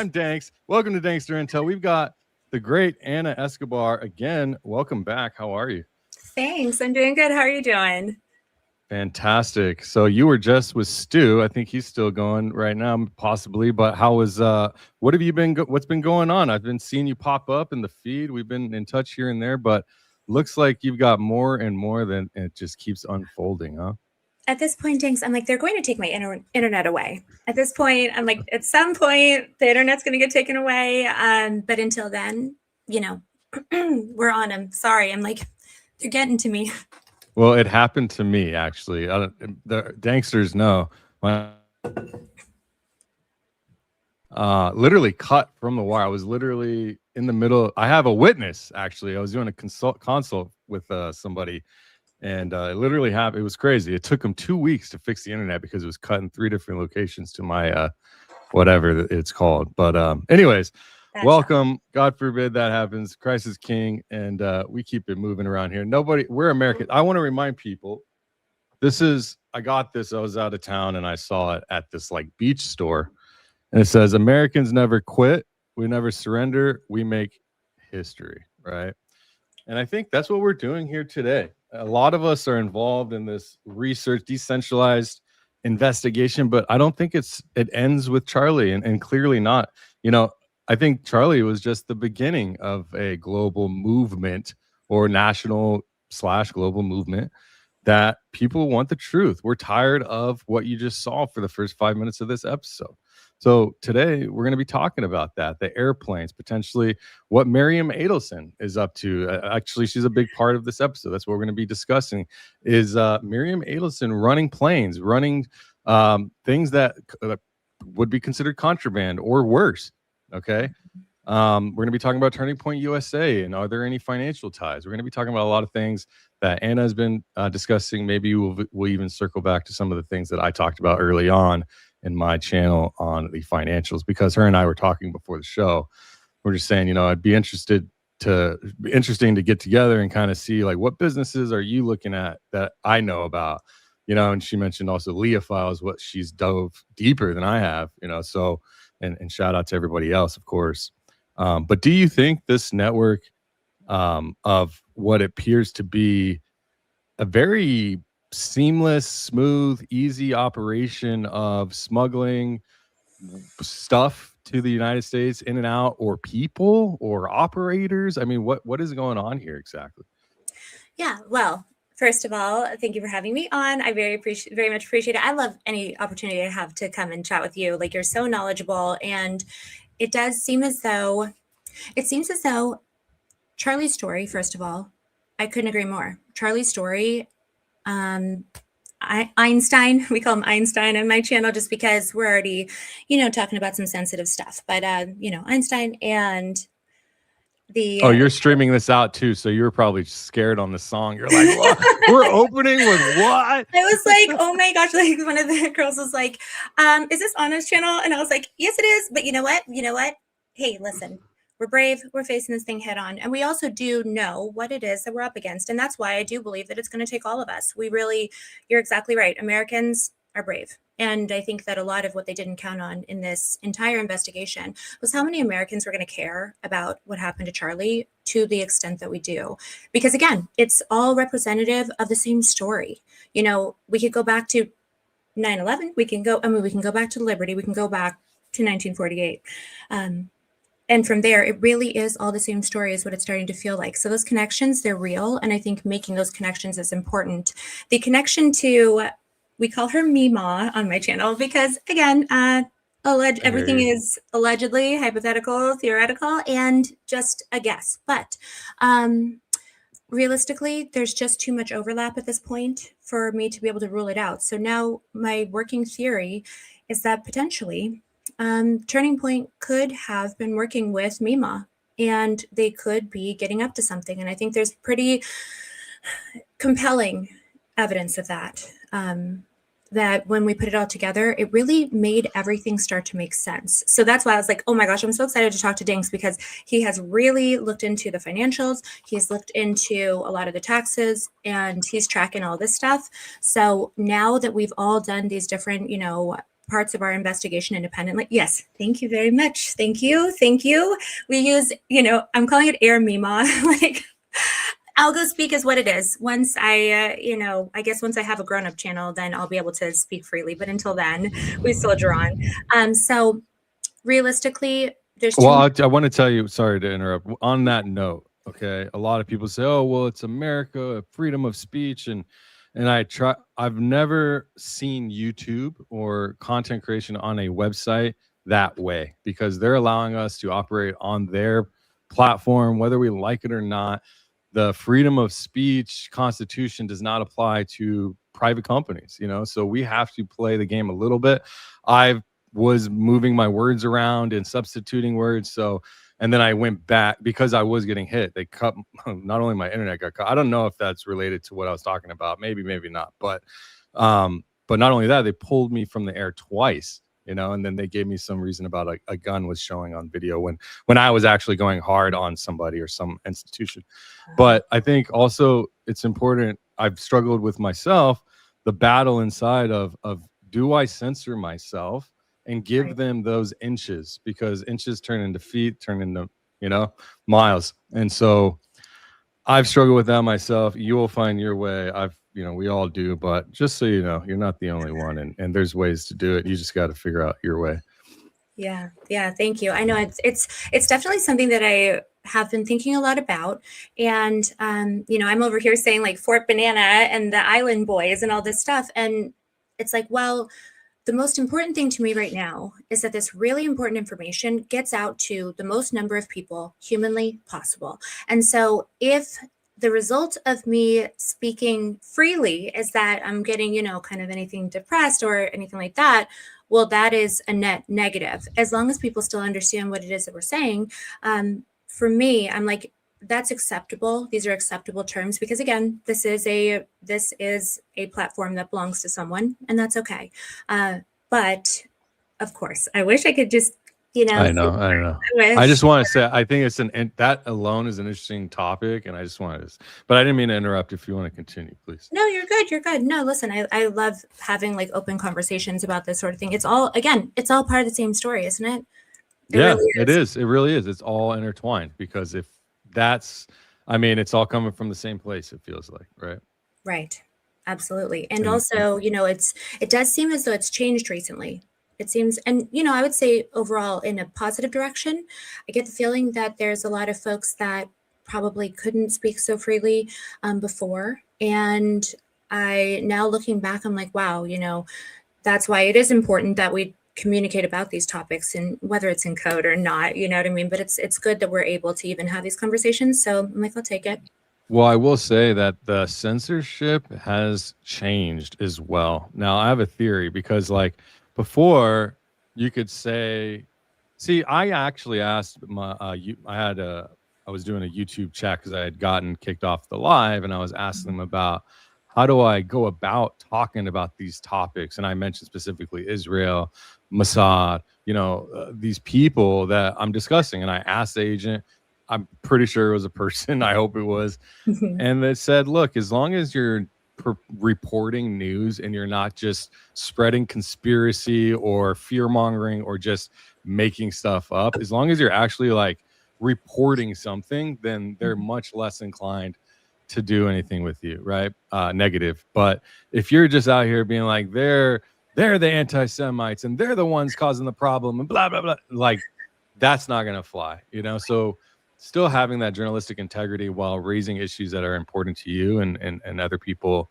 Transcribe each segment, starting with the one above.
I'm Danks. Welcome to Danks Intel. We've got the great Anna Escobar again. Welcome back. How are you? Thanks. I'm doing good. How are you doing? Fantastic. So you were just with Stu. I think he's still going right now, possibly. But how was? What have you been? What's been going on? I've been seeing you pop up in the feed. We've been in touch here and there, but looks like you've got more and more. Than it just keeps unfolding, huh? At this point, Danks, I'm like, they're going to take my internet away. At this point, I'm like, at some point, the internet's going to get taken away. But until then, we're on them. Sorry. I'm like, they're getting to me. Well, it happened to me, actually. The Danksters know. Literally cut from the wire. I was literally in the middle. I have a witness, actually. I was doing a consult with somebody. And it literally happened. It was crazy. It took them 2 weeks to fix the internet because it was cut in 3 different locations to my whatever it's called. But anyways, welcome. God forbid that happens. Christ is King, and we keep it moving around here. We're American. I want to remind people, I got this. I was out of town and I saw it at this like beach store, and it says, "Americans never quit. We never surrender. We make history." Right. And I think that's what we're doing here today. A lot of us are involved in this research, decentralized investigation, but I don't think it ends with Charlie, and clearly not. I think Charlie was just the beginning of a global movement or national/global movement that people want the truth. We're tired of what you just saw for the first 5 minutes of this episode. So today we're going to be talking about that, the airplanes, potentially what Miriam Adelson is up to. Actually, she's a big part of this episode. That's what we're going to be discussing is Miriam Adelson running planes, running things that would be considered contraband or worse. Okay. We're going to be talking about Turning Point USA and are there any financial ties? We're going to be talking about a lot of things that Anna has been discussing. Maybe we'll even circle back to some of the things that I talked about early on in my channel on the financials, because her and I were talking before the show. We're just saying, it'd be interesting to get together and kind of see like what businesses are you looking at that I know about, and she mentioned also Leah Files, what she's dove deeper than I have, so, and shout out to everybody else, of course. But do you think this network of what appears to be a very seamless, smooth, easy operation of smuggling stuff to the United States in and out, or people or operators? I mean, what is going on here exactly? Yeah, well, first of all, thank you for having me on. I very much appreciate it. I love any opportunity I have to come and chat with you. Like, you're so knowledgeable, and it seems as though Charlie's story, first of all, I couldn't agree more. Charlie's story, Einstein, we call him Einstein on my channel just because we're already, talking about some sensitive stuff. But, Einstein and the... Oh, you're streaming this out too, so you're probably scared on the song. You're like, what? We're opening with what? I was like, oh my gosh, like one of the girls was like, is this on his channel? And I was like, yes, it is. But you know what? Hey, listen. We're brave. We're facing this thing head on. And we also do know what it is that we're up against. And that's why I do believe that it's going to take all of us. You're exactly right. Americans are brave. And I think that a lot of what they didn't count on in this entire investigation was how many Americans were going to care about what happened to Charlie to the extent that we do. Because again, it's all representative of the same story. We could go back to 9/11. We can go back to Liberty. We can go back to 1948. And from there, it really is all the same story is what it's starting to feel like. So those connections, they're real. And I think making those connections is important. The connection to, we call her MEEMAW on my channel because, again, everything is allegedly hypothetical, theoretical, and just a guess. But realistically, there's just too much overlap at this point for me to be able to rule it out. So now my working theory is that potentially Turning Point could have been working with MEEMAW, and they could be getting up to something. And I think there's pretty compelling evidence of that, that when we put it all together, it really made everything start to make sense. So that's why I was like, oh my gosh, I'm so excited to talk to Danks because he has really looked into the financials. He's looked into a lot of the taxes and he's tracking all this stuff. So now that we've all done these different, parts of our investigation independently. Yes, thank you very much. Thank you. Thank you. We use, I'm calling it air MEEMAW. Like, I'll go speak as what it is. Once I, I guess once I have a grown-up channel, then I'll be able to speak freely. But until then, we soldier on. So realistically, there's two. Well, I want to tell you, sorry to interrupt. On that note, okay, a lot of people say, "Oh, well, it's America, freedom of speech," and I've never seen YouTube or content creation on a website that way, because they're allowing us to operate on their platform, whether we like it or not. The freedom of speech constitution does not apply to private companies, so we have to play the game a little bit. I was moving my words around and substituting words. And then I went back because I was getting hit. They cut, not only my internet got cut. I don't know if that's related to what I was talking about. Maybe not. But not only that, they pulled me from the air twice, and then they gave me some reason about a gun was showing on video when I was actually going hard on somebody or some institution. But I think also it's important. I've struggled with myself, the battle inside of do I censor myself and give them those inches, because inches turn into feet, turn into, miles. And so I've struggled with that myself. You will find your way. We all do, but just so you know, you're not the only one, and there's ways to do it. You just got to figure out your way. Yeah. Thank you. I know it's definitely something that I have been thinking a lot about. And, I'm over here saying like Fort Banana and the Island Boys and all this stuff. And it's like, well, the most important thing to me right now is that this really important information gets out to the most number of people humanly possible. And so if the result of me speaking freely is that I'm getting, kind of anything depressed or anything like that, well, that is a net negative. As long as people still understand what it is that we're saying, for me, I'm like, that's acceptable. These are acceptable terms, because again, this is a platform that belongs to someone, and that's okay. But of course, I wish I could just, I know. I just want to say, I think that alone is an interesting topic, and I just wanted to, but I didn't mean to interrupt. If you want to continue, please. No, you're good. No, listen, I love having like open conversations about this sort of thing. It's all part of the same story, isn't it? It is. It really is. It's all intertwined, because if it's all coming from the same place, it feels like, right? Right. Absolutely. And also, it does seem as though it's changed recently. It seems, and, I would say overall in a positive direction. I get the feeling that there's a lot of folks that probably couldn't speak so freely before. And now looking back, I'm like, wow, that's why it is important that we communicate about these topics, and whether it's in code or not, you know what I mean? But it's good that we're able to even have these conversations. So I'm like, I'll take it. Well, I will say that the censorship has changed as well. Now, I have a theory, because like before you could say, I actually asked I was doing a YouTube chat because I had gotten kicked off the live, and I was asking them about how do I go about talking about these topics. And I mentioned specifically Israel, Mossad, these people that I'm discussing. And I asked the agent, I'm pretty sure it was a person, I hope it was. And they said, look, as long as you're reporting news and you're not just spreading conspiracy or fear mongering or just making stuff up, as long as you're actually like reporting something, then they're much less inclined to do anything with you, right? Negative. But if you're just out here being like, they're the anti-Semites and they're the ones causing the problem and blah, blah, blah, like that's not going to fly, So still having that journalistic integrity while raising issues that are important to you and other people,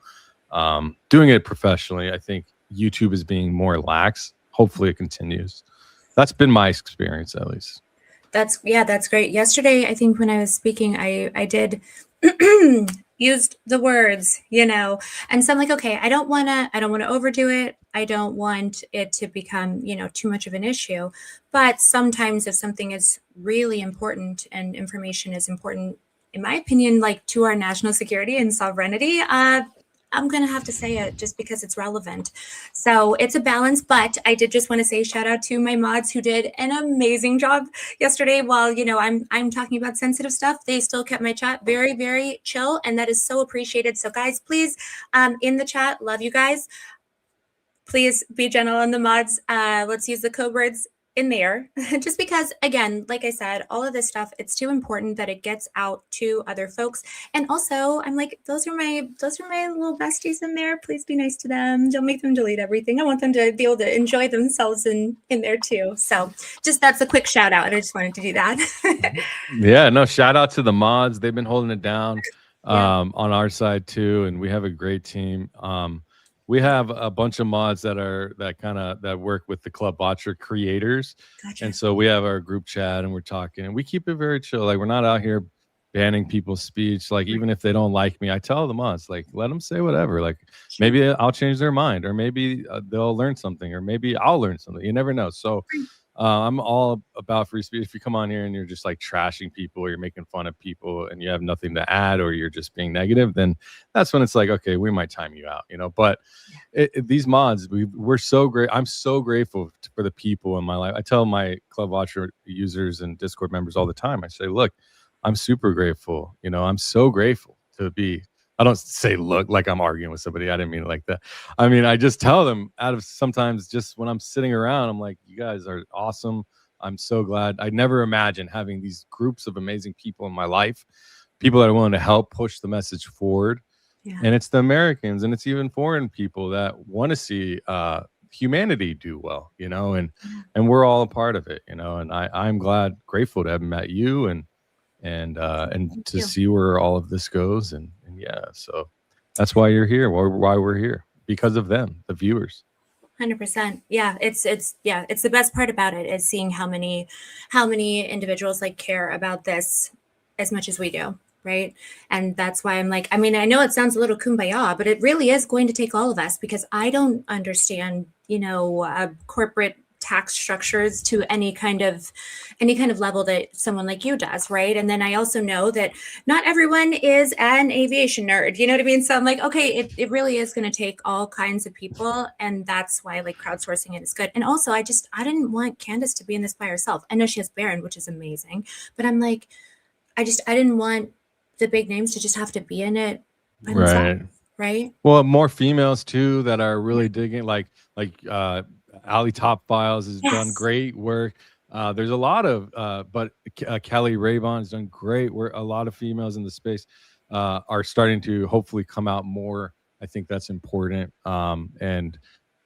doing it professionally. I think YouTube is being more lax. Hopefully it continues. That's been my experience, at least. That's great. Yesterday, I think when I was speaking, I did used the words, and so I'm like, okay, I don't want to overdo it. I don't want it to become, too much of an issue. But sometimes if something is really important and information is important, in my opinion, like to our national security and sovereignty, I'm going to have to say it just because it's relevant. So it's a balance, but I did just want to say shout out to my mods who did an amazing job yesterday. While, I'm talking about sensitive stuff, they still kept my chat very, very chill. And that is so appreciated. So guys, please, in the chat, love you guys. please be gentle on the mods. Let's use the code words in there, just because, again, like I said, all of this stuff, it's too important that it gets out to other folks. And also, I'm like, those are my little besties in there. Please be nice to them. Don't make them delete everything. I want them to be able to enjoy themselves in there too. So just, that's a quick shout out. I just wanted to do that. Yeah, no, shout out to the mods. They've been holding it down on our side too, and we have a great team. We have a bunch of mods that work with the Club Watcher creators. Gotcha. And so we have our group chat and we're talking, and we keep it very chill. Like, we're not out here banning people's speech. Like, even if they don't like me, I tell the mods, like, let them say whatever. Like, maybe I'll change their mind, or maybe they'll learn something, or maybe I'll learn something. You never know. So I'm all about free speech. If you come on here and you're just like trashing people, or you're making fun of people and you have nothing to add, or you're just being negative, then that's when it's like, okay, we might time you out, but these mods, we're so great. I'm so grateful for the people in my life. I tell my Club Watcher users and Discord members all the time, I say, look, I'm super grateful. I'm so grateful to be, I don't say look like I'm arguing with somebody. I didn't mean it like that. I mean, I just tell them out of sometimes just when I'm sitting around, I'm like, you guys are awesome. I'm so glad. I never imagined having these groups of amazing people in my life, people that are willing to help push the message forward. Yeah. And it's the Americans, and it's even foreign people that want to see humanity do well, and we're all a part of it, and I'm grateful to have met you and to see where all of this goes. And yeah, so that's why you're here, why we're here, because of them, the viewers. 100%. Yeah, it's the best part about it is seeing how many individuals like care about this as much as we do, right? And that's why I'm like, I mean, I know it sounds a little kumbaya, but it really is going to take all of us, because I don't understand, corporate tax structures to any kind of level that someone like you does, right? And then I also know that not everyone is an aviation nerd, you know what I mean? So I'm like, okay, it really is going to take all kinds of people, and that's why like crowdsourcing it is good. And also, I didn't want Candace to be in this by herself. I know she has Baron, which is amazing, but I'm like, I didn't want the big names to just have to be in it by themselves, right? Well, more females too that are really digging, like Ali Top Files has done great work. There's a lot of, but Kelly Raybon's done great work. A lot of females in the space are starting to hopefully come out more. I think that's important. And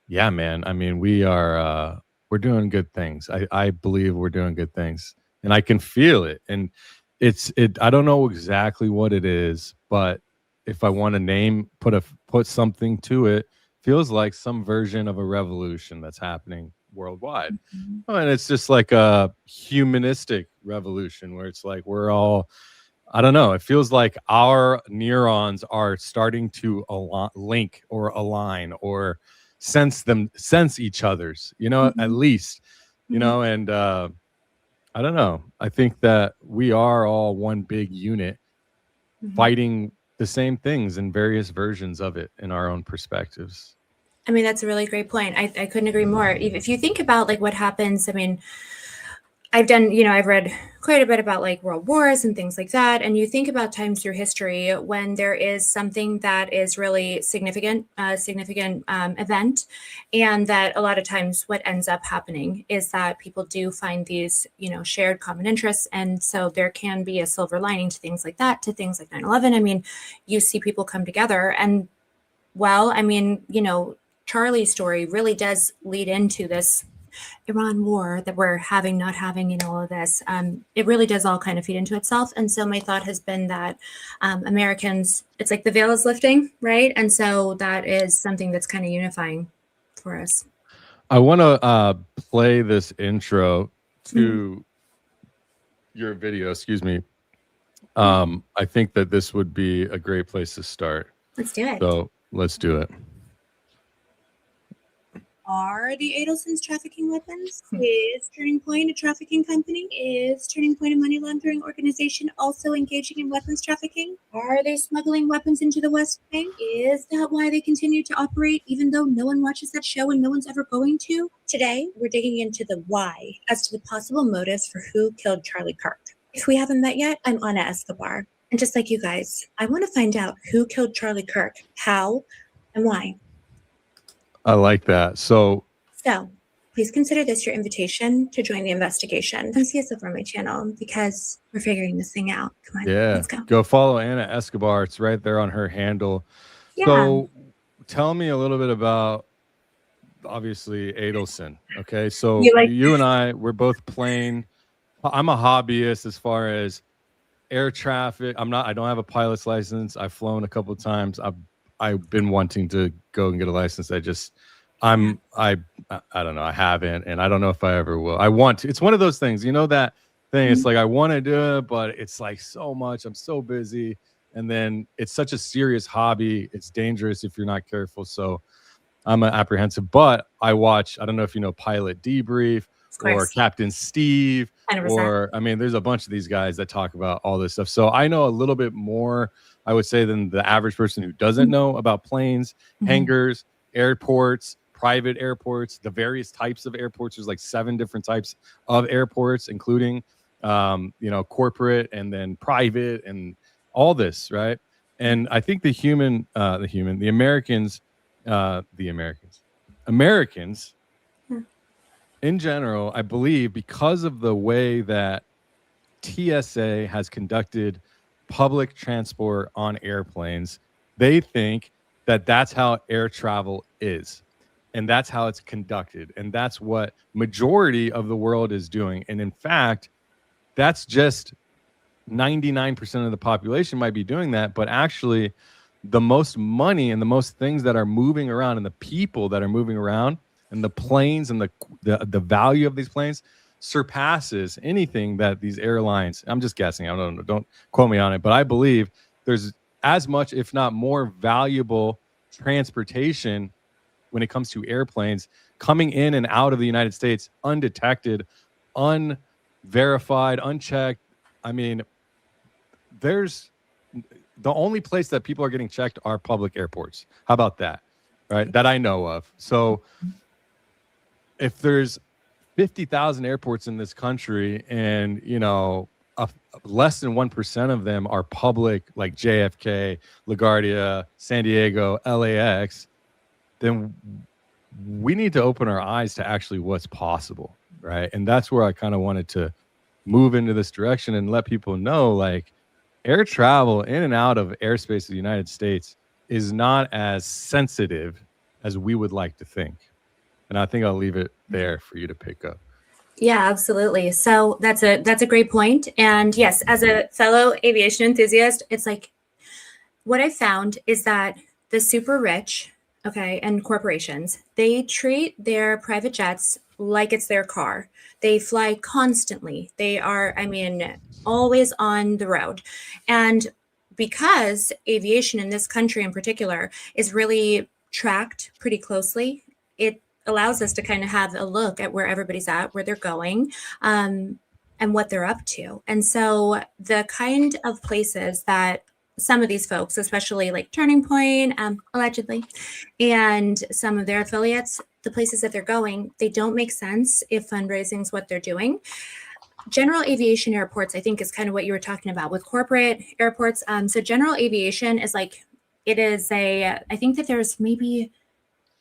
yeah, man, I mean, we're doing good things. I believe we're doing good things, and I can feel it. And I don't know exactly what it is, but if I want to put something to it, feels like some version of a revolution that's happening worldwide. And it's just like a humanistic revolution where it's like we're all, I don't know, it feels like our neurons are starting to link or align or sense each other's, at least, and I don't know. I think that we are all one big unit fighting the same things in various versions of it in our own perspectives. I mean, that's a really great point. I couldn't agree more. If you think about like what happens, I mean, I've read quite a bit about like world wars and things like that. And you think about times through history when there is something that is really significant event. And that a lot of times what ends up happening is that people do find these, shared common interests. And so there can be a silver lining to things like that, to things like 9/11. I mean, you see people come together and, well, I mean, Charlie's story really does lead into this Iran war that we're not having, all of this. It really does all kind of feed into itself. And so my thought has been that Americans, it's like the veil is lifting, right? And so that is something that's kind of unifying for us. I want to play this intro to your video, excuse me. I think that this would be a great place to start. Let's do it. So let's do it. Are the Adelsons trafficking weapons? Is Turning Point a trafficking company? Is Turning Point a money laundering organization also engaging in weapons trafficking? Are they smuggling weapons into the West Bank? Is that why they continue to operate even though no one watches that show and no one's ever going to? Today, we're digging into the why as to the possible motives for who killed Charlie Kirk. If we haven't met yet, I'm Ana Escobar. And just like you guys, I want to find out who killed Charlie Kirk, how, and why. I like that. So please consider this your invitation to join the investigation. Come see us over on my channel because we're figuring this thing out. Come on, let's go. Go follow Anna Escobar. It's right there on her handle. Yeah. So tell me a little bit about, obviously, Adelson. Okay, so you and I, we're both plane. I'm a hobbyist as far as air traffic. I don't have a pilot's license. I've flown a couple of times. I've been wanting to go and get a license. I don't know. I haven't, and I don't know if I ever will. I want to. It's one of those things, that thing. It's like I want to do it, but it's like so much. I'm so busy, and then it's such a serious hobby. It's dangerous if you're not careful. So I'm apprehensive. But I watch. I don't know if you know Pilot Debrief or Captain Steve, 100%. or there's a bunch of these guys that talk about all this stuff. So I know a little bit more, I would say, than the average person who doesn't know about planes, hangars, airports, private airports, the various types of airports. There's like 7 different types of airports, including, corporate and then private and all this, right? And I think the Americans in general, I believe, because of the way that TSA has conducted public transport on airplanes, they think that that's how air travel is. And that's how it's conducted. And that's what majority of the world is doing. And in fact, that's just 99% of the population might be doing that. But actually, the most money and the most things that are moving around and the people that are moving around and the planes and the value of these planes surpasses anything that these airlines, I'm just guessing, I don't know, don't quote me on it, but I believe there's as much, if not more, valuable transportation when it comes to airplanes coming in and out of the United States undetected, unverified, unchecked. There's the only place that people are getting checked are public airports. How about that? Right? That I know of. So if there's 50,000 airports in this country and, less than 1% of them are public, like JFK, LaGuardia, San Diego, LAX, then we need to open our eyes to actually what's possible, right? And that's where I kind of wanted to move into this direction and let people know, like, air travel in and out of airspace of the United States is not as sensitive as we would like to think. And I think I'll leave it there for you to pick up. Yeah, absolutely. So that's a great point. And yes, as a fellow aviation enthusiast, it's like what I found is that the super rich, and corporations, they treat their private jets like it's their car. They fly constantly. They are, always on the road. And because aviation in this country in particular is really tracked pretty closely, it allows us to kind of have a look at where everybody's at, where they're going, and what they're up to. And so the kind of places that some of these folks, especially like Turning Point, allegedly, and some of their affiliates, the places that they're going, they don't make sense if fundraising is what they're doing. General aviation airports, I think, is kind of what you were talking about with corporate airports. So general aviation is I think that there's maybe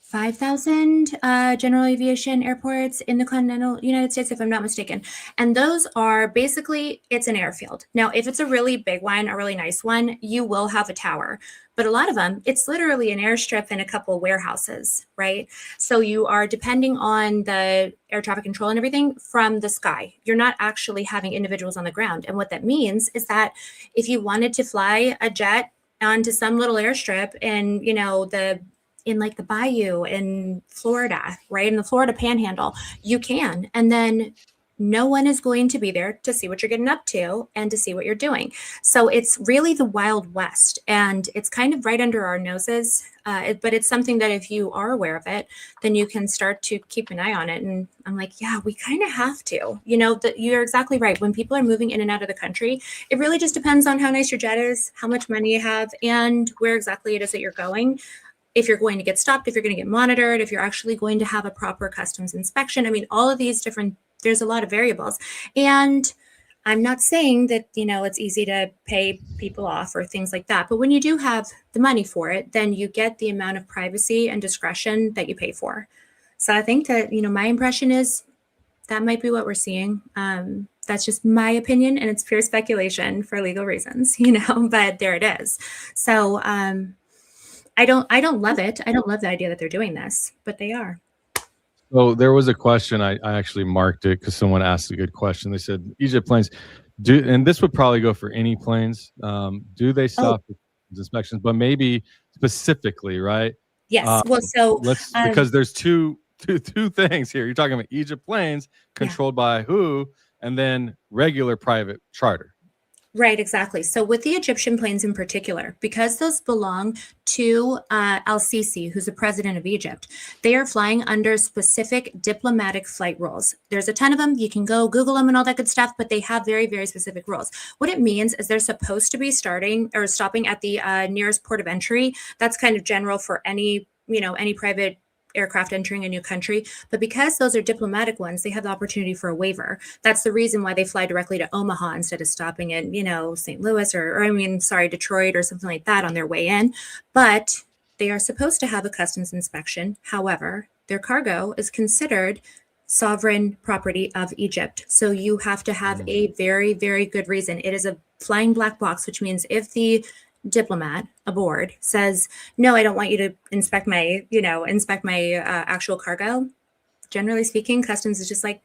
5,000 general aviation airports in the continental United States, if I'm not mistaken. And those are basically, it's an airfield. Now, if it's a really big one, a really nice one, you will have a tower. But a lot of them, it's literally an airstrip and a couple warehouses, right? So you are depending on the air traffic control and everything from the sky. You're not actually having individuals on the ground. And what that means is that if you wanted to fly a jet onto some little airstrip and, in like the bayou in Florida, right? In the Florida panhandle, you can. And then no one is going to be there to see what you're getting up to and to see what you're doing. So it's really the Wild West, and it's kind of right under our noses. But it's something that if you are aware of it, then you can start to keep an eye on it. And I'm like, yeah, we kind of have to, that you're exactly right. When people are moving in and out of the country, it really just depends on how nice your jet is, how much money you have, and where exactly it is that you're going. If you're going to get stopped, if you're going to get monitored, if you're actually going to have a proper customs inspection. All of these different, there's a lot of variables. And I'm not saying that, it's easy to pay people off or things like that. But when you do have the money for it, then you get the amount of privacy and discretion that you pay for. So I think that, my impression is that might be what we're seeing. That's just my opinion, and it's pure speculation for legal reasons, but there it is. So I don't love it. I don't love the idea that they're doing this, but they are. So there was a question, I actually marked it because someone asked a good question. They said, Egypt planes, and this would probably go for any planes, do they stop inspections? But maybe specifically, right? Yes. Well, so because there's two things here. You're talking about Egypt planes controlled by who, and then regular private charter. Right, exactly. So with the Egyptian planes in particular, because those belong to Al-Sisi, who's the president of Egypt, they are flying under specific diplomatic flight rules. There's a ton of them. You can go Google them and all that good stuff, but they have very, very specific rules. What it means is they're supposed to be stopping at the nearest port of entry. That's kind of general for any private aircraft entering a new country, but because those are diplomatic ones, they have the opportunity for a waiver. That's the reason why they fly directly to Omaha instead of stopping at, St. Louis or Detroit or something like that on their way in. But they are supposed to have a customs inspection. However, their cargo is considered sovereign property of Egypt. So you have to have a very, very good reason. It is a flying black box, which means if the diplomat aboard says, no, I don't want you to inspect my actual cargo, generally speaking, customs is just like,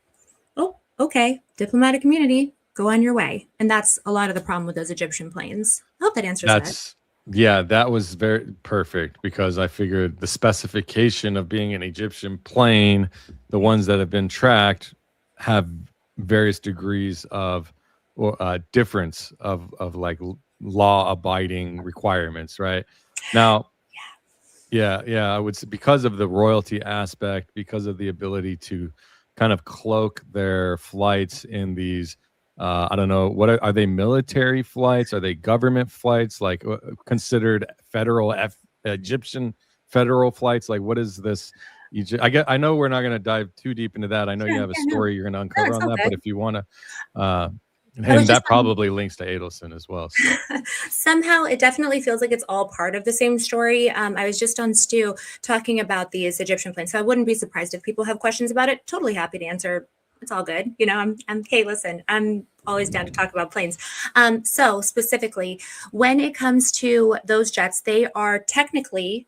oh, okay, diplomatic immunity, go on your way. And that's a lot of the problem with those Egyptian planes. I hope that answers that. Yeah, that was very perfect, because I figured the specification of being an Egyptian plane, the ones that have been tracked, have various degrees of difference of like law-abiding requirements, right? Now, I would say because of the royalty aspect, because of the ability to kind of cloak their flights in these, I don't know, what are they, military flights? Are they government flights, like considered federal Egyptian federal flights? Like, what is this? I know we're not going to dive too deep into that. I know you have a story you're going to uncover on that, but if you want to, and that probably links to Adelson as well. So. Somehow it definitely feels like it's all part of the same story. I was just on Stu talking about these Egyptian planes, so I wouldn't be surprised if people have questions about it. Totally happy to answer. It's all good. Hey, listen, I'm always down to talk about planes. So specifically, when it comes to those jets, they are technically,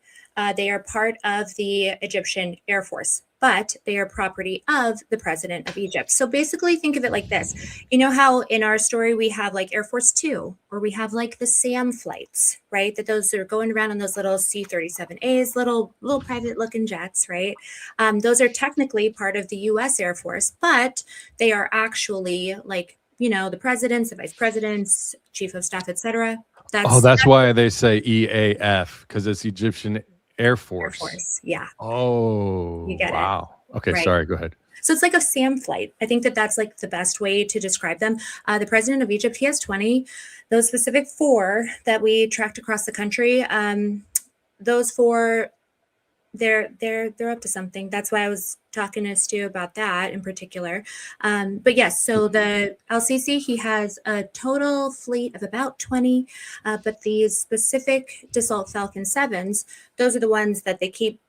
they are part of the Egyptian Air Force, but they are property of the president of Egypt. So basically think of it like this. You know how in our story we have like Air Force Two, or we have like the SAM flights, right? That those are going around on those little C-37As, little private looking jets, right? Those are technically part of the US Air Force, but they are actually like, the presidents, the vice presidents, chief of staff, etc. That's why they say EAF, because it's Egyptian Air Force. Air Force, yeah. Oh, you get wow. It. Okay, right. Sorry, go ahead. So it's like a SAM flight. I think that's like the best way to describe them. The president of Egypt, he has 20. Those specific 4 that we tracked across the country, those 4, they're up to something. That's why I was talking to Stu about that in particular. But yes, so the Al-Sisi, he has a total fleet of about 20, but these specific Dassault Falcon 7s, those are the ones that they keep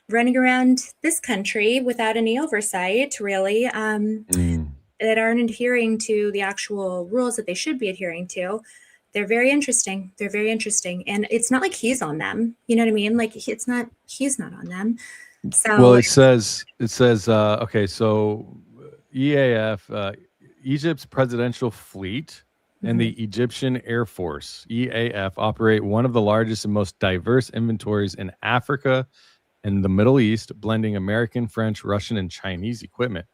running around this country without any oversight, really, that aren't adhering to the actual rules that they should be adhering to. They're very interesting. And it's not like he's on them. You know what I mean? Like he's not on them. So well, it says okay, so EAF, Egypt's presidential fleet and the Egyptian Air Force, EAF, operate one of the largest and most diverse inventories in Africa and the Middle East, blending American, French, Russian, and Chinese equipment.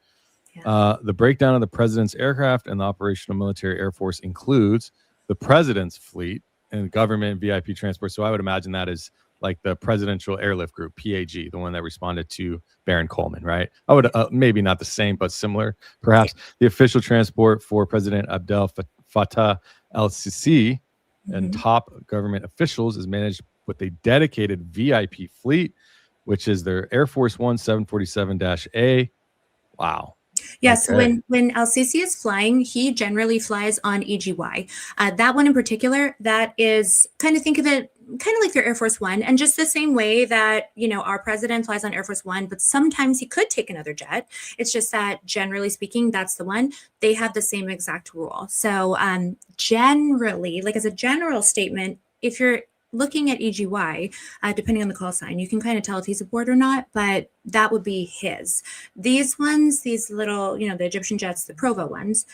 Yeah. The breakdown of the president's aircraft and the operational military air force includes the president's fleet and government VIP transport. So I would imagine that is like the Presidential Airlift Group, PAG, the one that responded to Baron Coleman, right? I would maybe not the same, but similar, perhaps. The official transport for President Abdel Fattah Al-Sisi and top government officials is managed with a dedicated VIP fleet, which is their Air Force One 747-A. Wow. Yeah, so Okay. when Al-Sisi is flying, he generally flies on EGY. That one in particular, that is kind of, think of it kind of like their Air Force One, and just the same way that, you know, our president flies on Air Force One, but sometimes he could take another jet. It's just that generally speaking, that's the one. They have the same exact rule. So generally, like as a general statement, if you're looking at EGY, depending on the call sign, you can kind of tell if he's aboard or not, but that would be his. These ones, these little, you know, the Egyptian jets, the Provo ones,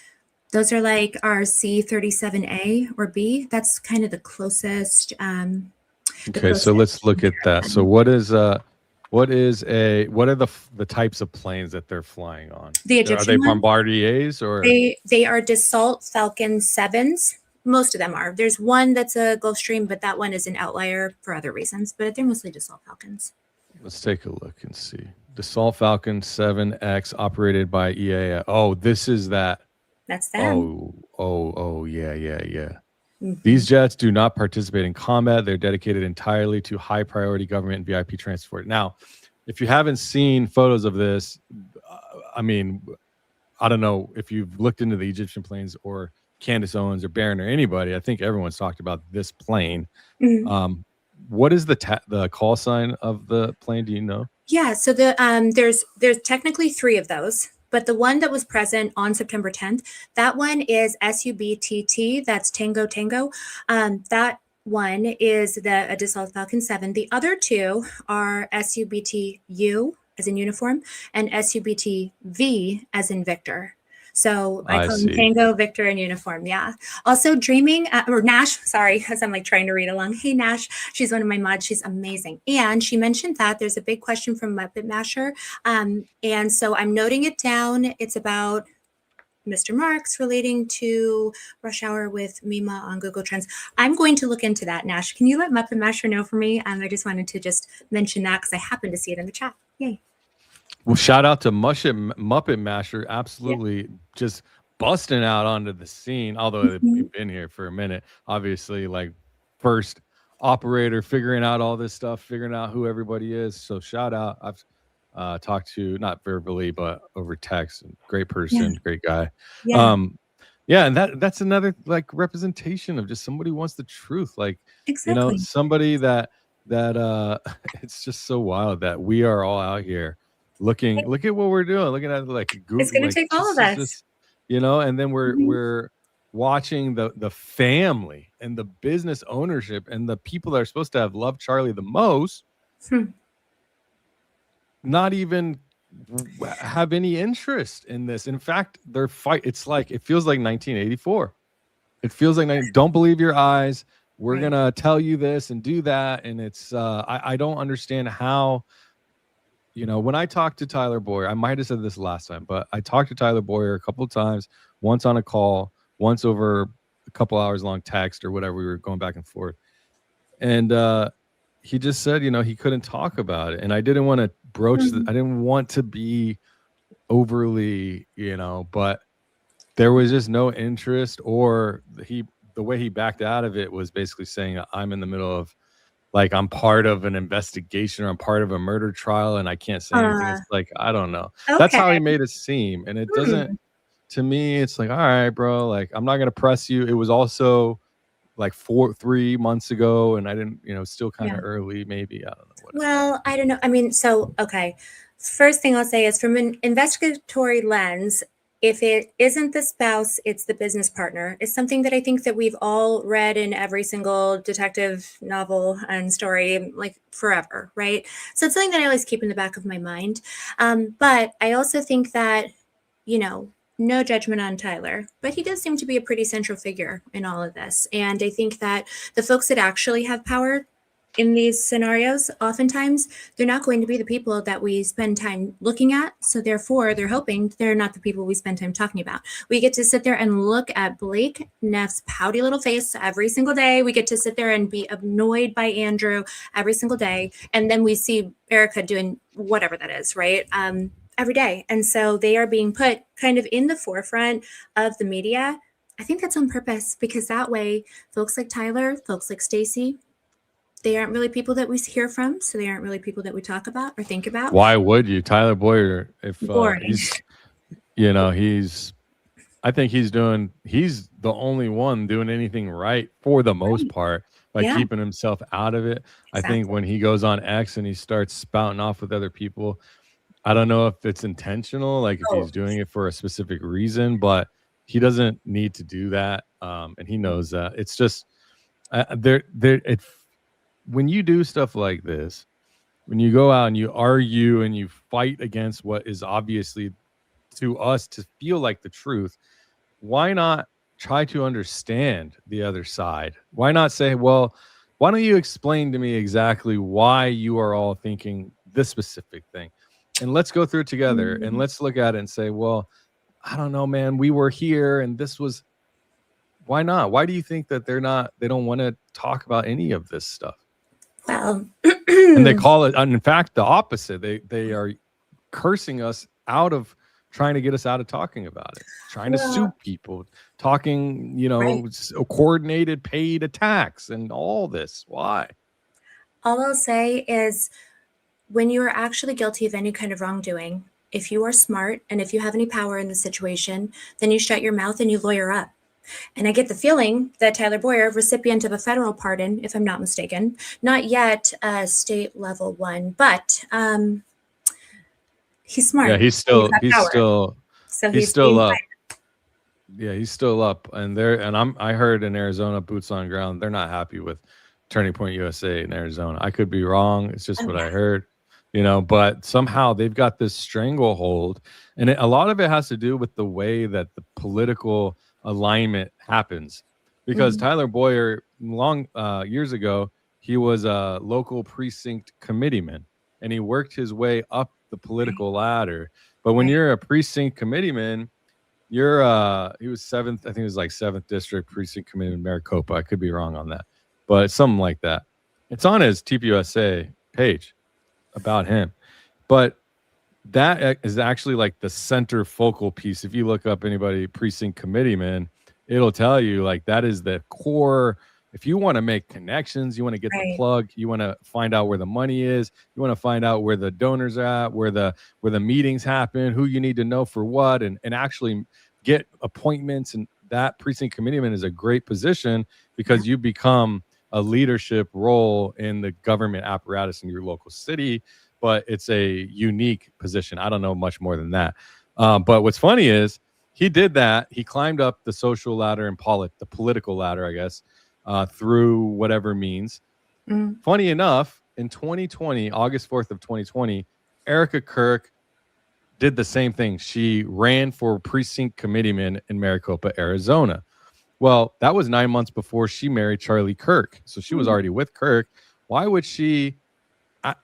those are like our C-37A or B. That's kind of the closest. Okay, so let's look at that. So what are the types of planes that they're flying on? The Egyptian are they ones? Bombardiers or they are Dassault Falcon 7s. Most of them are. There's one that's a Gulfstream, but that one is an outlier for other reasons. But they're mostly Dassault Falcons. Let's take a look and see. Dassault Falcon 7X operated by EAA. Oh, this is that. That's them. Oh, yeah. Mm-hmm. These jets do not participate in combat. They're dedicated entirely to high priority government and VIP transport. Now, if you haven't seen photos of this, I mean, I don't know if you've looked into the Egyptian planes or Candace Owens or Barron or anybody. I think everyone's talked about this plane. Mm-hmm. What is the call sign of the plane? Do you know? Yeah, so there's technically 3 of those, but the one that was present on September 10th, that one is SUBTT. That's Tango Tango. That one is the Dassault Falcon 7. The other 2 are SUBTU as in uniform and SUBTV as in Victor. So I call them Tango, Victor, and uniform. Yeah. Also Dreaming, or Nash, sorry, as I'm like trying to read along. Hey, Nash, she's one of my mods. She's amazing. And she mentioned that there's a big question from Muppet Masher. And so I'm noting it down. It's about Mr. Marks relating to rush hour with MEEMAW on Google Trends. I'm going to look into that, Nash. Can you let Muppet Masher know for me? I just wanted to just mention that because I happened to see it in the chat. Yay. Well, shout out to Muppet Masher, absolutely just busting out onto the scene. Although they've been here for a minute, obviously, like first operator, figuring out all this stuff, figuring out who everybody is. So shout out. I've talked to, not verbally, but over text. Great person, great guy. Yeah, and that's another like representation of just somebody who wants the truth. Like, you know, somebody that it's just so wild that we are all out here. Look at what we're doing. Looking at like Google. It's going to take all of us, just, you know. And then we're watching the family and the business ownership and the people that are supposed to have loved Charlie the most, not even have any interest in this. In fact, their fight. It feels like 1984. It feels like don't believe your eyes. We're gonna tell you this and do that, and it's I don't understand how. You know, when I talked to Tyler Bowyer, I might have said this last time, but I talked to Tyler Bowyer a couple of times, once on a call, once over a couple hours long text or whatever. We were going back and forth. And he just said, you know, he couldn't talk about it. And I didn't want to broach I didn't want to be overly, you know, but there was just no interest, or the way he backed out of it was basically saying, I'm in the middle of, like, I'm part of an investigation or I'm part of a murder trial and I can't say anything. It's like, I don't know. Okay. That's how he made it seem. And it doesn't, to me, it's like, all right, bro, like, I'm not going to press you. It was also like 3 months ago and I didn't, you know, still kind of early, maybe. I don't know. Whatever. Well, I don't know. I mean, so, okay. First thing I'll say is from an investigatory lens, if it isn't the spouse, it's the business partner. It's something that I think that we've all read in every single detective novel and story, like forever, right? So it's something that I always keep in the back of my mind. But I also think that, you know, no judgment on Tyler, but he does seem to be a pretty central figure in all of this. And I think that the folks that actually have power in these scenarios, oftentimes they're not going to be the people that we spend time looking at. So therefore, they're hoping they're not the people we spend time talking about. We get to sit there and look at Blake Neff's pouty little face every single day. We get to sit there and be annoyed by Andrew every single day. And then we see Erica doing whatever that is, right? Every day. And so they are being put kind of in the forefront of the media. I think that's on purpose, because that way folks like Tyler, folks like Stacy, they aren't really people that we hear from, so they aren't really people that we talk about or think about. Why would you? Tyler Bowyer, if you know, I think he's the only one doing anything right for the most Right. part by Yeah, keeping himself out of it. I think exactly. when he goes on X and he starts spouting off with other people, I don't know if it's intentional, like if Oh, he's doing it for a specific reason, but he doesn't need to do that. And he knows that. It's just it when you do stuff like this, when you go out and you argue and you fight against what is obviously to us to feel like the truth, why not try to understand the other side? Why not say, well, why don't you explain to me exactly why you are all thinking this specific thing? And let's go through it together and mm, let's look at it and say, well, I don't know, man, we were here and this was, why not? Why do you think that they don't want to talk about any of this stuff? well, And they call it, and in fact, the opposite. They are cursing us out of trying to get us out of talking about it, trying to sue well, people, talking, right. coordinated paid attacks and all this. Why? All I'll say is when you are actually guilty of any kind of wrongdoing, if you are smart and if you have any power in the situation, then you shut your mouth and you lawyer up. And I get the feeling that Tyler Bowyer, recipient of a federal pardon, if I'm not mistaken, not yet a state level one, but he's smart. Yeah, He's got power. So he's he's still being up. Yeah, he's still up, and I heard in Arizona, boots on ground, they're not happy with Turning Point USA in Arizona. I could be wrong. It's just oh, what yeah. I heard, but somehow they've got this stranglehold, and a lot of it has to do with the way that the political alignment happens. Because Mhm. Tyler Bowyer, years ago, he was a local precinct committeeman, and he worked his way up the Right. political ladder. But when Right. you're a precinct committeeman, he was seventh, I think it was like 7th district precinct committee in Maricopa. I could be wrong on that, but it's something like that. It's on his TPUSA page about him. But that is actually like the center focal piece. If you look up anybody precinct committeeman, it'll tell you like that is the core. If you want to make connections, you want to get the Right. plug, you want to find out where the money is, you want to find out where the donors are at, where the meetings happen, who you need to know for what, and actually get appointments. And that precinct committeeman is a great position because you become a leadership role in the government apparatus in your local city, but it's a unique position. I don't know much more than that. But what's funny is he did that. He climbed up the social ladder and the political ladder, I guess, through whatever means. Mm. Funny enough, in 2020, August 4th of 2020, Erica Kirk did the same thing. She ran for precinct committeeman in Maricopa, Arizona. Well, that was 9 months before she married Charlie Kirk. So she was already with Kirk. Why would she?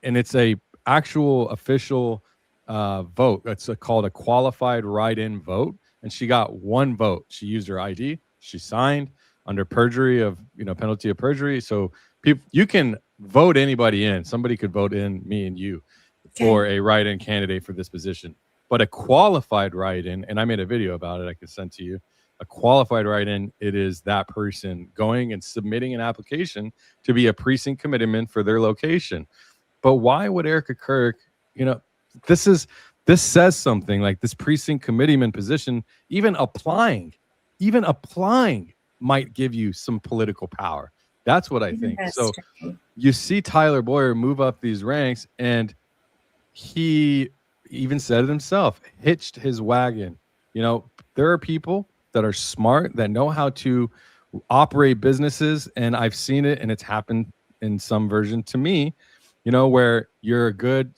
And it's a actual official vote. It's called a qualified write-in vote. And she got 1 vote. She used her ID. She signed under perjury of, penalty of perjury. So you can vote anybody in. Somebody could vote in me and you for a write-in candidate for this position. But a qualified write-in, and I made a video about it I could send to you, a qualified write-in, it is that person going and submitting an application to be a precinct committeeman for their location. But why would Erica Kirk, this says something like this precinct committeeman position, even applying might give you some political power. That's what I think. So you see Tyler Bowyer move up these ranks, and he even said it himself, hitched his wagon. There are people that are smart, that know how to operate businesses, and I've seen it, and it's happened in some version to me, where you're a good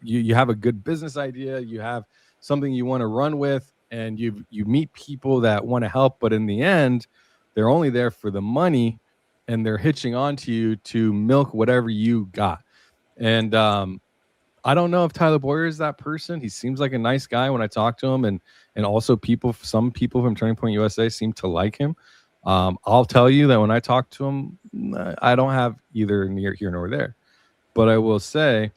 you have a good business idea, you have something you want to run with, and you meet people that want to help, but in the end, they're only there for the money, and they're hitching onto you to milk whatever you got. And I don't know if Tyler Bowyer is that person. He seems like a nice guy when I talk to him, and also some people from Turning Point USA seem to like him. I'll tell you that when I talk to him, I don't have either near here nor there. But I will say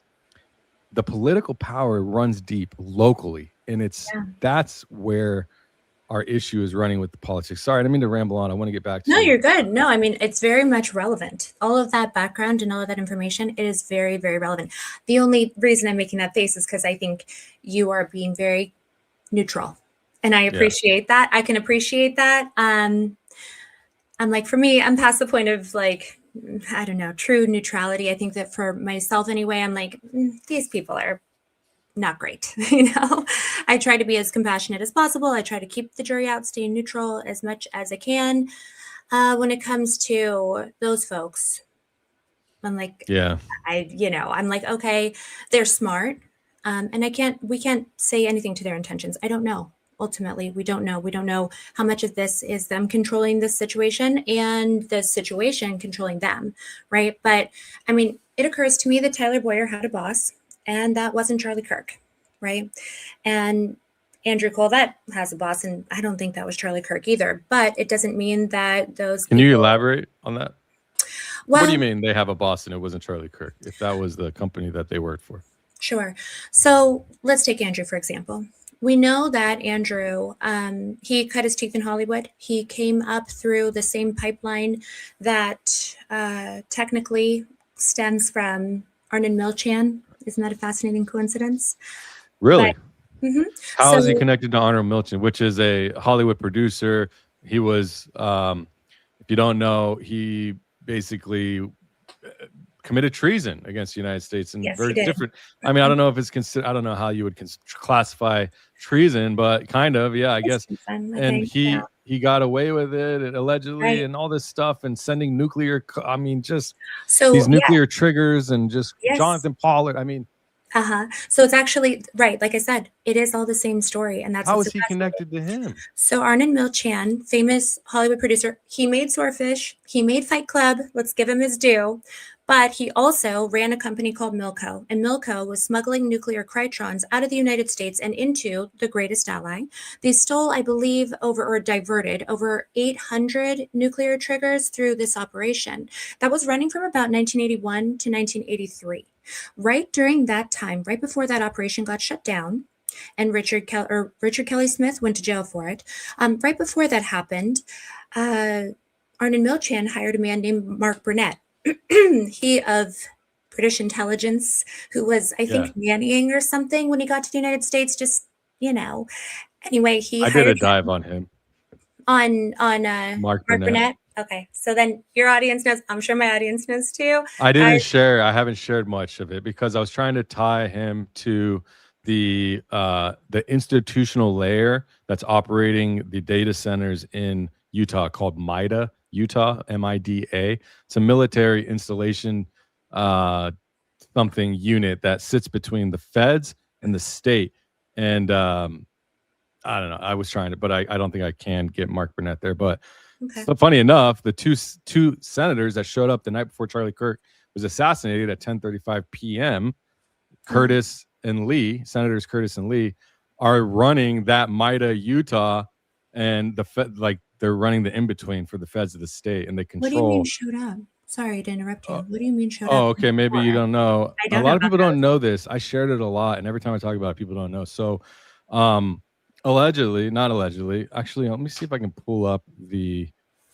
the political power runs deep locally, and that's where our issue is running with the politics. Sorry, I didn't mean to ramble on. I want to get back to No, you're good. No, I mean, it's very much relevant. All of that background and all of that information, it is very, very relevant. The only reason I'm making that face is because I think you are being very neutral. And I appreciate that. I can appreciate that. I'm like, for me, I'm past the point of like, I don't know, true neutrality. I think that for myself anyway, I'm like, these people are not great. I try to be as compassionate as possible. I try to keep the jury out, stay neutral as much as I can. When it comes to those folks, I'm like, I'm like, okay, they're smart. And we can't say anything to their intentions. I don't know. Ultimately, we don't know. We don't know how much of this is them controlling this situation and the situation controlling them, right? But I mean, it occurs to me that Tyler Bowyer had a boss, and that wasn't Charlie Kirk, right? And Andrew Kolvet has a boss, and I don't think that was Charlie Kirk either. But it doesn't mean that those. Can you elaborate on that? Well, what do you mean they have a boss and it wasn't Charlie Kirk, if that was the company that they worked for? Sure. So let's take Andrew, for example. We know that Andrew, he cut his teeth in Hollywood. He came up through the same pipeline that technically stems from Arnon Milchan. Isn't that a fascinating coincidence? Really? But, How is he connected to Arnon Milchan, which is a Hollywood producer? He was, if you don't know, he basically committed treason against the United States, and very different. I mean, I don't know if it's considered. I don't know how you would classify treason, but kind of, I guess. And he got away with it allegedly, and all this stuff, and sending nuclear. I mean, just these nuclear triggers, and just Jonathan Pollard. I mean. So it's actually right. Like I said, it is all the same story, and that's how is he connected to him? So Arnon Milchan, famous Hollywood producer, he made Swordfish, he made Fight Club. Let's give him his due. But he also ran a company called Milco, and Milco was smuggling nuclear krytrons out of the United States and into the greatest ally. They stole, I believe, diverted over 800 nuclear triggers through this operation that was running from about 1981 to 1983. Right during that time, right before that operation got shut down, and Richard Kelly Smith went to jail for it. Right before that happened, Arnon Milchan hired a man named Mark Burnett. He of British intelligence, who was, I think, nannying or something when he got to the United States. Just anyway, I did a dive on him. On Mark Burnett. Okay, so then your audience knows. I'm sure my audience knows too. I haven't shared much of it because I was trying to tie him to the institutional layer that's operating the data centers in Utah called MIDA Utah, MIDA. It's a military installation something unit that sits between the feds and the state. And I don't know. I was trying to, but I don't think I can get Mark Burnett there. But so funny enough, the two senators that showed up the night before Charlie Kirk was assassinated at 10:35 p.m. Curtis and Lee, Senators Curtis and Lee, are running that MIDA Utah, and the Fed, like they're running the in-between for the feds of the state, and they control. What do you mean showed up? Sorry to interrupt you. What do you mean showed up? Oh, okay. Maybe you don't know. A lot of people don't know this. I shared it a lot, and every time I talk about it, people don't know. So, allegedly, not allegedly. Actually, let me see if I can pull up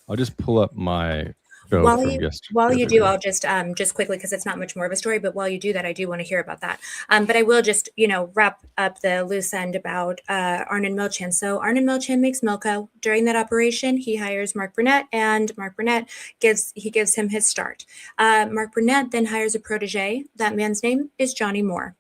I'll just pull up my. While you do, I'll just quickly, because it's not much more of a story, but while you do that, I do want to hear about that. But I will just, wrap up the loose end about Arnon Milchan. So Arnon Milchan makes Milco. During that operation, he hires Mark Burnett, and Mark Burnett gives him his start. Mark Burnett then hires a protege. That man's name is Johnny Moore.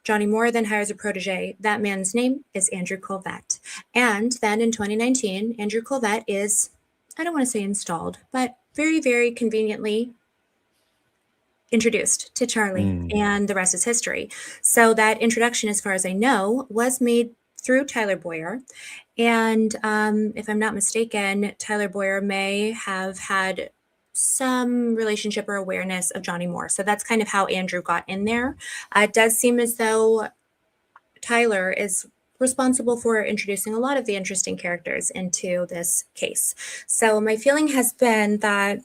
Johnny Moore then hires a protege. That man's name is Andrew Kolvet. And then in 2019, Andrew Kolvet is, I don't want to say installed, but very, very conveniently introduced to Charlie, and the rest is history. So that introduction, as far as I know, was made through Tyler Bowyer. And if I'm not mistaken, Tyler Bowyer may have had some relationship or awareness of Johnny Moore. So that's kind of how Andrew got in there. It does seem as though Tyler is responsible for introducing a lot of the interesting characters into this case. So my feeling has been that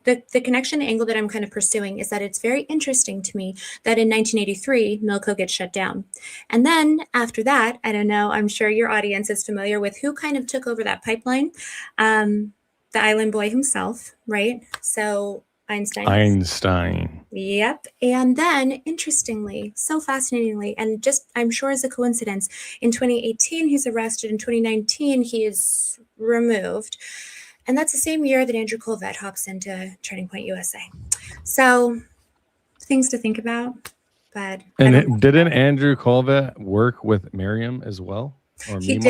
the connection angle that I'm kind of pursuing is that it's very interesting to me that in 1983, Milco gets shut down. And then after that, I don't know, I'm sure your audience is familiar with who kind of took over that pipeline. The island boy himself, right? So Einstein. Yep. And then, interestingly, so fascinatingly, and just I'm sure is a coincidence, in 2018 he's arrested. In 2019 he is removed, and that's the same year that Andrew Kolvet hops into Turning Point USA. So things to think about. But and didn't Andrew Kolvet work with Miriam as well? Or he MEEMAW?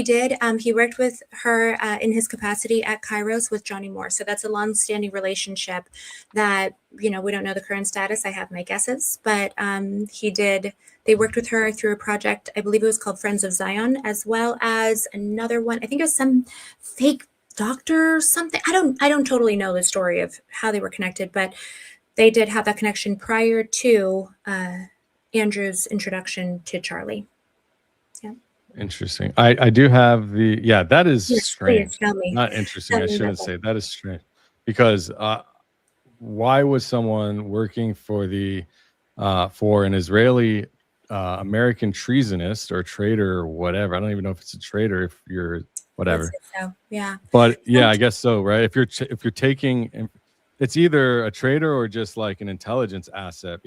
did. He worked with her in his capacity at Kairos with Johnny Moore. So that's a long-standing relationship that, we don't know the current status. I have my guesses, but they worked with her through a project, I believe it was called Friends of Zion, as well as another one. I think it was some fake doctor or something. I don't totally know the story of how they were connected, but they did have that connection prior to Andrew's introduction to Charlie. Interesting. I do have that is strange. Please tell me. Not interesting. I shouldn't say that is strange, because why was someone working for for an Israeli American treasonist or traitor or whatever? I don't even know if it's a traitor, if you're whatever. So, yeah. But yeah, I guess so, right? If you're taking, it's either a traitor or just like an intelligence asset,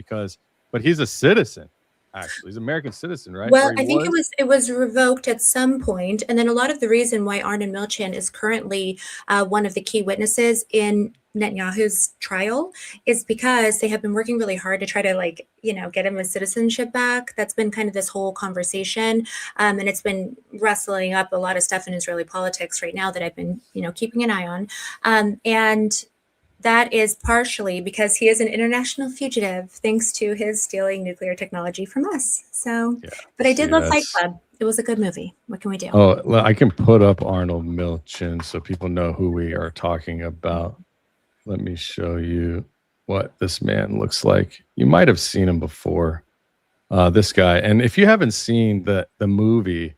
but he's a citizen. Actually, he's an American citizen, right? Well, I think it was revoked at some point, and then a lot of the reason why Arnon Milchan is currently one of the key witnesses in Netanyahu's trial is because they have been working really hard to try to get him his citizenship back. That's been kind of this whole conversation, and it's been wrestling up a lot of stuff in Israeli politics right now that I've been keeping an eye on, and that is partially because he is an international fugitive, thanks to his stealing nuclear technology from us. So, but I did love Fight Club. It was a good movie. What can we do? Oh, I can put up Arnon Milchan so people know who we are talking about. Let me show you what this man looks like. You might have seen him before. This guy. And if you haven't seen the movie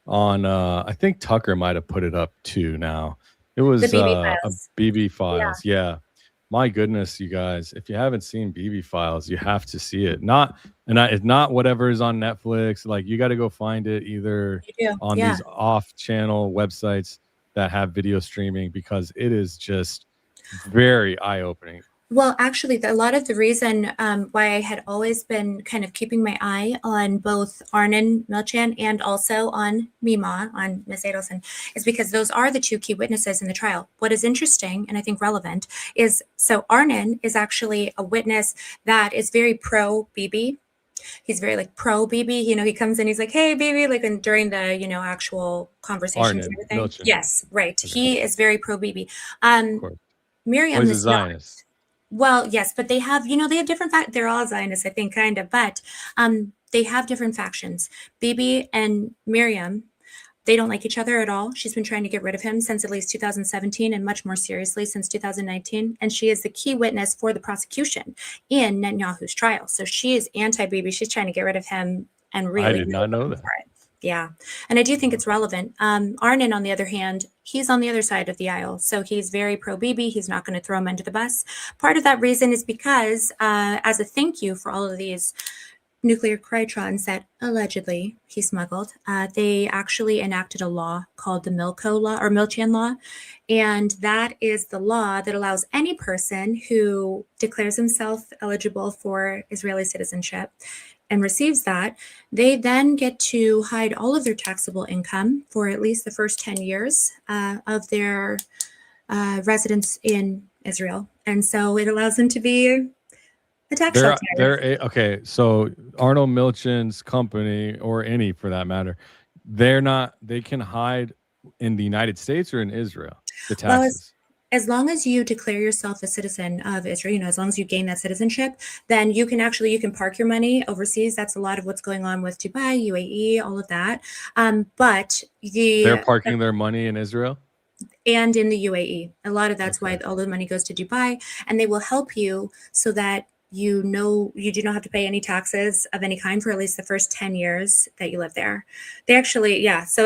on, I think Tucker might have put it up too now. It was the BB Files. A BB Files. Yeah. My goodness, you guys, if you haven't seen BB Files, you have to see it. It's not whatever is on Netflix. Like, you got to go find it either on these off-channel websites that have video streaming, because it is just very eye-opening. Well, actually, a lot of the reason why I had always been kind of keeping my eye on both Arnon Milchan and also on MEEMAW, on Ms. Adelson, is because those are the two key witnesses in the trial. What is interesting, and I think relevant, is so Arnon is actually a witness that is very pro-BB. He's very pro BB. He comes in, he's like, "Hey, BB," and during the actual conversations and everything. Milchan. Yes, right. Okay. He is very pro BB. Miriam is Zionist. Well, yes, but they have, they have different they're all Zionists, I think, kind of, but they have different factions. Bibi and Miriam, they don't like each other at all. She's been trying to get rid of him since at least 2017, and much more seriously since 2019. And she is the key witness for the prosecution in Netanyahu's trial. So she is anti-Bibi. She's trying to get rid of him, and really, I did not know that. Yeah. And I do think it's relevant. Arnon, on the other hand, he's on the other side of the aisle. So he's very pro-BB. He's not going to throw him under the bus. Part of that reason is because as a thank you for all of these nuclear krytrons that allegedly he smuggled, they actually enacted a law called the Milchan law. And that is the law that allows any person who declares himself eligible for Israeli citizenship and receives that, they then get to hide all of their taxable income for at least the first 10 years of their residence in Israel. And so it allows them to be a tax shelter. Okay, so Arnon Milchan's company, or any for that matter, they can hide in the United States or in Israel, the taxes? As long as you declare yourself a citizen of Israel, as long as you gain that citizenship, then you can park your money overseas. That's a lot of what's going on with Dubai, UAE, all of that. But they're parking their money in Israel and in the UAE. A lot of that's why all the money goes to Dubai, and they will help you so that you do not have to pay any taxes of any kind for at least the first 10 years that you live there. They actually, So,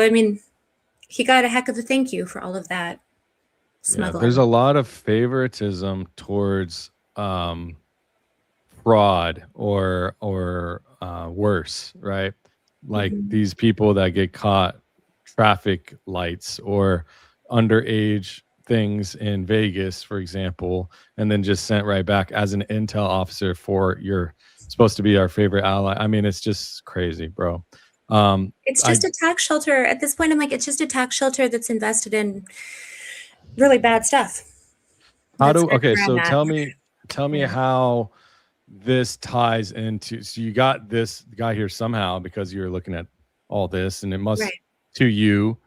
he got a heck of a thank you for all of that. Yeah, there's a lot of favoritism towards fraud or worse, right? Like these people that get caught traffic lights or underage things in Vegas, for example, and then just sent right back as an intel officer for your supposed to be our favorite ally. I mean, it's just crazy, bro. It's just a tax shelter. At this point, I'm like, it's just a tax shelter that's invested in really bad stuff. Okay, so tell me how this ties into, so you got this guy here somehow because you're looking at all this, and it must to you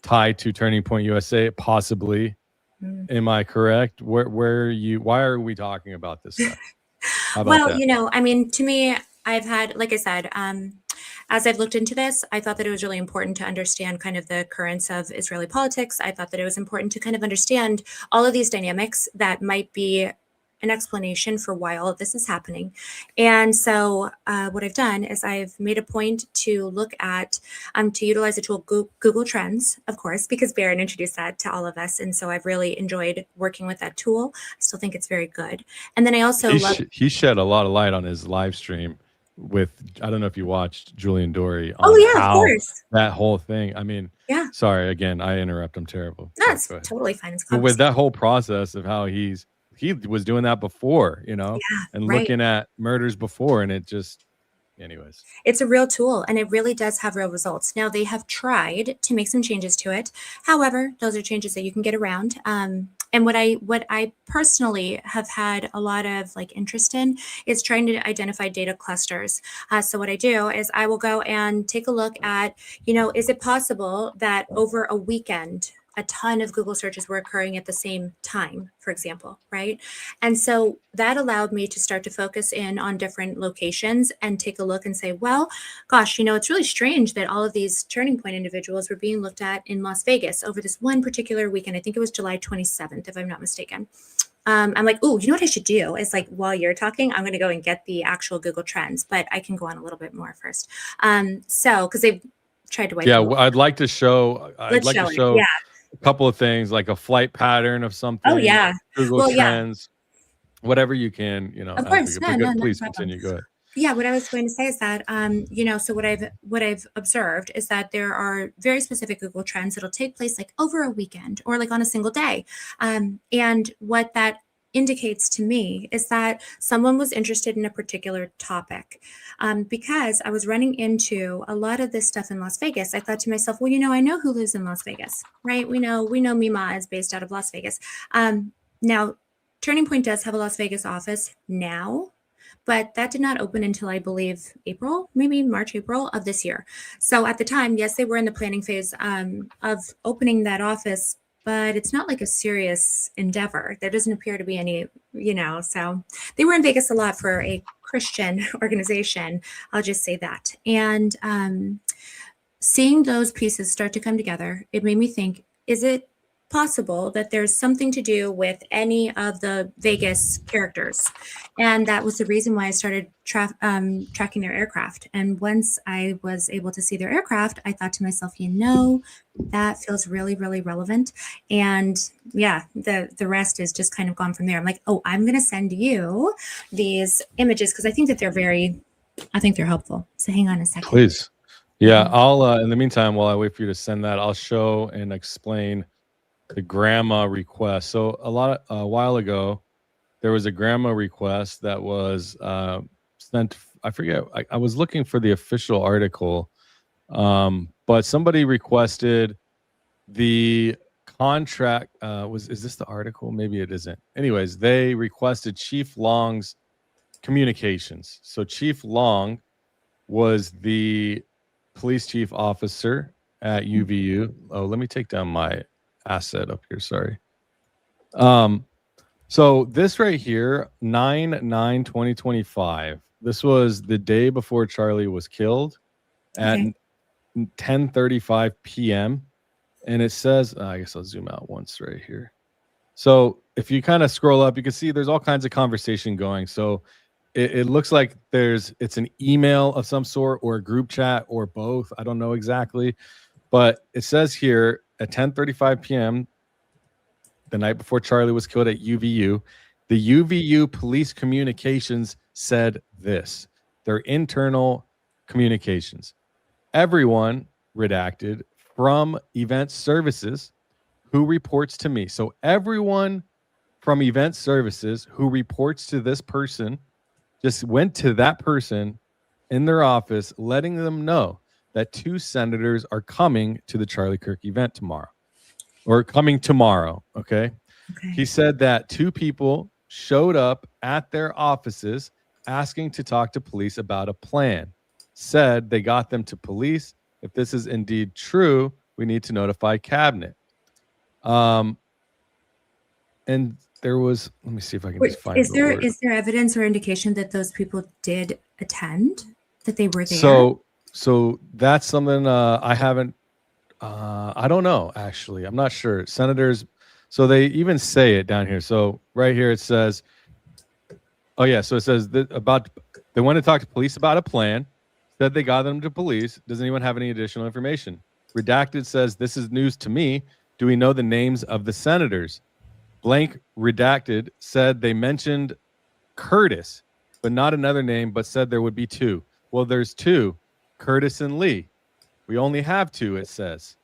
tied to Turning Point USA, possibly. Am I correct? Why are we talking about this stuff? Well, that? I mean, to me, I've had, like I said, as I've looked into this, I thought that it was really important to understand kind of the currents of Israeli politics. I thought that it was important to kind of understand all of these dynamics that might be an explanation for why all of this is happening. And so what I've done is I've made a point to look at, to utilize the tool Google Trends, of course, because Barron introduced that to all of us. And so I've really enjoyed working with that tool. I still think it's very good. And then I also he shed a lot of light on his live stream with, I don't know if you watched Julian Dory. Oh yeah, of course. That whole thing. I mean, sorry, again, I interrupt. I'm terrible. No, it's totally fine. It's but with that whole process of how he was doing that before, and looking at murders before, and it just, anyways. It's a real tool, and it really does have real results. Now, they have tried to make some changes to it. However, those are changes that you can get around. And what I personally have had a lot of interest in is trying to identify data clusters. So what I do is I will go and take a look at, is it possible that over a weekend, a ton of Google searches were occurring at the same time, for example, right? And so that allowed me to start to focus in on different locations and take a look and say, well, gosh, it's really strange that all of these Turning Point individuals were being looked at in Las Vegas over this one particular weekend. I think it was July 27th, if I'm not mistaken. I'm like, oh, you know what I should do is while you're talking, I'm going to go and get the actual Google Trends, but I can go on a little bit more first. So, because they've tried to wipe. Yeah, I'd like to show. I'd like to show. A couple of things, like a flight pattern of something. Oh yeah, Google Trends, whatever you can, Of course, please continue. Go ahead. Yeah, what I was going to say is that, so what I've observed is that there are very specific Google Trends that'll take place over a weekend or on a single day, and what that indicates to me is that someone was interested in a particular topic. Because I was running into a lot of this stuff in Las Vegas, I thought to myself, well, I know who lives in Las Vegas, right? We know MEEMAW is based out of Las Vegas. Now, Turning Point does have a Las Vegas office now, but that did not open until I believe April, maybe March, April of this year. So at the time, yes, they were in the planning phase of opening that office, but it's not a serious endeavor. There doesn't appear to be any, so they were in Vegas a lot for a Christian organization. I'll just say that. And seeing those pieces start to come together, it made me think, is it possible that there's something to do with any of the Vegas characters? And that was the reason why I started tracking their aircraft. And once I was able to see their aircraft, I thought to myself, that feels really, really relevant. And yeah, the rest is just kind of gone from there. I'm like, oh, I'm going to send you these images because I think that they're helpful. So hang on a second. Please. Yeah, I'll, in the meantime, while I wait for you to send that, I'll show and explain the grandma request. So a while ago, there was a grandma request that was sent. I forget. I was looking for the official article, but somebody requested the contract. Is this the article? Maybe it isn't. Anyways, they requested Chief Long's communications. So Chief Long was the police chief officer at UVU. Oh, let me take down my asset up here, sorry. So this right here, 9/9/2025, this was the day before Charlie was killed at 10:35 p.m. and it says, I guess I'll zoom out once right here. So if you kind of scroll up, you can see there's all kinds of conversation going. So it looks like it's an email of some sort or a group chat or both. I don't know exactly, but it says here at 10:35 p.m., the night before Charlie was killed at UVU, the UVU police communications said this, their internal communications. Everyone, redacted, from event services who reports to me. So everyone from event services who reports to this person just went to that person in their office, letting them know that 2 senators are coming to the Charlie Kirk event tomorrow, or coming tomorrow. Okay. He said that 2 people showed up at their offices asking to talk to police about a plan. Said they got them to police. If this is indeed true, we need to notify cabinet. And there was, let me see if I can just find is the there word. is there evidence or indication that those people did attend, that they were there? So that's something I haven't, I don't know, actually. I'm not sure. Senators, so they even say it down here. So right here it says, oh yeah, so it says that about, they want to talk to police about a plan, said they got them to police. Does anyone have any additional information? Redacted says, this is news to me. Do we know the names of the senators? Blank redacted said they mentioned Curtis, but not another name, but said there would be 2. Well, there's 2, Curtis and Lee. We only have 2, it says.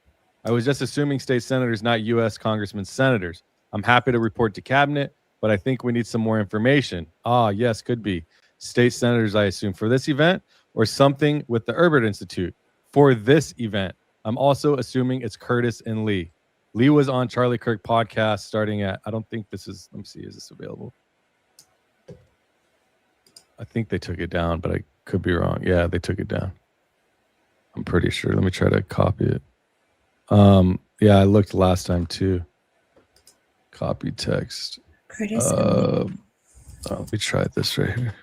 I was just assuming state senators, not U.S. congressmen, senators. I'm happy to report to cabinet, but I think we need some more information. Ah, yes, could be. State senators, I assume, for this event, or something with the Herbert Institute for this event. I'm also assuming it's Curtis and Lee. Lee was on Charlie Kirk podcast starting at, I don't think this is, let me see, is this available? I think they took it down, but I could be wrong. Yeah, they took it down. I'm pretty sure. Let me try to copy it. Yeah, I looked last time too. Copy text. Curtis. Let me try this right here.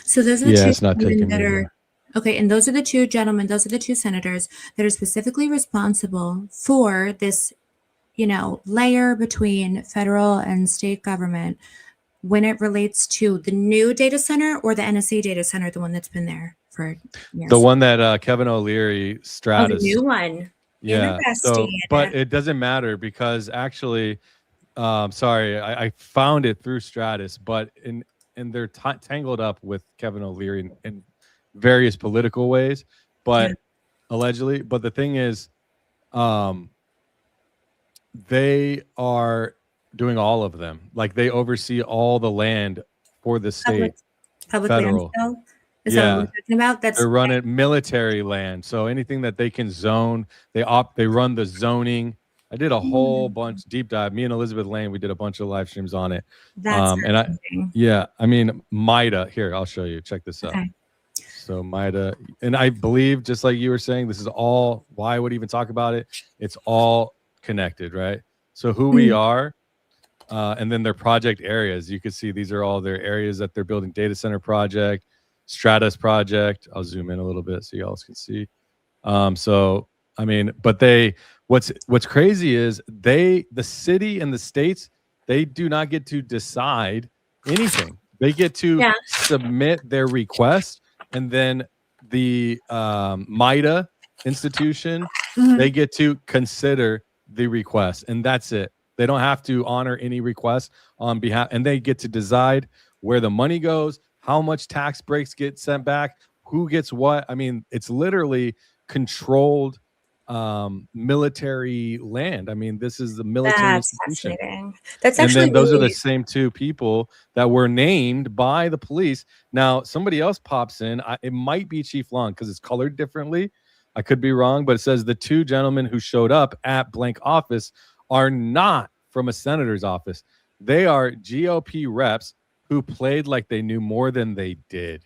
So those are the 2 it's not taking that me are there. okay, and those are the 2 gentlemen, those are the 2 senators that are specifically responsible for this, layer between federal and state government when it relates to the new data center or the NSA data center, the one that's been there for years. The one that Kevin O'Leary, Stratos. Oh, the new one. Yeah. So, Interesting. but it doesn't matter because actually, sorry, I found it through Stratos, but and they're tangled up with Kevin O'Leary in various political ways, but allegedly. But the thing is, they are doing all of them. Like they oversee all the land for the state. Public federal. land still? Is that what we're talking about? They're running military land. So anything that they can zone, they run the zoning. I did a whole bunch deep dive. Me and Elizabeth Lane, we did a bunch of live streams on it. That's I mean, MIDA. Here, I'll show you. Check this out. So MIDA, and I believe, just like you were saying, this is all why I would even talk about it. It's all connected, right? So who we are, and then their project areas. You can see these are all their areas that they're building. Data center project, Stratos project. I'll zoom in a little bit so you all can see. So I mean, but what's crazy is the city and the states, they do not get to decide anything. They get to submit their request, and then the MIDA institution, they get to consider the request, and that's it. They don't have to honor any request on behalf, and they get to decide where the money goes, how much tax breaks get sent back, who gets what. I mean, it's literally controlled military land. I mean, this is the military institution. Fascinating. That's actually, and then those are the same 2 people that were named by the police. Now somebody else pops in. It might be Chief Long because it's colored differently. I could be wrong, but it says the 2 gentlemen who showed up at blank office are not from a senator's office. They are GOP reps who played like they knew more than they did.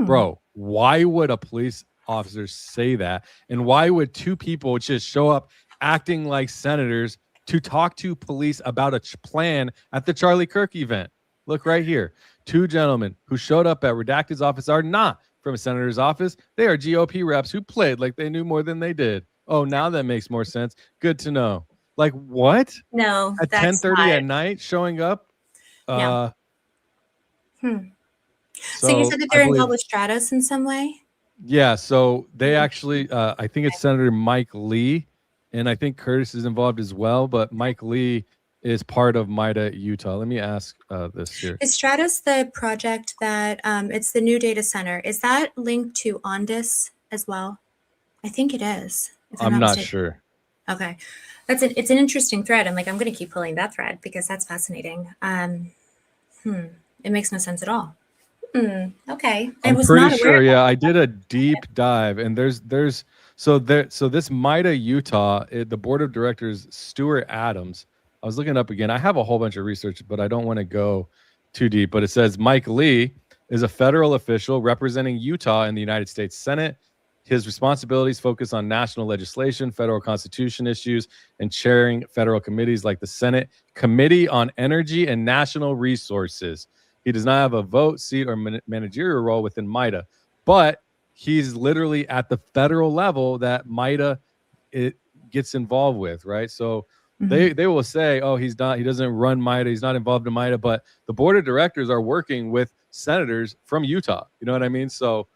Bro, why would a police officer say that? And why would 2 people just show up acting like senators to talk to police about a plan at the Charlie Kirk event? Look right here. 2 gentlemen who showed up at Redacted's office are not from a senator's office. They are GOP reps who played like they knew more than they did. Oh, now that makes more sense. Good to know. Like what? No, at 10:30 at night showing up. So you said that they're involved with Stratos in some way? Yeah, so they actually, I think it's Senator Mike Lee, and I think Curtis is involved as well, but Mike Lee is part of MIDA Utah. Let me ask this here. Is Stratos the project that, it's the new data center, is that linked to Ondis as well? I think it is. I'm not sure. Okay. It's an interesting thread. I'm going to keep pulling that thread because that's fascinating. It makes no sense at all. Okay. I'm pretty sure. Yeah, I did a deep dive, and so this MIDA Utah, the board of directors, Stuart Adams. I was looking up again. I have a whole bunch of research, but I don't want to go too deep. But it says Mike Lee is a federal official representing Utah in the United States Senate. His responsibilities focus on national legislation, federal constitution issues, and chairing federal committees like the Senate Committee on Energy and National Resources. He does not have a vote, seat, or managerial role within MIDA, but he's literally at the federal level that MIDA gets involved with, right? So they will say, oh, he doesn't run MIDA, he's not involved in MIDA, but the board of directors are working with senators from Utah. You know what I mean? So,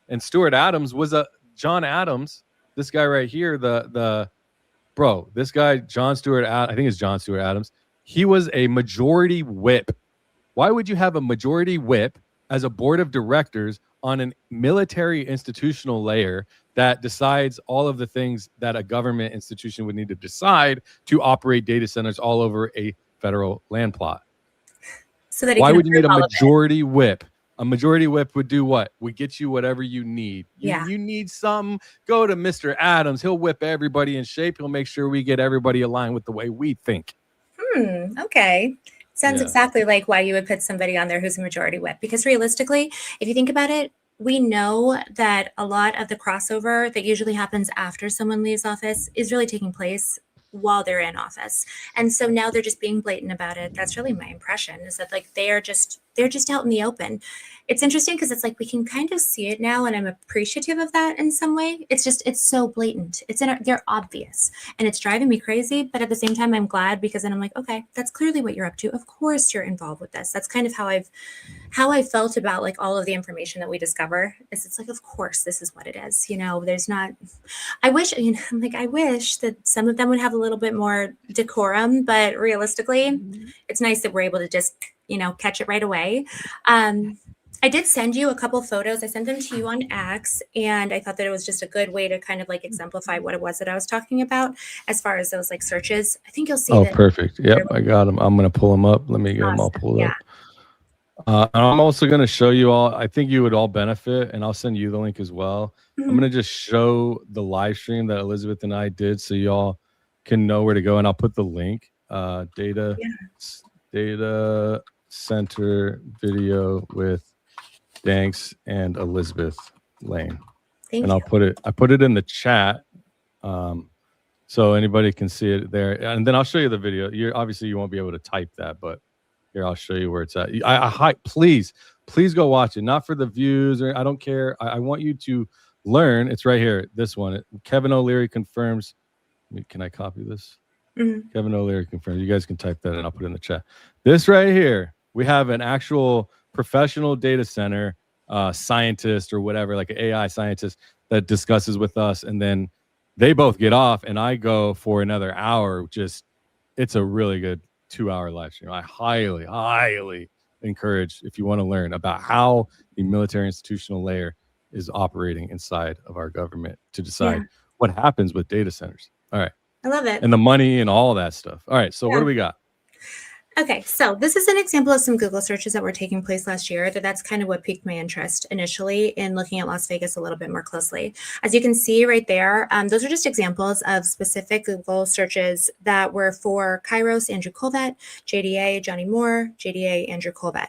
and Stuart Adams was John Adams, this guy right here, this guy, John Stewart, I think it's John Stewart Adams. He was a majority whip. Why would you have a majority whip as a board of directors on a military institutional layer that decides all of the things that a government institution would need to decide to operate data centers all over a federal land plot? So that why would you need a majority whip? A majority whip would do what? Would get you whatever you need. You need something, go to Mr. Adams. He'll whip everybody in shape. He'll make sure we get everybody aligned with the way we think. Okay. Sounds exactly like why you would put somebody on there who's a majority whip. Because realistically, if you think about it, we know that a lot of the crossover that usually happens after someone leaves office is really taking place while they're in office. And so now they're just being blatant about it. That's really my impression, is that like they're just out in the open. It's interesting because it's like we can kind of see it now, and I'm appreciative of that in some way. It's so blatant. They're obvious, and it's driving me crazy. But at the same time, I'm glad, because then I'm like, okay, that's clearly what you're up to. Of course, you're involved with this. That's kind of how I felt about like all of the information that we discover. It's like, of course, this is what it is. You know, there's not. I wish that some of them would have a little bit more decorum, but realistically, it's nice that we're able to just catch it right away. I did send you a couple photos. I sent them to you on X, and I thought that it was just a good way to kind of like exemplify what it was that I was talking about as far as those like searches. I think you'll see. Oh, perfect. Yep, I got them. I'm going to pull them up. Let me get them all pulled up. I'm also going to show you all. I think you would all benefit, and I'll send you the link as well. I'm going to just show the live stream that Elizabeth and I did, so y'all can know where to go, and I'll put the link. Data center video with Danks and Elizabeth Lane. Thank you. I put it in the chat, so anybody can see it there. And then I'll show you the video. Obviously you won't be able to type that, but here, I'll show you where it's at. Please go watch it. Not for the views, or I don't care. I want you to learn. It's right here. This one. Kevin O'Leary confirms. Can I copy this? Kevin O'Leary confirms. You guys can type that, and I'll put it in the chat. This right here, we have an actual professional data center scientist or whatever, like an AI scientist, that discusses with us, and then they both get off, and I go for another hour. It's a really good 2-hour live stream. I highly encourage, if you want to learn about how the military institutional layer is operating inside of our government, to decide what happens with data centers. All right. I love it. And the money and all that stuff. All right. So what do we got? Okay, so this is an example of some Google searches that were taking place last year. That's kind of what piqued my interest initially in looking at Las Vegas a little bit more closely. As you can see right there, those are just examples of specific Google searches that were for Kairos, Andrew Kolvet, JDA, Johnny Moore, JDA, Andrew Kolvet.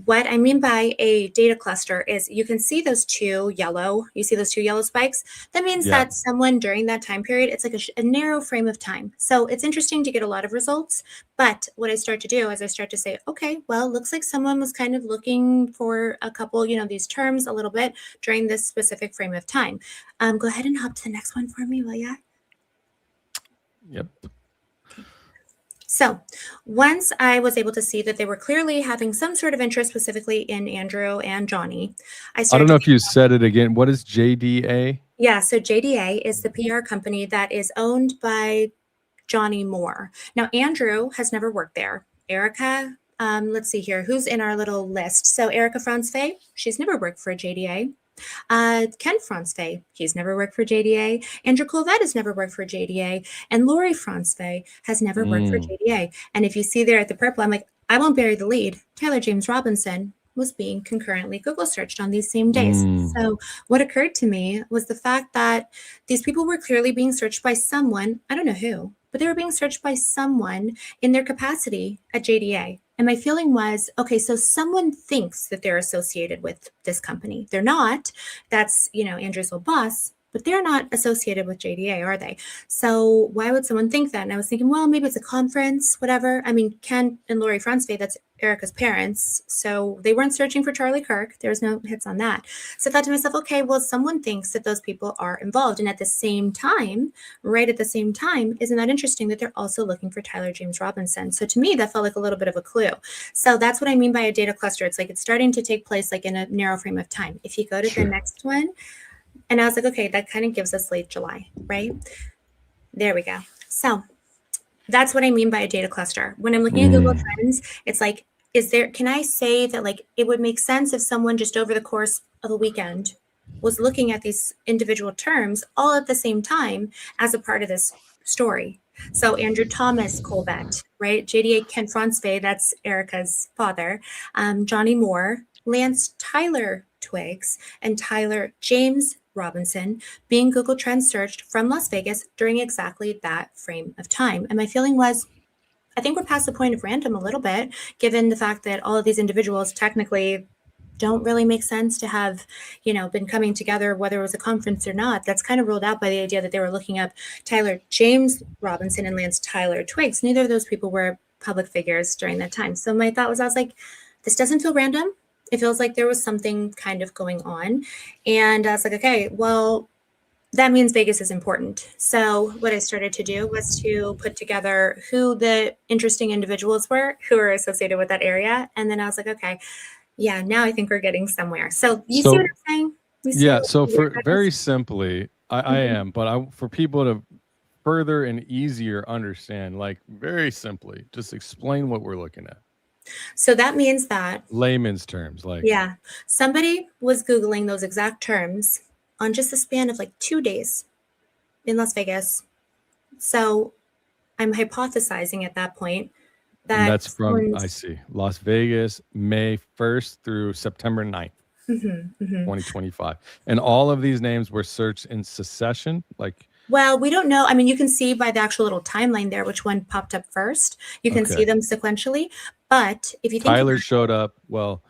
What I mean by a data cluster is you can see those two yellow spikes. That means that someone during that time period, it's like a narrow frame of time. So it's interesting to get a lot of results, but what I start to do is I start to say, okay, well, looks like someone was kind of looking for a couple, these terms a little bit during this specific frame of time. Go ahead and hop to the next one for me, will ya? Yep. So once I was able to see that they were clearly having some sort of interest specifically in Andrew and Johnny, I don't know if you said it again. What is JDA? Yeah, so JDA is the PR company that is owned by Johnny Moore. Now, Andrew has never worked there. Let's see here, who's in our little list. So Erica Franz-Fay, she's never worked for a JDA. Ken Francefay, he's never worked for JDA. Andrew Kolvet has never worked for JDA. And Lori Francefay has never worked for JDA. And if you see there at the purple, I'm like, I won't bury the lead. Tyler James Robinson was being concurrently Google searched on these same days. So what occurred to me was the fact that these people were clearly being searched by someone, I don't know who, but they were being searched by someone in their capacity at JDA. And my feeling was, okay, so someone thinks that they're associated with this company. They're not. That's, Andrew's old boss, but they're not associated with JDA, are they? So why would someone think that? And I was thinking, well, maybe it's a conference, whatever. I mean, Ken and Lori Francefay, that's Erica's parents. So they weren't searching for Charlie Kirk. There was no hits on that. So I thought to myself, okay, well, someone thinks that those people are involved. And at the same time, right at the same time, isn't that interesting that they're also looking for Tyler James Robinson? So to me, that felt like a little bit of a clue. So that's what I mean by a data cluster. It's like it's starting to take place like in a narrow frame of time. If you go to the next one, and I was like, okay, that kind of gives us late July, right? There we go. So that's what I mean by a data cluster. When I'm looking at Google Trends, it's like, can I say that like it would make sense if someone just over the course of a weekend was looking at these individual terms all at the same time as a part of this story? So Andrew Thomas Kolvet, right? JDA Ken Francefay, that's Erica's father. Johnny Moore, Lance Tyler Twiggs, and Tyler James Robinson being Google Trends searched from Las Vegas during exactly that frame of time. And my feeling was, I think we're past the point of random a little bit, given the fact that all of these individuals technically don't really make sense to have, been coming together, whether it was a conference or not. That's kind of ruled out by the idea that they were looking up Tyler James Robinson and Lance Tyler Twiggs. Neither of those people were public figures during that time. So my thought was, I was like, this doesn't feel random. It feels like there was something kind of going on. And I was like, okay, well, that means Vegas is important. So what I started to do was to put together who the interesting individuals were who are associated with that area. And then I was like, okay, yeah, now I think we're getting somewhere. So you see what I'm saying? So for very simply, I am, but for people to further and easier understand, like very simply, just explain what we're looking at. So that means that layman's terms, like, yeah, somebody was Googling those exact terms on just a span of like 2 days in Las Vegas. So I'm hypothesizing at that point that and that's from, I see, Las Vegas, May 1st through September 9th, 2025. And all of these names were searched in succession, like. Well, we don't know. I mean, you can see by the actual little timeline there which one popped up first. You can see them sequentially. But if you think Tyler showed up, well,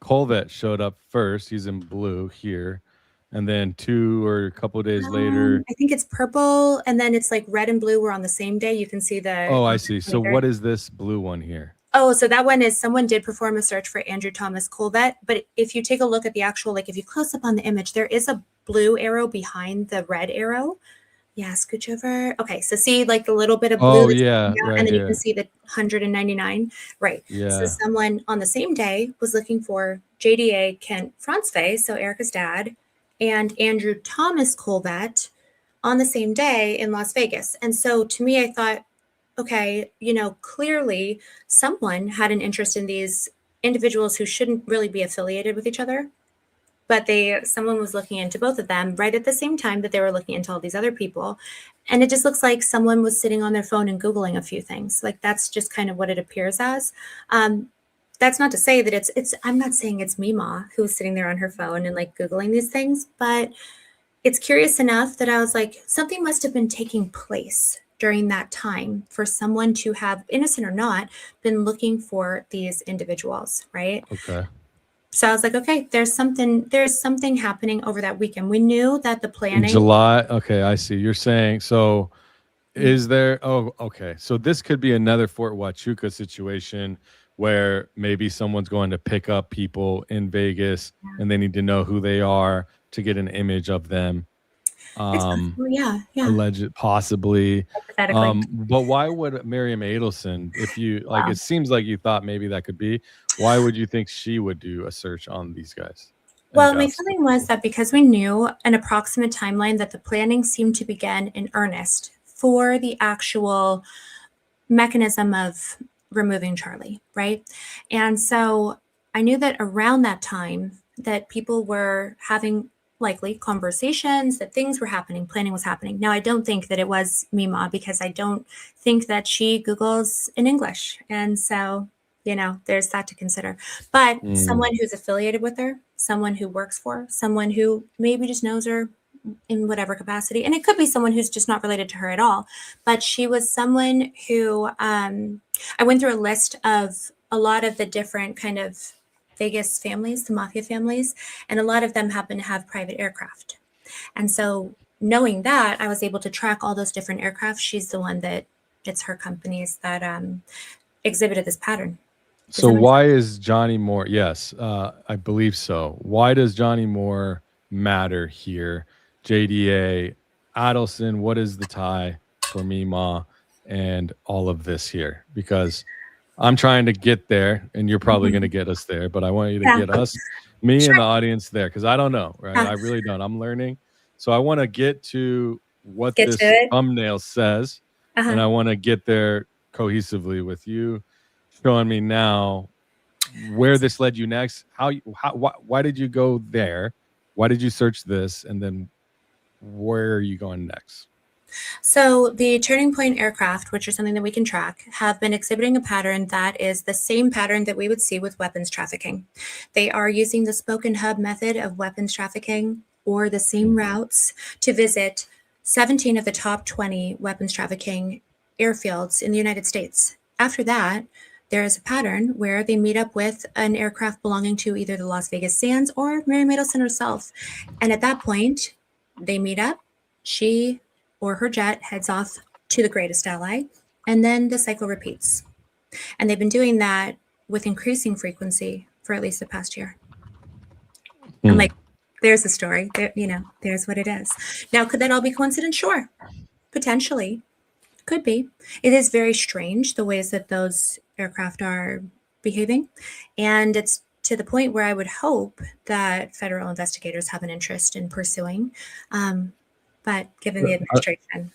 Kolvet showed up first. He's in blue here. And then 2 or a couple of days later. I think it's purple. And then it's like red and blue were on the same day. You can see the. Oh, I see. So what is this blue one here? Oh, so that one is someone did perform a search for Andrew Thomas Kolvet. But if you take a look at the actual, like if you close up on the image, there is a blue arrow behind the red arrow. Yeah, scooch over. Okay, so see like the little bit of blue. Oh, yeah. Right, and then you can see the 199. Right. Yeah. So someone on the same day was looking for JDA Ken Francefay, so Erica's dad, and Andrew Thomas Kolvet on the same day in Las Vegas. And so to me, I thought, okay, clearly someone had an interest in these individuals who shouldn't really be affiliated with each other. But someone was looking into both of them right at the same time that they were looking into all these other people. And it just looks like someone was sitting on their phone and Googling a few things. Like that's just kind of what it appears as. That's not to say that I'm not saying it's MEEMAW who's sitting there on her phone and like Googling these things, but it's curious enough that I was like, something must have been taking place during that time for someone to have, innocent or not, been looking for these individuals, right? Okay. So I was like, okay, there's something happening over that weekend. We knew that the planning. In July. Okay, I see. You're saying, so is there, okay. So this could be another Fort Huachuca situation where maybe someone's going to pick up people in Vegas and they need to know who they are to get an image of them. Yeah. Alleged, possibly. But why would Miriam Adelson, if you like, it seems like you thought maybe that could be, why would you think she would do a search on these guys? Well, my feeling was that because we knew an approximate timeline that the planning seemed to begin in earnest for the actual mechanism of removing Charlie, right? And so I knew that around that time, that people were having likely conversations, that things were happening, planning was happening. Now, I don't think that it was MEEMAW because I don't think that she Googles in English. And so, there's that to consider. But someone who's affiliated with her, someone who works for her, someone who maybe just knows her in whatever capacity, and it could be someone who's just not related to her at all, but she was someone who, I went through a list of a lot of the different kind of Vegas families, the mafia families, and a lot of them happen to have private aircraft. And so knowing that, I was able to track all those different aircraft. She's the one that it's her companies that exhibited this pattern. So why is Johnny Moore? Yes, I believe so. Why does Johnny Moore matter here? JDA, Adelson, what is the tie for MEEMAW and all of this here? Because I'm trying to get there, and you're probably going to get us there, but I want you to get us, me and the audience there, because I don't know, right? I really don't. I'm learning. So I want to get to what this thumbnail says, and I want to get there cohesively with you showing me now where this led you next. Why did you go there? Why did you search this? And then where are you going next? So the turning point aircraft, which is something that we can track, have been exhibiting a pattern that is the same pattern that we would see with weapons trafficking. They are using the spoke and hub method of weapons trafficking or the same routes to visit 17 of the top 20 weapons trafficking airfields in the United States. After that, there is a pattern where they meet up with an aircraft belonging to either the Las Vegas Sands or Miriam Adelson herself. And at that point, they meet up. She or her jet heads off to the greatest ally, and then the cycle repeats. And they've been doing that with increasing frequency for at least the past year. I'm like, there's the story. There, there's what it is. Now, could that all be coincidence? Sure, potentially. Could be. It is very strange the ways that those aircraft are behaving. And it's to the point where I would hope that federal investigators have an interest in pursuing. But given the administration,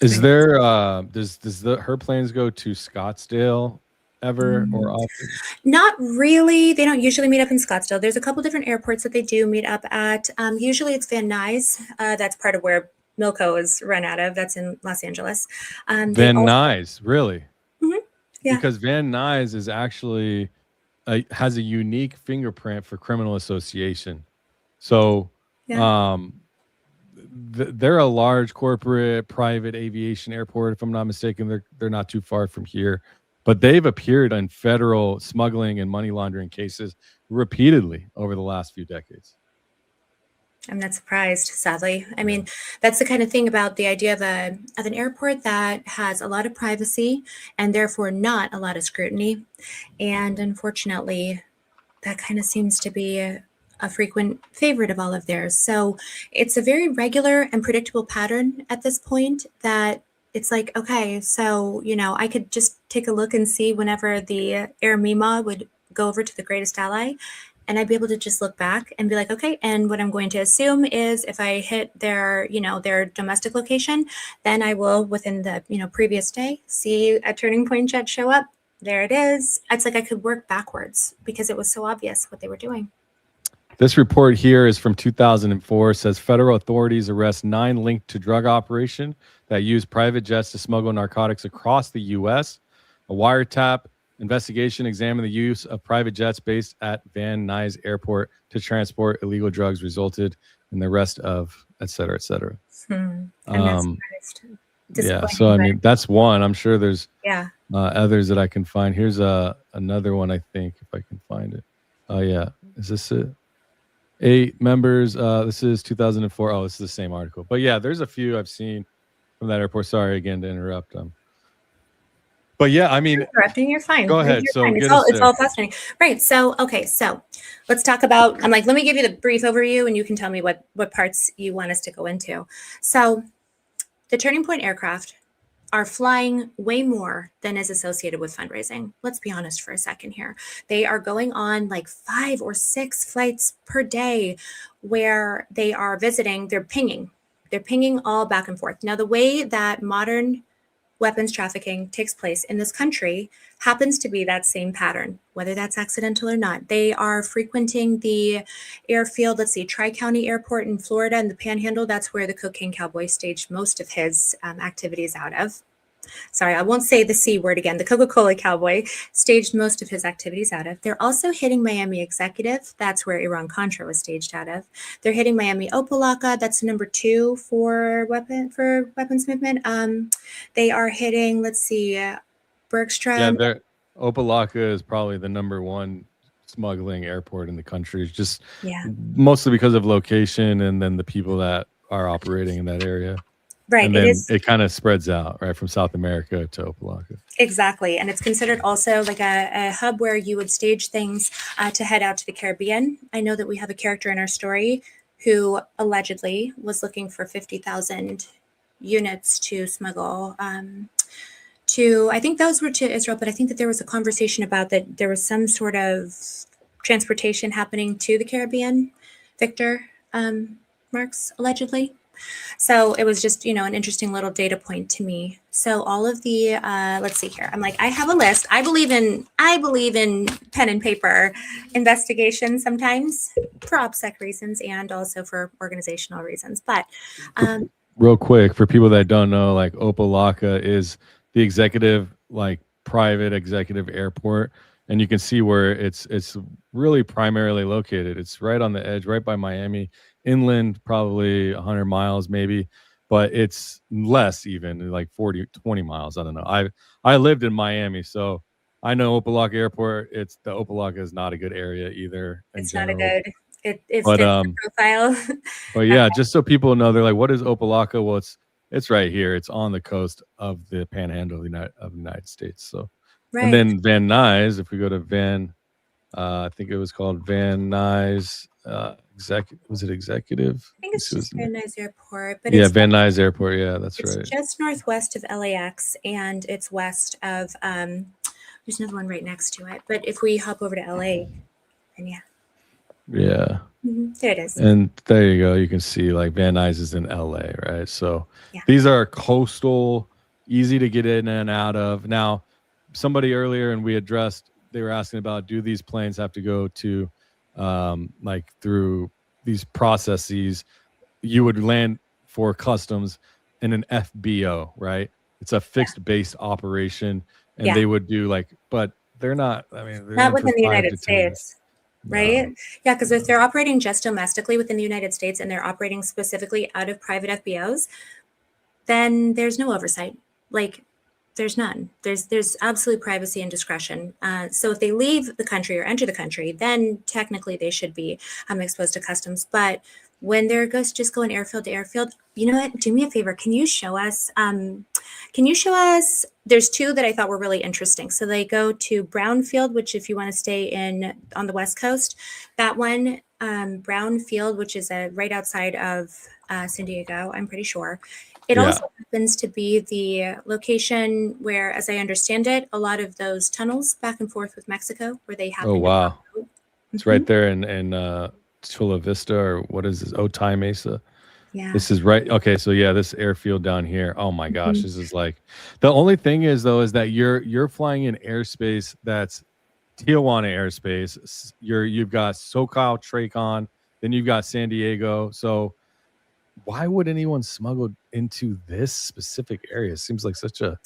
is there does her planes go to Scottsdale ever or often? Not really. They don't usually meet up in Scottsdale. There's a couple different airports that they do meet up at. Usually it's Van Nuys. That's part of where Milco is run out of. That's in Los Angeles. Van Nuys, really? Yeah. Because Van Nuys is actually has a unique fingerprint for criminal association. So they're a large corporate private aviation airport, if I'm not mistaken. They're not too far from here, but they've appeared in federal smuggling and money laundering cases repeatedly over the last few decades. I'm not surprised, sadly. I mean, that's the kind of thing about the idea of an airport that has a lot of privacy and therefore not a lot of scrutiny. And unfortunately, that kind of seems to be a frequent favorite of all of theirs. So it's a very regular and predictable pattern at this point that it's like, okay, so, I could just take a look and see whenever the Air MEEMAW would go over to the greatest ally, and I'd be able to just look back and be like, okay, and what I'm going to assume is if I hit their, their domestic location, then I will within the, previous day see a turning point jet show up. There it is. It's like I could work backwards because it was so obvious what they were doing. This report here is from 2004. Says federal authorities arrest 9 linked to drug operation that use private jets to smuggle narcotics across the U.S. A wiretap investigation examined the use of private jets based at Van Nuys Airport to transport illegal drugs resulted in the arrest of et cetera, et cetera. Yeah, so I mean, that's one. I'm sure there's others that I can find. Here's another one, I think, if I can find it. Oh, yeah. Is this it? 8 members. This is 2004. Oh, this is the same article. But yeah, there's a few I've seen from that airport. Sorry again to interrupt them. But yeah, I mean, interrupting, you're fine. Go ahead. So it's all fascinating. Right. So, okay. So let's talk about, I'm like, let me give you the brief overview and you can tell me what parts you want us to go into. So the turning point aircraft are flying way more than is associated with fundraising. Let's be honest for a second here. They are going on like 5 or 6 flights per day where they are visiting, they're pinging all back and forth. Now, the way that modern weapons trafficking takes place in this country happens to be that same pattern, whether that's accidental or not. They are frequenting the airfield, let's see, Tri-County Airport in Florida and the Panhandle. That's where the Cocaine Cowboy staged most of his activities out of. Sorry, I won't say the C word again. The Coca-Cola Cowboy staged most of his activities out of. They're also hitting Miami Executive. That's where Iran-Contra was staged out of. They're hitting Miami Opelika. That's number 2 for weapons movement. They are hitting, let's see, Bergstrom. Yeah, Opelika is probably the number 1 smuggling airport in the country, just mostly because of location and then the people that are operating in that area. Right. And then it kind of spreads out, right, from South America to Opelika. Exactly. And it's considered also like a hub where you would stage things to head out to the Caribbean. I know that we have a character in our story who allegedly was looking for 50,000 units to smuggle to, I think those were to Israel, but I think that there was a conversation about that there was some sort of transportation happening to the Caribbean, Victor Marks, allegedly. So it was just, an interesting little data point to me. So all of the, let's see here. I'm like, I have a list. I believe in pen and paper investigation sometimes for OPSEC reasons and also for organizational reasons. But real quick, for people that don't know, like Opelika is the executive, like private executive airport. And you can see where it's really primarily located. It's right on the edge, right by Miami, inland, probably 100 miles maybe, but it's less even, like 20 miles. I don't know. I lived in Miami, so I know Opelika Airport. The Opelika is not a good area either. It's general. not a good. It fits the profile. But yeah, just so people know, they're like, what is Opelika? Well, it's right here. It's on the coast of the Panhandle of the United States. So. Right. And then Van Nuys, if we go to I think it was called Van Nuys was it executive? I think it's just Van Nuys Airport. But yeah, Van Nuys Airport. Yeah, that's right. It's just northwest of LAX and it's west of, there's another one right next to it. But if we hop over to LA, then yeah. Yeah. Mm-hmm. There it is. And there you go. You can see like Van Nuys is in LA, right? So these are coastal, easy to get in and out of. Now, somebody earlier, and they were asking about, do these planes have to go to like through these processes? You would land for customs in an FBO, right? It's a fixed base operation, and they would do but they're not, they're not within the United States. Right? Yeah, because if they're operating just domestically within the United States and they're operating specifically out of private FBOs, then there's no oversight. There's none. There's absolute privacy and discretion. So if they leave the country or enter the country, then technically they should be exposed to customs. But when they're just going airfield to airfield, you know what? Do me a favor. Can you show us? There's 2 that I thought were really interesting. So they go to Brownfield, which if you want to stay on the West Coast, that one, Brownfield, which is right outside of San Diego, I'm pretty sure. It also happens to be the location where, as I understand it, a lot of those tunnels back and forth with Mexico, where they happen. Oh, wow. It's right there in Chula Vista, or what is this? Otay Mesa. Yeah. This is right. Okay. So yeah, this airfield down here. Oh my gosh. This is like, the only thing is that you're flying in airspace that's Tijuana airspace. You've got SoCal, Tracon, then you've got San Diego. So why would anyone smuggle into this specific area? It seems like such a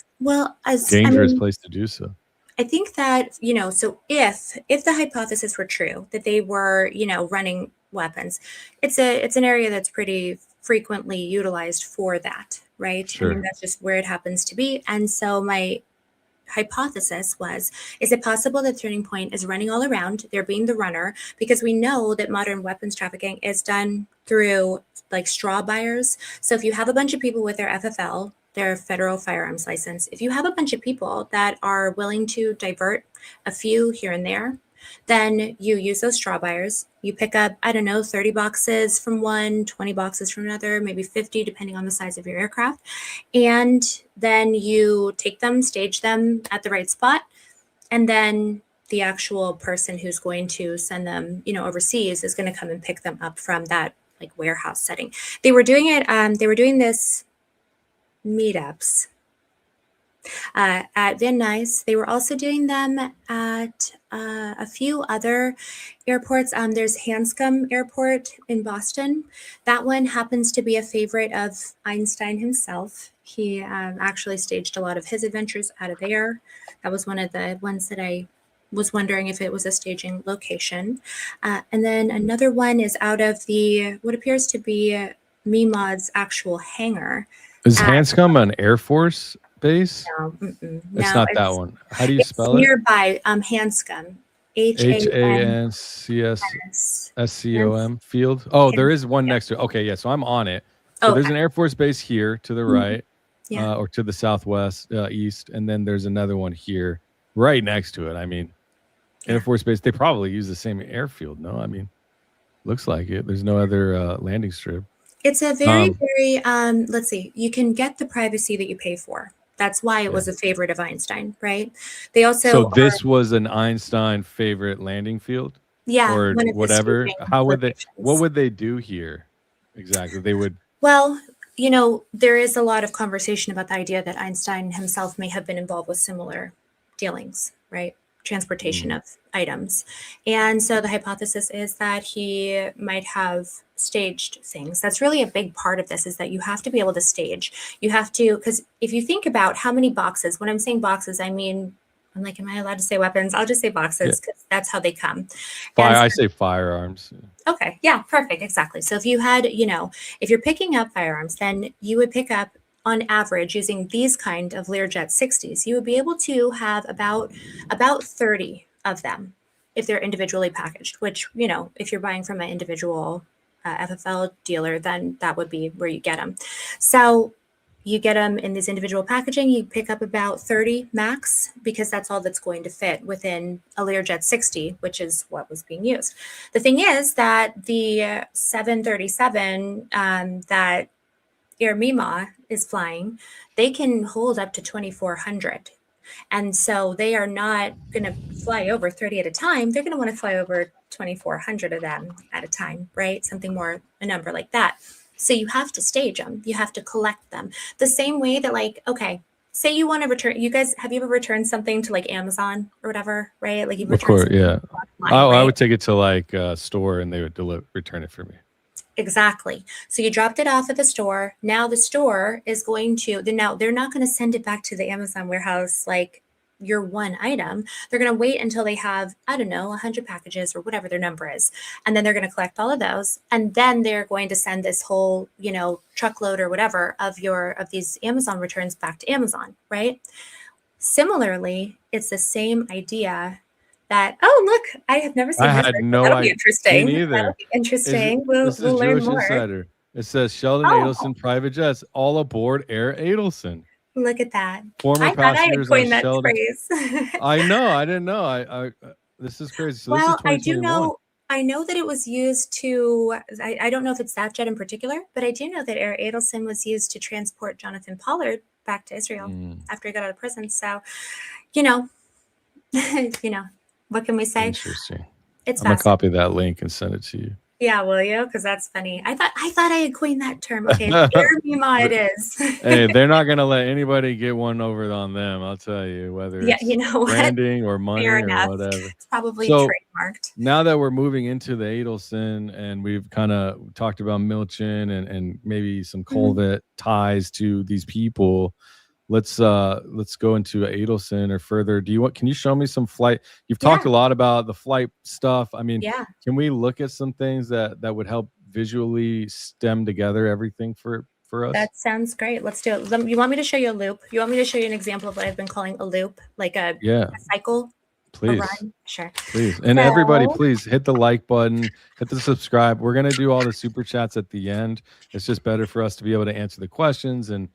dangerous place to do so. I think that, so if the hypothesis were true, that they were, running weapons, it's an area that's pretty frequently utilized for that, right? Sure. That's just where it happens to be. And so my hypothesis was, is it possible that Turning Point is running all around? They're being the runner, because we know that modern weapons trafficking is done through straw buyers. So if you have a bunch of people with their FFL, their federal firearms license, if you have a bunch of people that are willing to divert a few here and there, then you use those straw buyers. You pick up, 30 boxes from one, 20 boxes from another, maybe 50, depending on the size of your aircraft. And then you take them, stage them at the right spot. And then the actual person who's going to send them, overseas is going to come and pick them up from that warehouse setting. They were doing it. They were doing this meetups. at Van Nuys. They were also doing them at a few other airports. There's Hanscom Airport in Boston. That one happens to be a favorite of Einstein himself. He actually staged a lot of his adventures out of there. That was one of the ones that I was wondering if it was a staging location. And then another one is out of the what appears to be MEEMAW's actual hangar. Is Hanscom an Air Force base? No, it's not that one. How do you spell it? Nearby, Hanscom. Hanscom Field. Oh, there is one next to it. Okay, yeah. So I'm on it. So there's an Air Force base here to the right, or to the southwest, east, and then there's another one here, right next to it. I mean, Air Force base. They probably use the same airfield. No, I mean, looks like it. There's no other landing strip. It's a very, very. Let's see. You can get the privacy that you pay for. That's why it was a favorite of Einstein, right? They also. So this was an Einstein favorite landing field. Yeah, or whatever. How would they? What would they do here? Exactly. They would. Well, there is a lot of conversation about the idea that Einstein himself may have been involved with similar dealings, right? Transportation of items. And so the hypothesis is that he might have staged things. That's really a big part of this, is that you have to be able to stage. You have to, because if you think about how many boxes, when I'm saying boxes, I mean, I'm like, am I allowed to say weapons? I'll just say boxes because that's how they come. I say firearms. Okay. Yeah, perfect. Exactly. So if you had, if you're picking up firearms, then you would pick up, on average, using these kind of Learjet 60s, you would be able to have about 30 of them if they're individually packaged, which, if you're buying from an individual FFL dealer, then that would be where you get them. So you get them in this individual packaging, you pick up about 30 max, because that's all that's going to fit within a Learjet 60, which is what was being used. The thing is that the 737 that Air MEEMAW is flying, they can hold up to 2,400. And so they are not going to fly over 30 at a time. They're going to want to fly over 2,400 of them at a time, right? Something more, a number like that. So you have to stage them. You have to collect them. The same way that, like, okay, say you want to return, you guys, have you ever returned something to like Amazon or whatever, right? Like, of course, yeah. I would take it to like a store and they would return it for me. Exactly. So you dropped it off at the store. Now the store is going to, they're not going to send it back to the Amazon warehouse like your one item. They're going to wait until they have, 100 packages or whatever their number is. And then they're going to collect all of those. And then they're going to send this whole, truckload or whatever of these Amazon returns back to Amazon, right? Similarly, it's the same idea. That look, I have never seen this. That'll be interesting. Me neither. That'll be interesting. We'll learn more. Insider. It says Sheldon Adelson private jets, all aboard Air Adelson. Look at that. Former passengers I had coined that phrase. I know. I didn't know. I this is crazy. So well, this is I know that it was used to. I don't know if it's that jet in particular, but I do know that Air Adelson was used to transport Jonathan Pollard back to Israel after he got out of prison. So, what can we say? Interesting. I'm gonna copy that link and send it to you. Yeah, will you? Because that's funny. I thought I had coined that term. Okay, Air MEEMAW it is. Hey, they're not gonna let anybody get one over on them. I'll tell you, whether it's branding or money or whatever. It's probably trademarked. Now that we're moving into the Adelson and we've kind of talked about Milchan and maybe some Kolvet ties to these people. Let's go into Adelson or further. Can you show me some flight? You've talked a lot about the flight stuff. I mean, can we look at some things that would help visually stem together everything for us? That sounds great. Let's do it. You want me to show you a loop? You want me to show you an example of what I've been calling a loop, like a cycle? Please. A run? Sure. Please. And everybody, please hit the like button, hit the subscribe. We're going to do all the super chats at the end. It's just better for us to be able to answer the questions and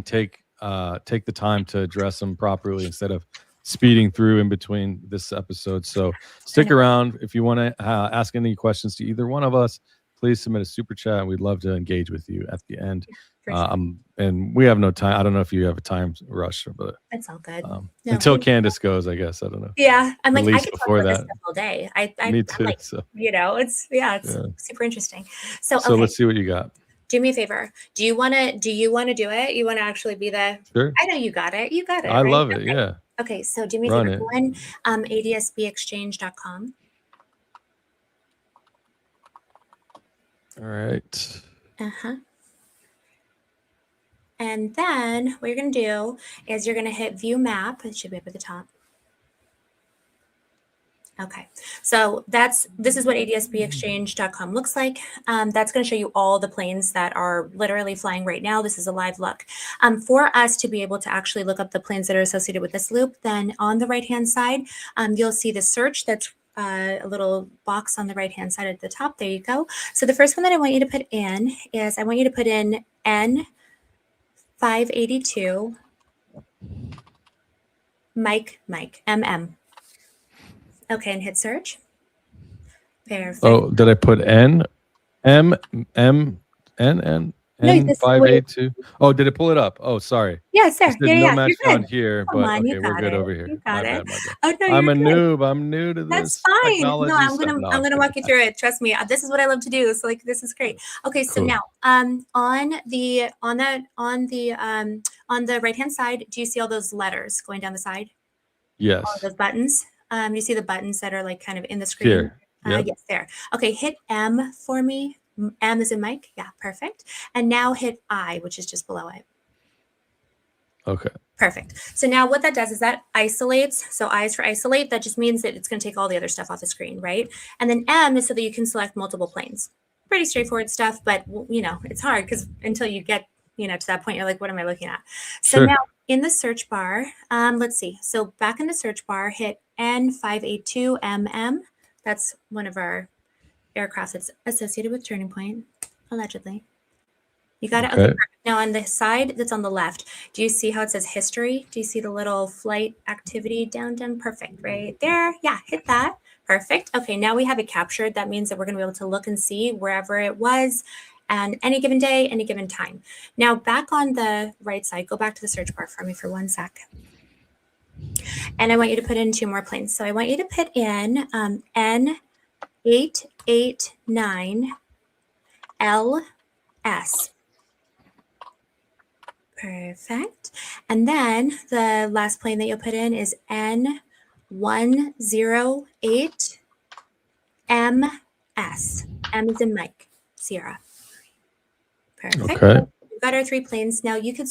take the time to address them properly instead of speeding through in between this episode. So stick around. If you want to ask any questions to either one of us, please submit a super chat and we'd love to engage with you at the end. And we have no time. I don't know if you have a time rush, but it's all good. Until Candace goes, I guess. I don't know. Yeah. I'm like, I could talk about this stuff all day. Me too. Like, it's super interesting. So let's see what you got. Do me a favor. Do you want to do it? You want to actually be the, Sure. I know you got it. You got it. I right? love it. Okay. Yeah. Okay. So do me a Run favor. it. Go on ADSBExchange.com. All right. And then what you're going to do is you're going to hit view map. It should be up at the top. Okay, so this is what ADSBExchange.com looks like. That's going to show you all the planes that are literally flying right now. This is a live look. For us to be able to actually look up the planes that are associated with this loop, then on the right-hand side, you'll see the search that's a little box on the right-hand side at the top. There you go. So the first one that I want you to put in is I want you to put in N582 Mike, MM. Okay, and hit search. Perfect. Oh, did I put N? N582. Oh, did it pull it up? Oh, sorry. Yeah, it's there. Yeah, Yeah, no match you're on good. here, Come but on, okay, you we're got good it. over here. You got My it. bad. Oh no, I'm you're a good. noob. I'm new to this. That's fine. Technology No, I'm stuff. gonna walk you through it. Trust me. This is what I love to do. So like this is great. Okay, so Cool. now on the right hand side, do you see all those letters going down the side? Yes. All those buttons. You see the buttons that are like kind of in the screen. Here. Yep. Yes, there. Okay, hit M for me. M is in Mike. Yeah, perfect. And now hit I, which is just below it. Okay. Perfect. So now what that does is that isolates. So I is for isolate. That just means that it's going to take all the other stuff off the screen, right? And then M is so that you can select multiple planes. Pretty straightforward stuff, but you know, it's hard because until you get, you know, to that point, you're like, what am I looking at? So Sure. now in the search bar, let's see. So back in the search bar, hit N582MM. That's one of our aircraft that's associated with Turning Point, allegedly. You got it? Okay. Now on the side that's on the left, do you see how it says history? Do you see the little flight activity down? Perfect, right there. Yeah, hit that. Perfect. Okay, now we have it captured. That means that we're going to be able to look and see wherever it was and any given day, any given time. Now back on the right side, go back to the search bar for me for 1 sec. And I want you to put in 2 more planes. So I want you to put in N889LS. Perfect. And then the last plane that you'll put in is N108MS. M is in Mike, Sierra. Perfect. Okay. We've got our 3 planes. Now you could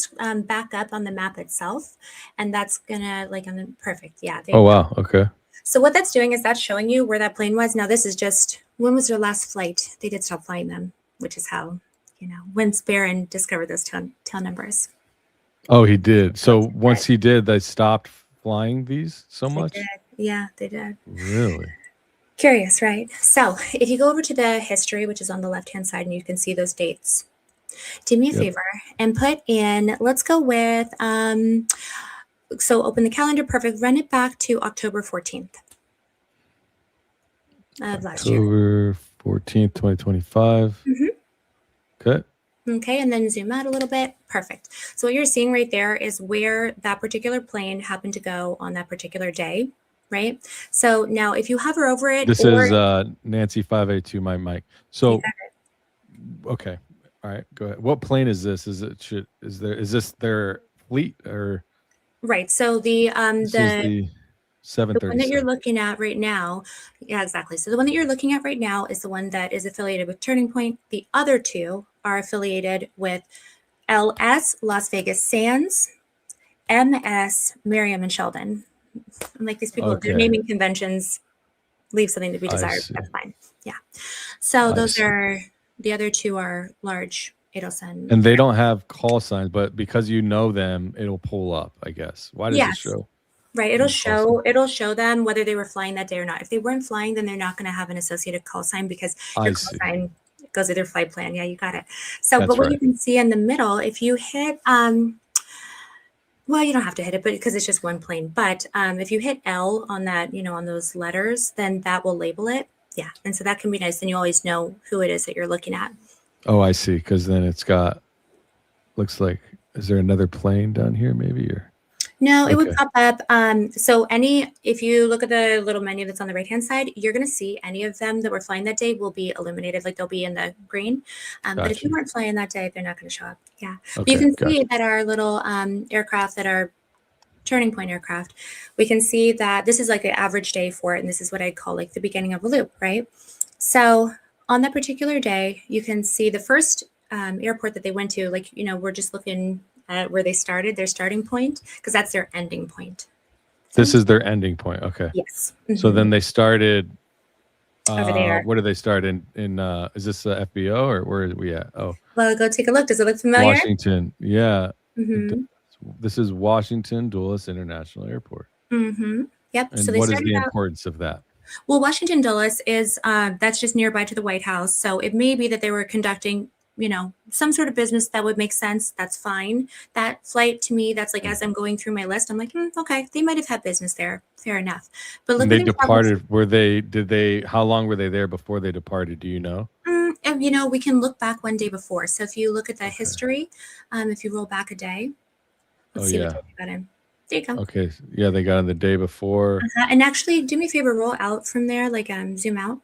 back up on the map itself, and that's gonna like on the perfect. Yeah. Oh wow. Okay. So what that's doing is that's showing you where that plane was. Now this is just when was their last flight? They did stop flying them, which is how, you know, when Barron discovered those tail numbers. Oh, he did. So once he did, they stopped flying these so much? They did. Yeah, they did. Really? Curious, right? So if you go over to the history, which is on the left-hand side, and you can see those dates, do me a favor and put in, let's go with, so open the calendar, perfect, run it back to October 14th of last year. October 14th, 2025. Okay. Okay, and then zoom out a little bit. Perfect. So what you're seeing right there is where that particular plane happened to go on that particular day, right? So now if you hover over it. This is Nancy 582, my mic. So, okay. All right, go ahead. What plane is this? Is this their fleet or? Right. So the 737. The one that you're looking at right now, yeah, exactly. So the one that you're looking at right now is the one that is affiliated with Turning Point. The other 2 are affiliated with LS, Las Vegas Sands, MS, Miriam and Sheldon. I'm like these people, their naming conventions leave something to be desired. That's fine. Yeah. So those are, the other 2 are large Adelson. And they don't have call signs, but because you know them, it'll pull up, I guess. Why does it show? Right. It'll show them whether they were flying that day or not. If they weren't flying, then they're not going to have an associated call sign because your call sign goes with their flight plan. Yeah, you got it. So, but what you can see in the middle, if you hit, well, you don't have to hit it, but because it's just one plane. But if you hit L on that, you know, on those letters, then that will label it. Yeah. And so that can be nice. Then you always know who it is that you're looking at. Oh, I see. Because then it's got, looks like, is there another plane down here maybe? Or No, it would Okay. pop up. So if you look at the little menu that's on the right-hand side, you're going to see any of them that were flying that day will be illuminated, like they'll be in the green. But if you Gotcha. weren't flying that day, they're not going to show up. Yeah. But you Okay. can see Gotcha. that our little aircraft that are turning point aircraft, we can see that this is like an average day for it. And this is what I call like the beginning of a loop, right? So on that particular day, you can see the first airport that they went to, like, we're just looking at where they started, their starting point, because that's their ending point. This is their ending point. Okay. Yes. So then they started Over there. where do they start in is this the FBO or where are we at? Oh, Well, go take a look. Does it look familiar? Washington. Yeah. Mm-hmm. This is Washington Dulles International Airport. Mm-hmm. Yep. And so they what is started the out, importance of that? well, Washington Dulles is that's just nearby to the White House. So it may be that they were conducting, some sort of business that would make sense. That's fine. That flight to me, that's like, as I'm going through my list, I'm like, okay, they might have had business there. Fair enough. But They departed. How long were they there before they departed? Do you know? And, we can look back one day before. So if you look at the history, if you roll back a day, let's see what day they got in. There you go. Okay. Yeah, they got in the day before. And actually, do me a favor, roll out from there, like zoom out.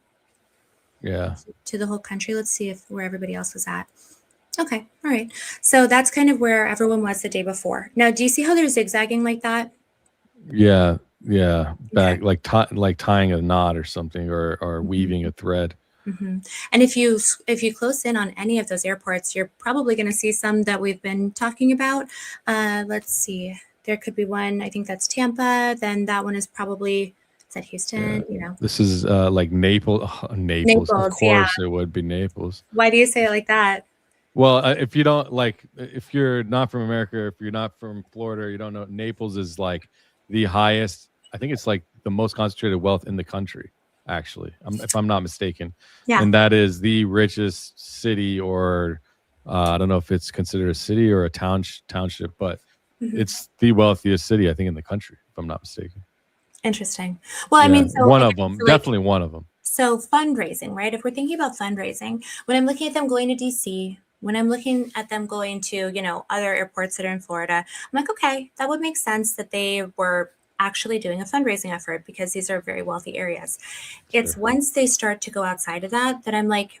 Yeah. To the whole country. Let's see where everybody else was at. Okay. All right. So that's kind of where everyone was the day before. Now, do you see how they're zigzagging like that? Yeah. Yeah. Back, okay. like tying a knot or something, or weaving a thread. Mm-hmm. And if you close in on any of those airports, you're probably going to see some that we've been talking about. Let's see. There could be one. I think that's Tampa. Then that one is probably, is that Houston? Yeah. This is like Naples. Oh, Naples. Of course it would be Naples. Why do you say it like that? Well, if you don't if you're not from America, if you're not from Florida, you don't know, Naples is like the highest. I think it's like the most concentrated wealth in the country, actually, if I'm not mistaken. Yeah. And that is the richest city, or I don't know if it's considered a city or a township, but it's the wealthiest city, I think, in the country, if I'm not mistaken. Interesting. Well, yeah, I mean, so one of them, definitely one of them. So fundraising, right? If we're thinking about fundraising, when I'm looking at them going to DC, when I'm looking at them going to, other airports that are in Florida, I'm like, okay, that would make sense that they were actually doing a fundraising effort because these are very wealthy areas. It's once they start to go outside of that I'm like,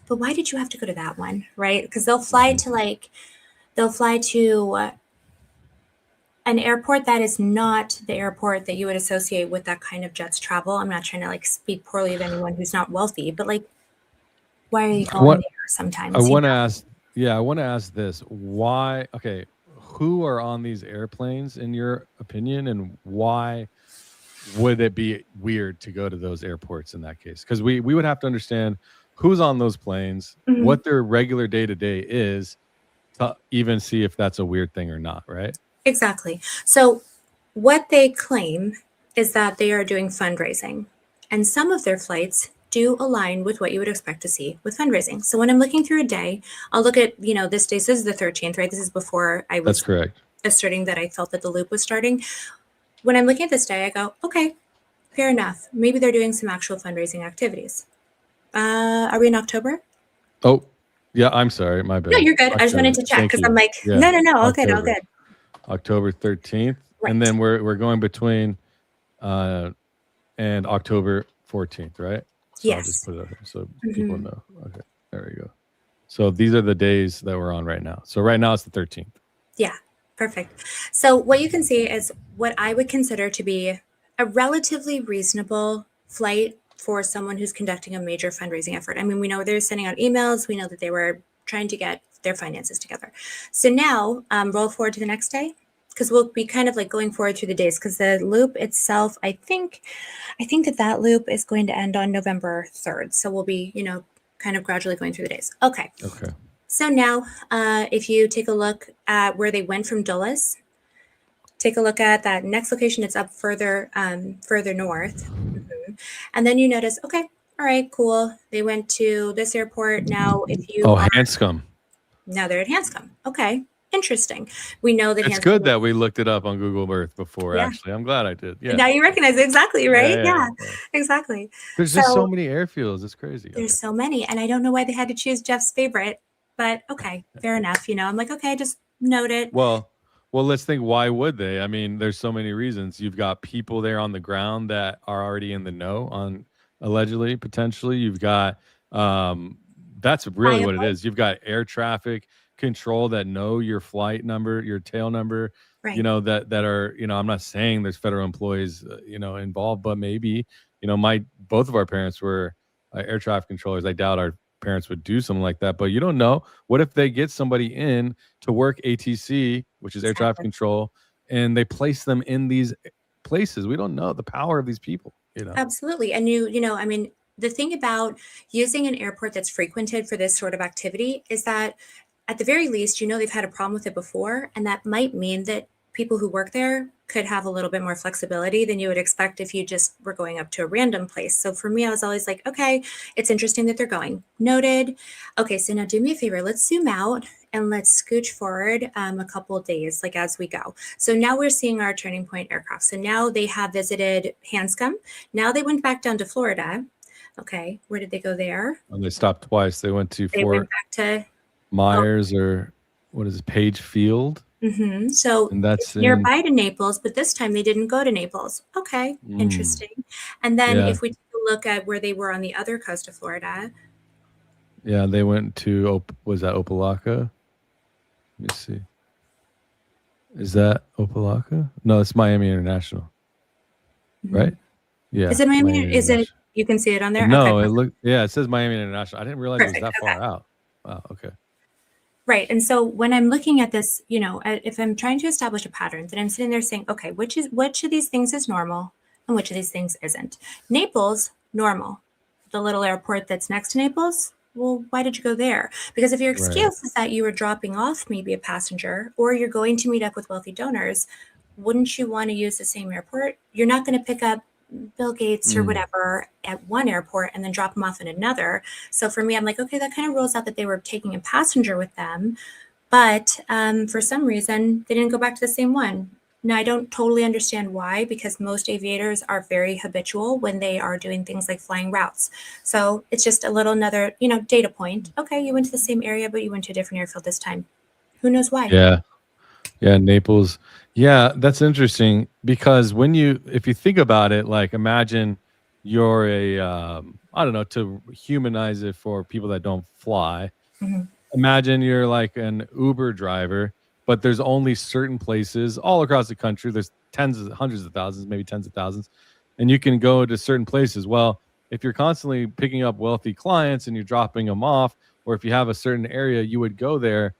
but why did you have to go to that one, right? Because they'll fly to an airport that is not the airport that you would associate with that kind of jets travel. I'm not trying to speak poorly of anyone who's not wealthy, but why are you going there sometimes? I want to ask this. Why? Okay. Who are on these airplanes in your opinion, and why would it be weird to go to those airports in that case? Because we would have to understand who's on those planes, what their regular day-to-day is, to even see if that's a weird thing or not, right? Exactly. So what they claim is that they are doing fundraising, and some of their flights do align with what you would expect to see with fundraising. So when I'm looking through a day, I'll look at, this day, this is the 13th, right? This is before I was asserting that I felt that the loop was starting. When I'm looking at this day, I go, okay, fair enough. Maybe they're doing some actual fundraising activities. Are we in October? Oh, yeah, I'm sorry. My bad. No, you're good. October. I just wanted to check because I'm like, no, all good, all good. October 13th. Right. And then we're going between and October 14th, right? So yes. I'll just put it up here so people know. Okay, there we go. So these are the days that we're on right now. So right now it's the 13th. Yeah, perfect. So what you can see is what I would consider to be a relatively reasonable flight for someone who's conducting a major fundraising effort. I mean, we know they're sending out emails. We know that they were trying to get their finances together. So now roll forward to the next day, because we'll be kind of going forward through the days, because the loop itself, I think that loop is going to end on November 3rd. So we'll be, kind of gradually going through the days. Okay. So now if you take a look at where they went from Dulles, take a look at that next location. It's up further north. And then you notice, okay, all right, cool. They went to this airport. Now, if you Hanscom. Now they're at Hanscom. Okay, interesting. We know that it's good that we looked it up on Google Earth before. Yeah. Actually, I'm glad I did. Yeah. Now you recognize it exactly, right? Yeah. Exactly. There's just so many airfields. It's crazy. There's so many, and I don't know why they had to choose Jeff's favorite, but okay, fair enough. I'm like, okay, just note it. Well, Well, let's think, why would they? I mean, there's so many reasons. You've got people there on the ground that are already in the know on allegedly, potentially. You've got that's really what it is. You've got air traffic control that know your flight number, your tail number, Right. that are, I'm not saying there's federal employees, involved, but maybe, both of our parents were air traffic controllers. I doubt our parents would do something like that, but you don't know. What if they get somebody in to work ATC, which is air traffic control, and they place them in these places? We don't know the power of these people, Absolutely. And I mean, the thing about using an airport that's frequented for this sort of activity is that at the very least, they've had a problem with it before, and that might mean that people who work there could have a little bit more flexibility than you would expect if you just were going up to a random place. So for me, I was always like, okay, it's interesting that they're going. Noted. Okay, so now do me a favor. Let's zoom out and let's scooch forward a couple of days, like as we go. So now we're seeing our turning point aircraft. So now they have visited Hanscom. Now they went back down to Florida. Okay, where did they go there? And they stopped twice. They went to They went back to Myers, or what is it, Page Field? Mm-hmm. So and that's nearby to Naples, but this time they didn't go to Naples. Okay, interesting. And then if we take a look at where they were on the other coast of Florida. Yeah, they went to, was that Opelika? Let me see. Is that Opelika? No, it's Miami International. Right? Yeah. Is it Miami? Is it, you can see it on there? No, it says Miami International. I didn't realize it was that far out. Wow, okay. Right. And so when I'm looking at this, if I'm trying to establish a pattern, then I'm sitting there saying, okay, which of these things is normal and which of these things isn't? Naples, normal. The little airport that's next to Naples, well, why did you go there? Because if your excuse is that you were dropping off maybe a passenger, or you're going to meet up with wealthy donors, wouldn't you want to use the same airport? You're not going to pick up Bill Gates or whatever at one airport and then drop them off in another. So for me, I'm like, okay, that kind of rules out that they were taking a passenger with them, but for some reason they didn't go back to the same one. Now, I don't totally understand why, because most aviators are very habitual when they are doing things like flying routes. So it's just a little another, data point. Okay, you went to the same area, but you went to a different airfield this time. Who knows why? Yeah, Naples. Yeah, that's interesting, because if you think about it, like, imagine you're I don't know, to humanize it for people that don't fly. Imagine you're like an Uber driver, but there's only certain places all across the country. There's hundreds of thousands, maybe tens of thousands, and you can go to certain places. Well, if you're constantly picking up wealthy clients and you're dropping them off, or if you have a certain area, you would go there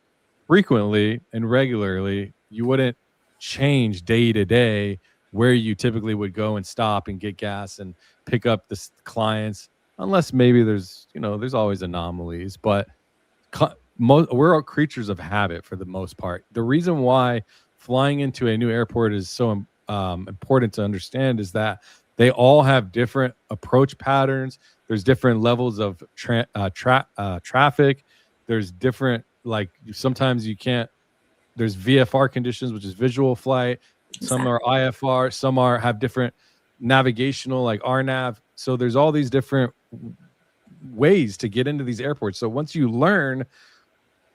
frequently and regularly. You wouldn't change day to day where you typically would go and stop and get gas and pick up the clients, unless maybe there's always anomalies. But we're all creatures of habit for the most part. The reason why flying into a new airport is so important to understand is that they all have different approach patterns. There's different levels of traffic. There's different, like, sometimes you can't, there's VFR conditions, which is visual flight. Some are IFR, some have different navigational, like RNAV. So there's all these different ways to get into these airports. So once you learn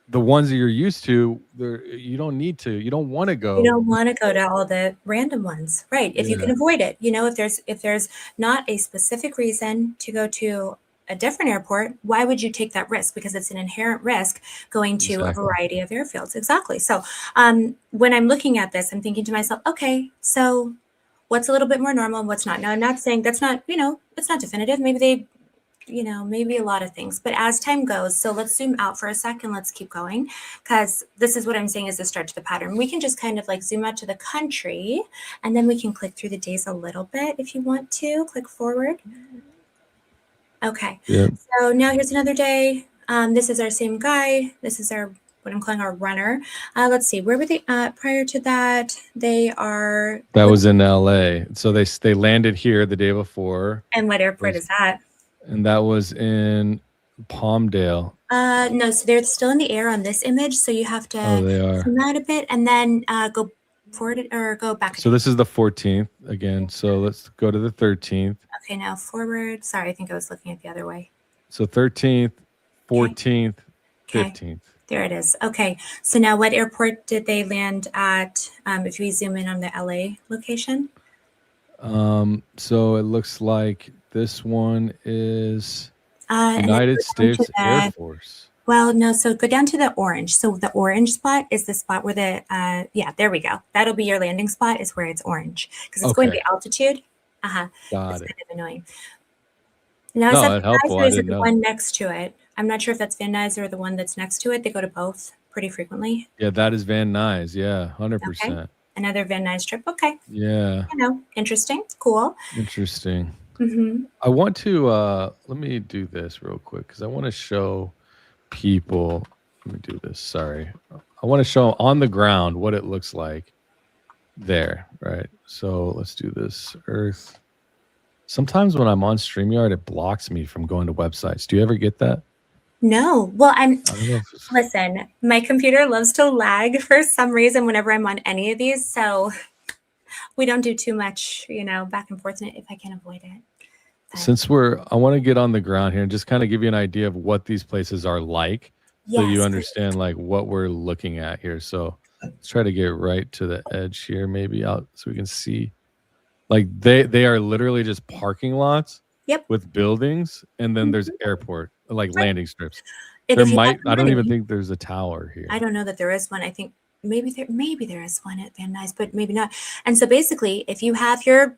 the ones that you're used to, you don't want to go. You don't want to go to all the random ones, right? If you can avoid it, if there's not a specific reason to go to a different airport, why would you take that risk? Because it's an inherent risk going to a variety of airfields. Exactly. So when I'm looking at this, I'm thinking to myself, okay, so what's a little bit more normal and what's not? Now, I'm not saying that's not, it's not definitive. Maybe maybe a lot of things, but as time goes, so let's zoom out for a second. Let's keep going, because this is what I'm saying is the start to the pattern. We can just kind of like zoom out to the country, and then we can click through the days a little bit if you want to. Click forward. Okay. Yeah. So now here's another day. This is our same guy. This is what I'm calling our runner. Let's see, where were they prior to that? That was in LA. So they landed here the day before. And what airport is that? And that was in Palmdale. No, so they're still in the air on this image. So you have to zoom out a bit and then go forward or go back. So this is the 14th again. So let's go to the 13th. Okay, now forward. Sorry, I think I was looking at the other way. So 13th, 14th, 15th. There it is. Okay. So now what airport did they land at? If we zoom in on the LA location. So it looks like this one is And then United go down to States Air the, Force. well, no, so go down to the orange. So the orange spot is the spot where the, yeah, there we go. That'll be your landing spot is where it's orange because it's going to Okay. be altitude. Got It's it. kind of annoying. Now, is No, that that's Van Nuys helpful. or I is it didn't the know. one next to it? I'm not sure if that's Van Nuys or the one that's next to it. They go to both pretty frequently. Yeah, that is Van Nuys. Yeah, 100%. Okay. Another Van Nuys trip. Okay. Yeah. You know, interesting. Cool. Interesting. Mm-hmm. I want to let me do this real quick because I want to show people. Let me do this. Sorry. I want to show on the ground what it looks like there, right? So let's do this. Earth. Sometimes when I'm on StreamYard, it blocks me from going to websites. Do you ever get that? No. Well, I don't know if it's... listen, my computer loves to lag for some reason whenever I'm on any of these. So we don't do too much, you know, back and forth if I can avoid it. But since I want to get on the ground here and just kind of give you an idea of what these places are like, so you understand like what we're looking at here. So let's try to get right to the edge here, maybe out so we can see. Like they are literally just parking lots with buildings, and then there's airport, like landing strips. And I don't even think there's a tower here. I don't know that there is one. I think maybe there is one at Van Nuys, but maybe not. And so basically, if you have your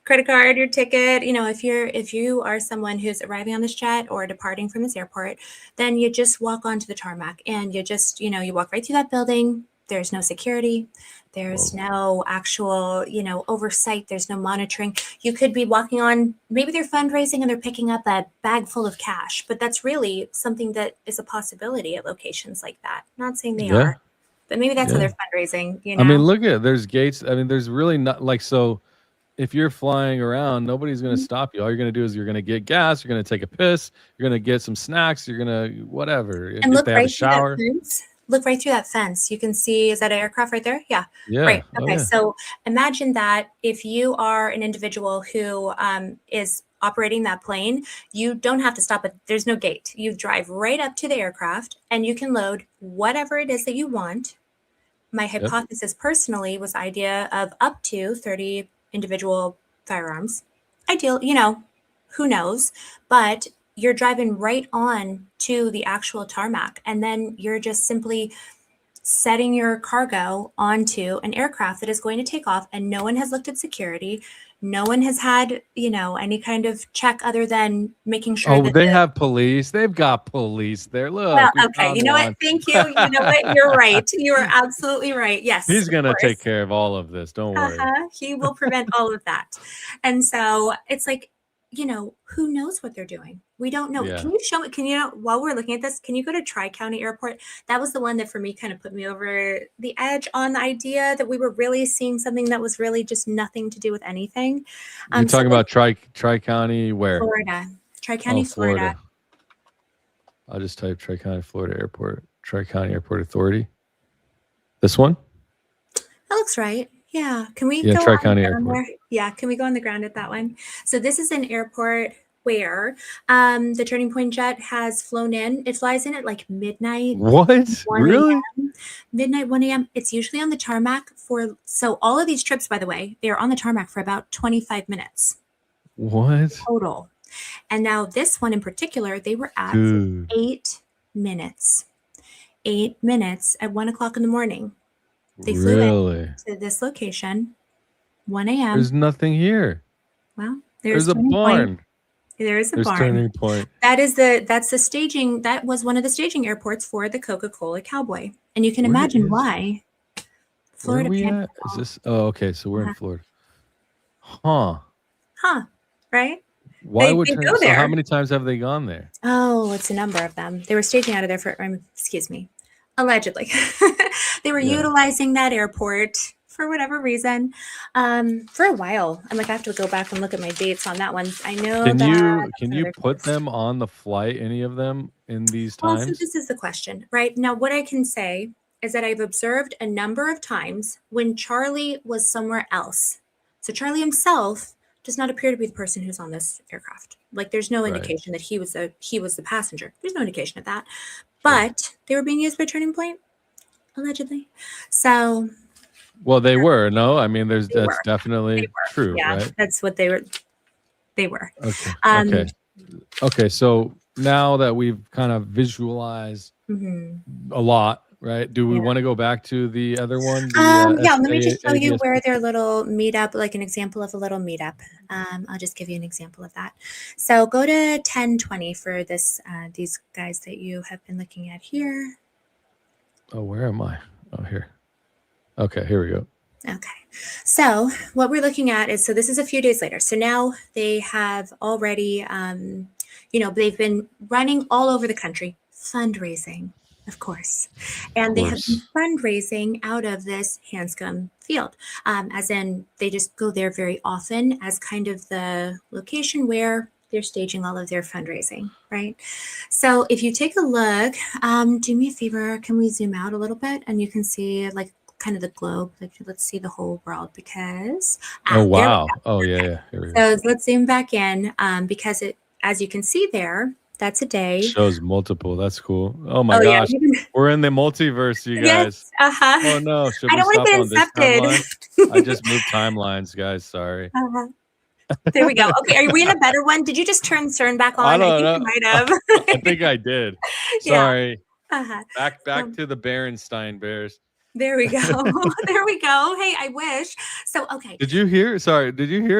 credit card, your ticket, you know, if you are someone who's arriving on this jet or departing from this airport, then you just walk onto the tarmac and you just, you know, you walk right through that building. There's no security. There's no actual, you know, oversight. There's no monitoring. You could be walking on, maybe they're fundraising and they're picking up a bag full of cash, but that's really something that is a possibility at locations like that. Not saying they are, but maybe that's how they're fundraising, you know? I mean, look at it. There's gates. I mean, there's really not like, so if you're flying around, nobody's going to stop you. All you're going to do is you're going to get gas. You're going to take a piss. You're going to get some snacks. You're going to whatever. And if they have a shower. Look right through that fence. You can see, is that an aircraft right there? Yeah. Right. Okay. So imagine that if you are an individual who is operating that plane, you don't have to stop it. There's no gate. You drive right up to the aircraft and you can load whatever it is that you want. My hypothesis personally was the idea of up to 30 individual firearms. Ideal, you know, who knows? But you're driving right on to the actual tarmac, and then you're just simply setting your cargo onto an aircraft that is going to take off, and no one has looked at security. No one has had, you know, any kind of check other than making sure that they have police. They've got police there. Look. Well, okay. You know what? Thank you. You know what? You're right. You are absolutely right. Yes. He's going to take care of all of this. Don't worry. He will prevent all of that. And so it's like, you know, who knows what they're doing? We don't know. Can you show me? Can you, while we're looking at this, can you go to Tri-County Airport? That was the one that for me kind of put me over the edge on the idea that we were really seeing something that was really just nothing to do with anything. You're talking about Tri-County where? Florida. Tri-County, Florida. I'll just type Tri-County, Florida Airport. Tri-County Airport Authority. This one? That looks right. Yeah. Can we go Tri-County Airport. there? Yeah. Can we go on the ground at that one? So this is an airport where the Turning Point jet has flown in. It flies in at like midnight. What? Really? Midnight, 1 a.m. It's usually on the tarmac so all of these trips, by the way, they're on the tarmac for about 25 minutes. What? Total. And now this one in particular, they were at 8 minutes. 8 minutes at 1 o'clock in the morning. They flew in to this location, 1 a.m. There's nothing here. Well, there's a barn. There's a barn. Turning Point. That's the staging. That was one of the staging airports for the Coca-Cola Cowboy. And you can imagine why. Florida. Where are we at? Is this? Oh, okay. So we're in Florida. Huh. Right? Why would go there? So how many times have they gone there? Oh, it's a number of them. They were staging out of there for, allegedly. They were utilizing that airport for whatever reason for a while. I'm like, I have to go back and look at my dates on that one. I know can you put them on the flight, any of them in these times? Well, so this is the question, right? Now, what I can say is that I've observed a number of times when Charlie was somewhere else. So Charlie himself does not appear to be the person who's on this aircraft. Like there's no Right. indication that he was the passenger. There's no indication of that. But they were being used by Turning Point, allegedly. So well, they were. No, I mean, that's were. definitely true, yeah, right? that's what they were. They were. Okay. Okay. So now that we've kind of visualized a lot, right? Do we want to go back to the other one? Yeah, let me just show you where their little meetup, like an example of a little meetup. I'll just give you an example of that. So go to 1020 for this, these guys that you have been looking at here. Oh, where am I? Oh, here. Okay, here we go. Okay. So what we're looking at is, so this is a few days later. So now they have already, they've been running all over the country, fundraising, of course. And they have been fundraising out of this Hanscom Field, as in they just go there very often as kind of the location where they're staging all of their fundraising, right? So if you take a look, do me a favor, can we zoom out a little bit and you can see like kind of the globe, like let's see the whole world because oh wow, oh yeah, here we go. So let's zoom back in because it, as you can see there, that's a day. Shows multiple. That's cool. Oh my gosh, yeah. We're in the multiverse, you guys. Yes, Oh no, should we stop on this timeline? I just moved timelines, guys. Sorry. There we go. Okay, are we in a better one? Did you just turn CERN back on? I don't know. You might have. I think I did. Sorry. Yeah. Back to the Berenstain Bears. There we go. There we go. Hey, I wish. So, okay. Did you hear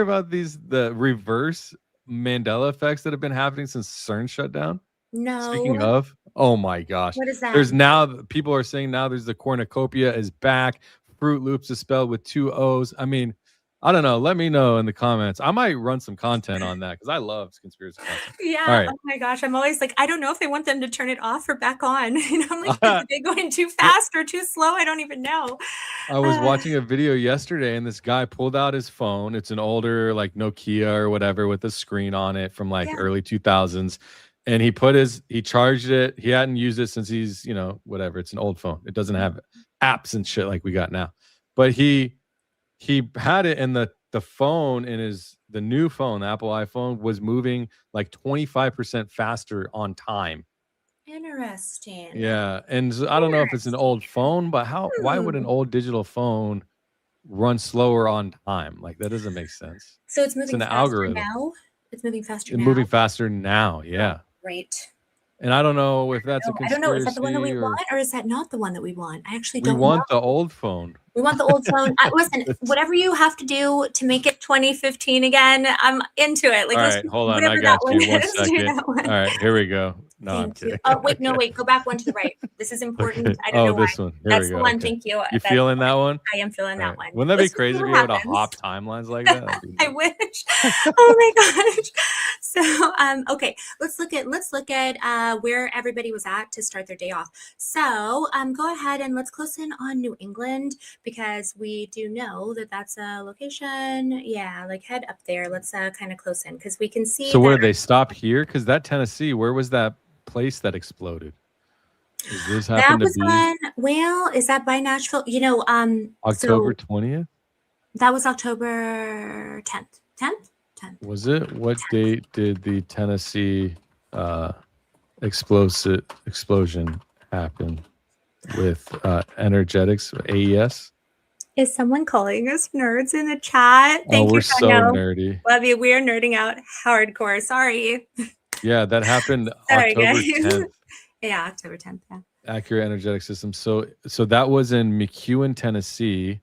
about the reverse Mandela effects that have been happening since CERN shut down? No. Speaking of, oh my gosh. What is that? There's now, people are saying now there's the cornucopia is back. Fruit Loops is spelled with 2 O's. I mean, I don't know. Let me know in the comments. I might run some content on that because I love conspiracy content. Yeah. Right. Oh my gosh. I'm always like, I don't know if they want them to turn it off or back on. I'm like, are they going too fast or too slow? I don't even know. I was watching a video yesterday and this guy pulled out his phone. It's an older like Nokia or whatever with a screen on it from like early 2000s. And he charged it. He hadn't used it since he's, whatever. It's an old phone. It doesn't have apps and shit like we got now. But he had it in the phone in the new phone, the Apple iPhone was moving like 25% faster on time. Interesting. Yeah. And so I don't know if it's an old phone, but why would an old digital phone run slower on time? Like that doesn't make sense. So it's moving faster algorithm. Now? It's moving faster now? It's moving faster now, yeah. Great. And I don't know if that's a conspiracy. I don't know. Is that the one that we want or is that not the one that we want? I actually don't know. We want the old phone. We want the old phone. Listen, whatever you have to do to make it 2015 again, I'm into it. Like, all right, hold on. I got you. 1 second. All right, here we go. No, I'm kidding. Oh, wait. Go back one to the right. This is important. Okay. I don't know why. This one. Here That's we go. the one. Okay. Thank you. You feeling that one? I am feeling that one. Wouldn't that be crazy if you were to hop timelines like that? I wish. Oh my gosh. So, okay, let's look at where everybody was at to start their day off. So, go ahead and let's close in on New England because we do know that that's a location. Yeah, like head up there. Let's kind of close in because we can see. So, where did they stop here? Because that Tennessee, where was that place that exploded? Does this happen to be? Well, is that by Nashville? October 20th? That was October 10th. 10th? Was it? What date did the Tennessee explosion happen with energetics, AES? Is someone calling us nerds in the chat? Thank you, we're so nerdy. Love you. We are nerding out hardcore. Sorry. Yeah, that happened October 10th. Yeah, October 10th. Yeah. Accurate energetic system. So that was in McEwen, Tennessee.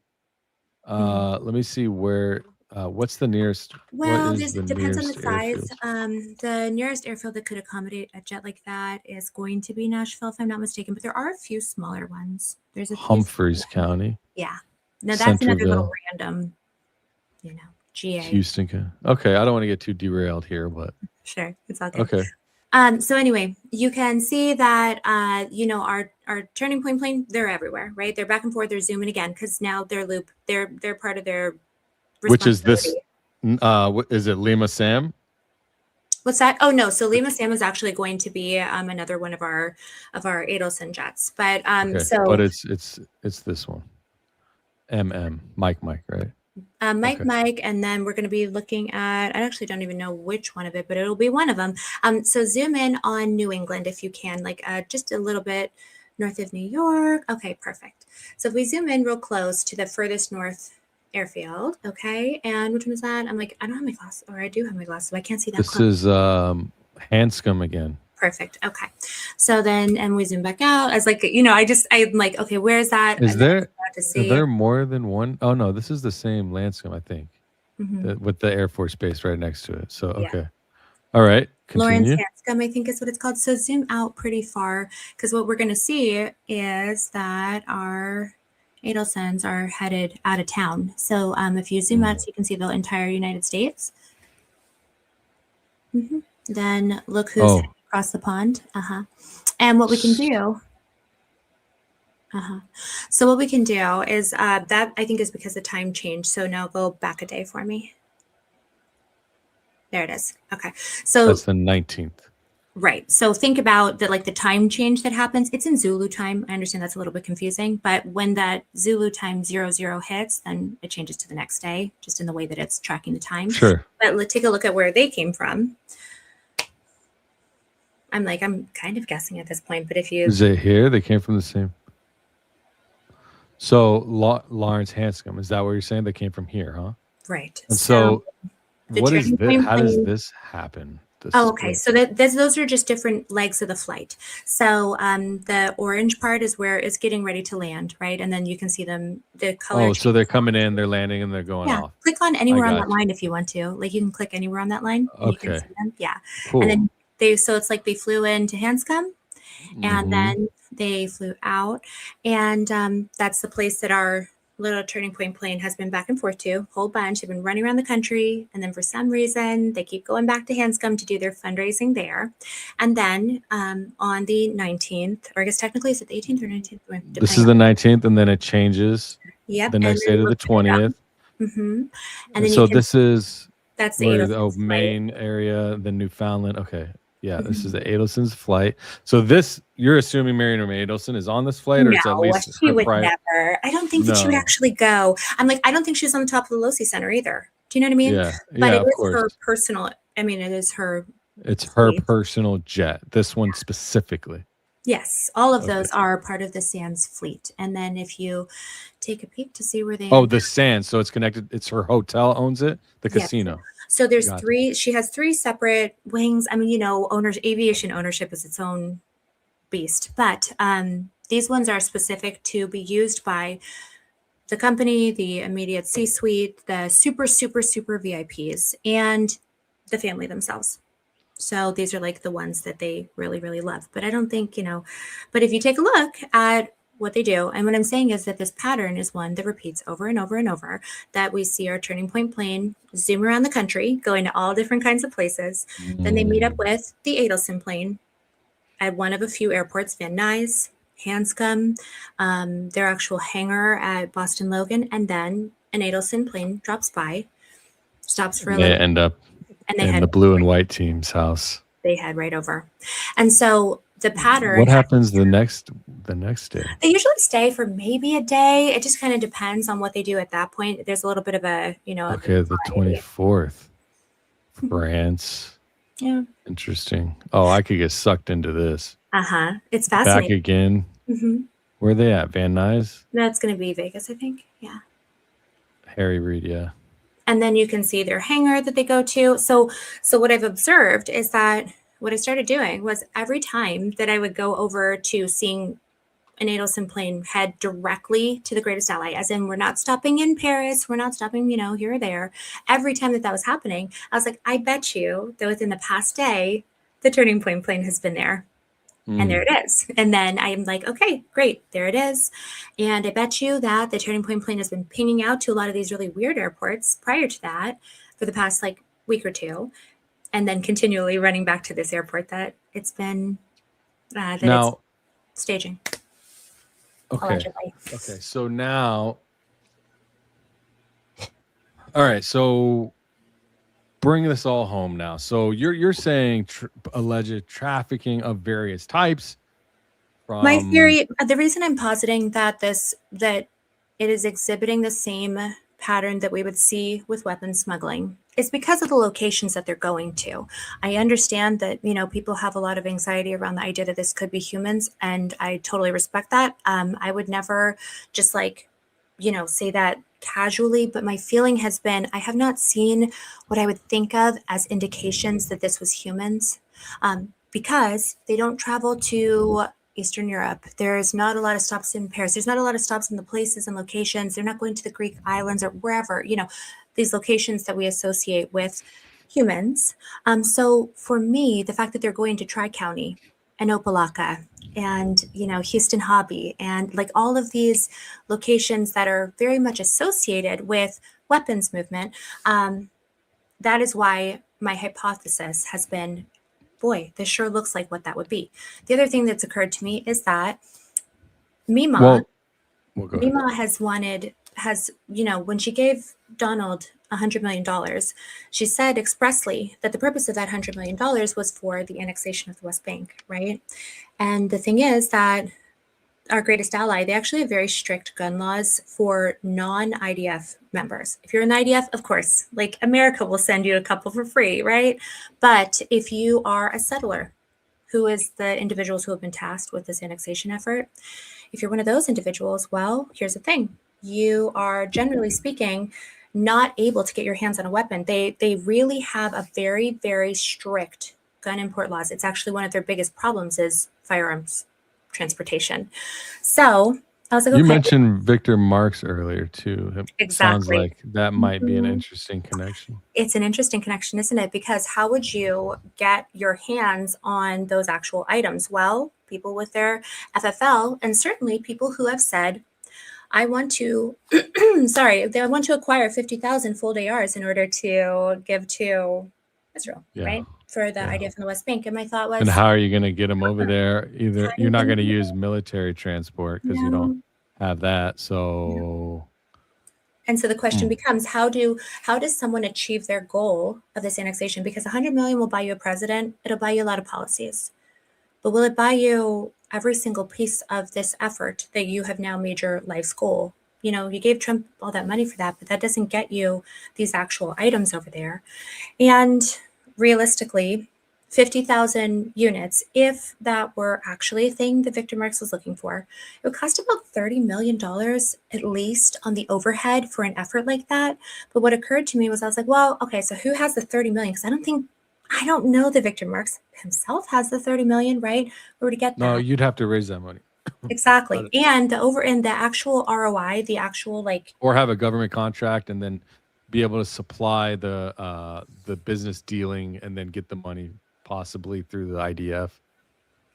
Let me see where. What's the nearest? Well, it depends on the size. The nearest airfield that could accommodate a jet like that is going to be Nashville, if I'm not mistaken. But there are a few smaller ones. There's a Humphreys County. Yeah. Now that's another little random, GA. Houston. Okay, I don't want to get too derailed here, but sure, it's all good. Okay. So anyway, you can see that our turning point plane, they're everywhere, right? They're back and forth. They're zooming again because now they're part of their. Which is this? Is it Lima Sam? What's that? Oh no, so Lima Sam is actually going to be another one of our Adelson jets, but but it's this one, MM Mike, right? Mike, and then we're going to be looking at, I actually don't even know which one of it, but it'll be one of them. So zoom in on New England if you can, like just a little bit north of New York. Okay, perfect. So if we zoom in real close to the furthest north airfield, okay, and which one is that? I'm like, I don't have my glasses, or I do have my glasses, so I can't see that This close. is Hanscom again. Perfect. Okay. So then, and we zoom back out. I was like, I'm like, okay, where is that? Is there, to see. are there more than one? Oh, no, this is the same Lanscombe, I think, with the Air Force Base right next to it. So, okay. Yeah. All right. Continue. Lawrence Hanscom, I think is what it's called. So zoom out pretty far, because what we're going to see is that our Adelsons are headed out of town. So if you zoom out, so you can see the entire United States. Then look who's across the pond. And what we can do. So what we can do is that I think is because the time changed. So now go back a day for me. There it is. Okay. So that's the 19th. Right. So think about the time change that happens. It's in Zulu time. I understand that's a little bit confusing, but when that Zulu time 00 hits, then it changes to the next day, just in the way that it's tracking the time. Sure. But let's take a look at where they came from. I'm kind of guessing at this point, but if you... Is it here? They came from the same... So Lawrence Hanscom, is that what you're saying? They came from here, huh? Right. And so what is this? How does this happen? Okay. So those are just different legs of the flight. So the orange part is where it's getting ready to land, right? And then you can see them, the color. Oh, so they're coming in, they're landing, and they're going off. Click on anywhere on that line if you want to. Like you can click anywhere on that line. And you can see them. Yeah. Cool. And then so it's like they flew into Hanscom, and then they flew out, and that's the place that our little turning point plane has been back and forth to a whole bunch. They've been running around the country, and then for some reason they keep going back to Hanscom to do their fundraising there. And then on the 19th, or I guess technically is it the 18th or 19th? This is the 19th, and then it changes. Yep. The next day to the 20th. And then so this is that's the main area, the Newfoundland. Okay. Yeah, this is the Adelson's flight. So this, you're assuming Miriam Adelson is on this flight, or it's at least she would never. I don't think that she would actually go. I'm like, I don't think she was on the top of the Losi Center either. Do you know what I mean? Yeah, but it is her personal. I mean, it is her. It's her personal jet. This one specifically. Yes, all of those are part of the Sands fleet. And then if you take a peek to see where they the Sands. So it's connected. It's her hotel owns it. The casino. So there's she has three separate wings. I mean, aviation ownership is its own beast, but these ones are specific to be used by the company, the immediate C-suite, the super, super, super VIPs, and the family themselves. So these are like the ones that they really, really love. But I don't think, but if you take a look at what they do, and what I'm saying is that this pattern is one that repeats over and over and over, that we see our turning point plane zoom around the country, going to all different kinds of places. Then they meet up with the Adelson plane at one of a few airports, Van Nuys, Hanscom, their actual hangar at Boston Logan, and then an Adelson plane drops by, stops for a little. They end up in the blue and white team's house. They head right over. And so the pattern. What happens the next day? They usually stay for maybe a day. It just kind of depends on what they do at that point. There's a little bit of a, Okay, the 24th. France. Yeah. Interesting. Oh, I could get sucked into this. It's fascinating. Back again. Where are they at? Van Nuys? That's going to be Vegas, I think. Yeah. Harry Reid, yeah. And then you can see their hangar that they go to. So what I've observed is that what I started doing was every time that I would go over to seeing an Adelson plane head directly to the greatest ally, as in we're not stopping in Paris, we're not stopping, here or there. Every time that was happening, I was like, I bet you that within the past day, the turning point plane has been there. And there it is. And then I'm like, okay, great. There it is. And I bet you that the turning point plane has been pinging out to a lot of these really weird airports prior to that for the past week or two. And then continually running back to this airport that it's been it's staging. Okay. Allegedly. Okay. So now, all right. So bring this all home now. So you're saying alleged trafficking of various types. My theory, the reason I'm positing that it is exhibiting the same pattern that we would see with weapons smuggling is because of the locations that they're going to. I understand that, people have a lot of anxiety around the idea that this could be humans, and I totally respect that. I would never just say that casually, but my feeling has been I have not seen what I would think of as indications that this was humans, because they don't travel to Eastern Europe. There's not a lot of stops in Paris. There's not a lot of stops in the places and locations. They're not going to the Greek islands or wherever, these locations that we associate with humans. So for me, the fact that they're going to Tri-County and Opelika and, Houston Hobby and like all of these locations that are very much associated with weapons movement, that is why my hypothesis has been, boy, this sure looks like what that would be. The other thing that's occurred to me is that MEEMAW, MEEMAW has, when she gave Donald $100 million, she said expressly that the purpose of that $100 million was for the annexation of the West Bank, right? And the thing is that our greatest ally, they actually have very strict gun laws for non-IDF members. If you're in the IDF, of course, like America will send you a couple for free, right? But if you are a settler, who is the individuals who have been tasked with this annexation effort, if you're one of those individuals, well, here's the thing. You are, generally speaking, not able to get your hands on a weapon. They really have a very, very strict gun import laws. It's actually one of their biggest problems is firearms transportation. So I was like, you okay. mentioned Victor Marx earlier too. It Exactly. sounds like that might be an interesting connection. It's an interesting connection, isn't it? Because how would you get your hands on those actual items? Well, people with their FFL, and certainly people who have said, I want to, they want to acquire 50,000 full ARs in order to give to Israel, right? For the IDF in the West Bank. And my thought was, and how are you going to get them over there? Either you're not going to use military transport because you don't have that. So, and so the question becomes, how does someone achieve their goal of this annexation? Because 100 million will buy you a president. It'll buy you a lot of policies, but will it buy you every single piece of this effort that you have now made your life's goal? You gave Trump all that money for that, but that doesn't get you these actual items over there. And realistically, 50,000 units, if that were actually a thing that Victor Marx was looking for, it would cost about $30 million at least on the overhead for an effort like that. But what occurred to me was I was like, well, okay, so who has the 30 million? Because I don't know that Victor Marx himself has the 30 million, right? Where to get that? No, you'd have to raise that money. Exactly. And the actual ROI, the actual or have a government contract and then be able to supply the business dealing and then get the money possibly through the IDF.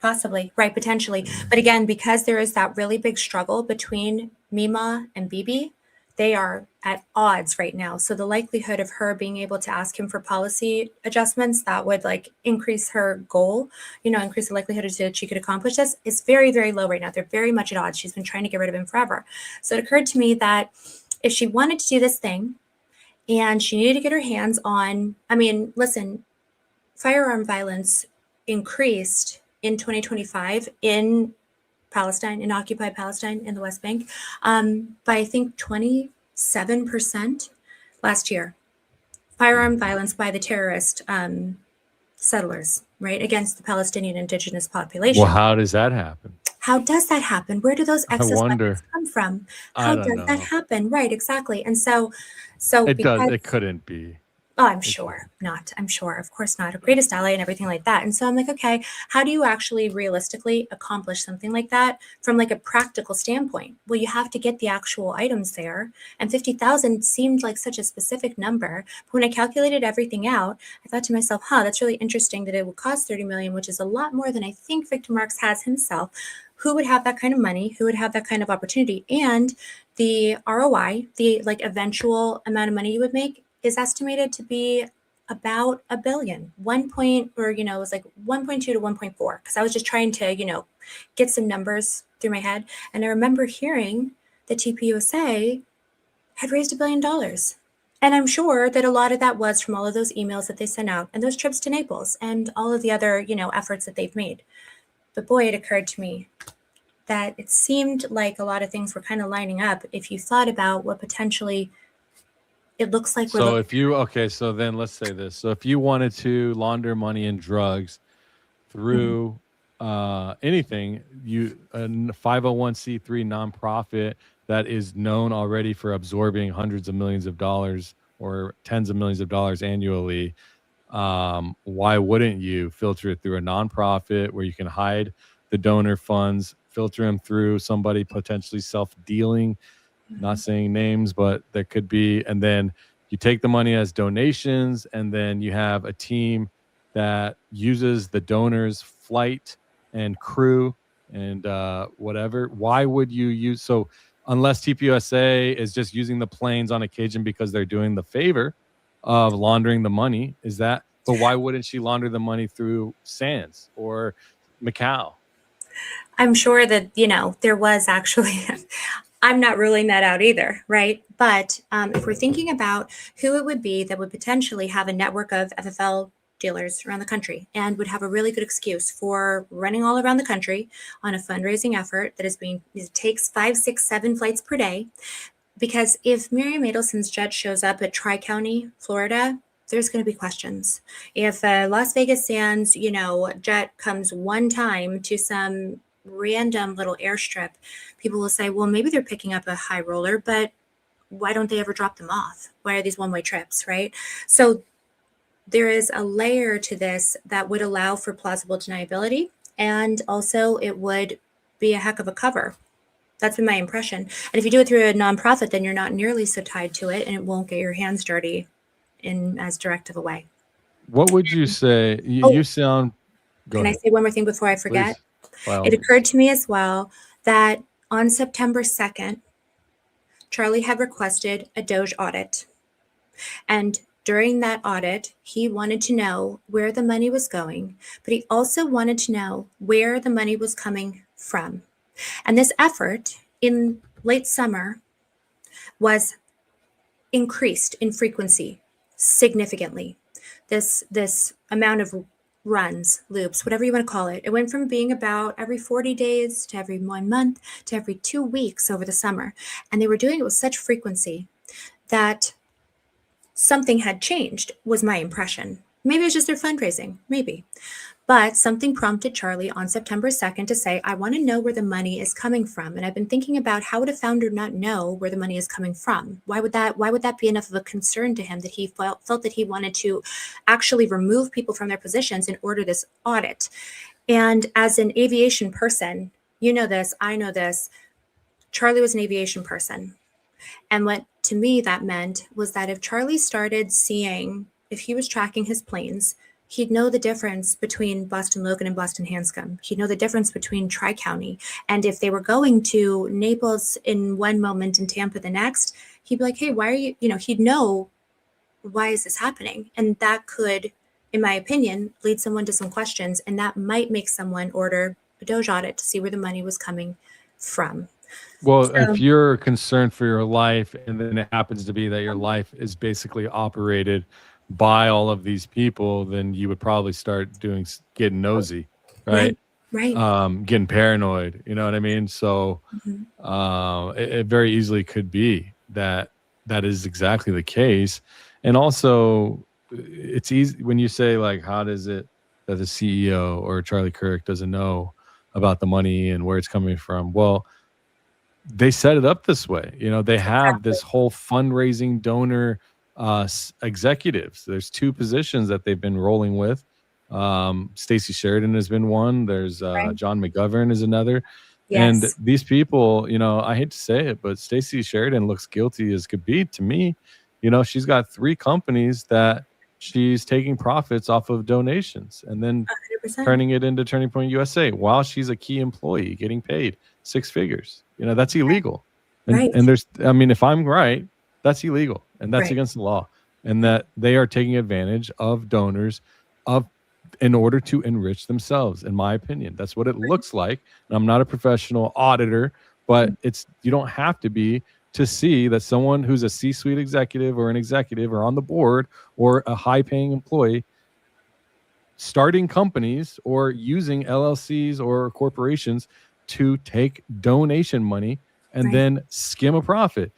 Possibly, right, potentially. But again, because there is that really big struggle between MEEMAW and BB, they are at odds right now. So the likelihood of her being able to ask him for policy adjustments that would increase her goal, increase the likelihood that she could accomplish this is very, very low right now. They're very much at odds. She's been trying to get rid of him forever. So it occurred to me that if she wanted to do this thing and she needed to get her hands on, listen, firearm violence increased in 2025 in Palestine, in occupied Palestine, in the West Bank, by I think 27% last year. Firearm violence by the terrorist settlers, right, against the Palestinian indigenous population. Well, how does that happen? How does that happen? Where do those excess weapons come from? How does that happen? Right, exactly. And so it couldn't be. Oh, I'm sure not. I'm sure, of course not. A greatest ally and everything like that. And so I'm like, okay, how do you actually realistically accomplish something like that from a practical standpoint? Well, you have to get the actual items there. And 50,000 seemed like such a specific number. But when I calculated everything out, I thought to myself, that's really interesting that it would cost 30 million, which is a lot more than I think Victor Marx has himself. Who would have that kind of money? Who would have that kind of opportunity? And the ROI, the eventual amount of money you would make, is estimated to be about $1 billion, it was 1.2 to 1.4, because I was just trying to, get some numbers through my head. And I remember hearing that TPUSA had raised $1 billion. And I'm sure that a lot of that was from all of those emails that they sent out and those trips to Naples and all of the other, efforts that they've made. But boy, it occurred to me that it seemed like a lot of things were kind of lining up if you thought about what potentially it looks like we're So if you, okay, so then let's say this. So if you wanted to launder money and drugs through anything, a 501c3 nonprofit that is known already for absorbing hundreds of millions of dollars or tens of millions of dollars annually, why wouldn't you filter it through a nonprofit where you can hide the donor funds, filter them through somebody potentially self-dealing, not saying names, but there could be, and then you take the money as donations, and then you have a team that uses the donor's flight and crew and whatever. Why would you use, so unless TPUSA is just using the planes on occasion because they're doing the favor of laundering the money, is that, but why wouldn't she launder the money through Sands or Macau? I'm sure that, there was actually, I'm not ruling that out either, right? But if we're thinking about who it would be that would potentially have a network of FFL dealers around the country and would have a really good excuse for running all around the country on a fundraising effort that it takes 5, 6, 7 flights per day. Because if Miriam Adelson's jet shows up at Tri-County, Florida, there's going to be questions. If Las Vegas Sands, jet comes one time to some random little airstrip, people will say, well, maybe they're picking up a high roller, but why don't they ever drop them off? Why are these one-way trips, right? So there is a layer to this that would allow for plausible deniability, and also it would be a heck of a cover. That's been my impression. And if you do it through a nonprofit, then you're not nearly so tied to it, and it won't get your hands dirty in as direct of a way. What would you say? You sound. Can I say one more thing before I forget? Please. Well, it occurred to me as well that on September 2nd, Charlie had requested a Doge audit. And during that audit, he wanted to know where the money was going, but he also wanted to know where the money was coming from. And this effort in late summer was increased in frequency significantly. This amount of runs, loops, whatever you want to call it, it went from being about every 40 days to every 1 month to every 2 weeks over the summer. And they were doing it with such frequency that something had changed, was my impression. Maybe it was just their fundraising, maybe. But something prompted Charlie on September 2nd to say, I want to know where the money is coming from. And I've been thinking about, how would a founder not know where the money is coming from? Why would that be enough of a concern to him that he felt that he wanted to actually remove people from their positions in order this audit? And as an aviation person, you know this, I know this, Charlie was an aviation person. And what to me that meant was that if Charlie started seeing, if he was tracking his planes, he'd know the difference between Boston Logan and Boston Hanscom. He'd know the difference between Tri-County. And if they were going to Naples in one moment and Tampa the next, he'd be like, hey, why are you, he'd know, why is this happening? And that could, in my opinion, lead someone to some questions. And that might make someone order a Doge audit to see where the money was coming from. Well, if you're concerned for your life, and then it happens to be that your life is basically operated by all of these people, then you would probably start getting nosy, right? Right. Getting paranoid, you know what I mean? So it very easily could be that is exactly the case. And also, it's easy when you say, like, how does it that the CEO or Charlie Kirk doesn't know about the money and where it's coming from? Well, they set it up this way. They have this whole fundraising donor executives. There's 2 positions that they've been rolling with. Stacey Sheridan has been one. There's John McGovern is another. Yes. And these people, I hate to say it, but Stacey Sheridan looks guilty as could be to me. She's got 3 companies that she's taking profits off of donations and then 100%. Turning it into Turning Point USA while she's a key employee getting paid 6 figures. That's illegal. And, and there's, if I'm right, that's illegal and that's against the law, and that they are taking advantage of donors in order to enrich themselves. In my opinion, that's what it looks like. And I'm not a professional auditor, but you don't have to be to see that someone who's a C-suite executive or an executive or on the board or a high-paying employee starting companies or using LLCs or corporations to take donation money and then skim a profit.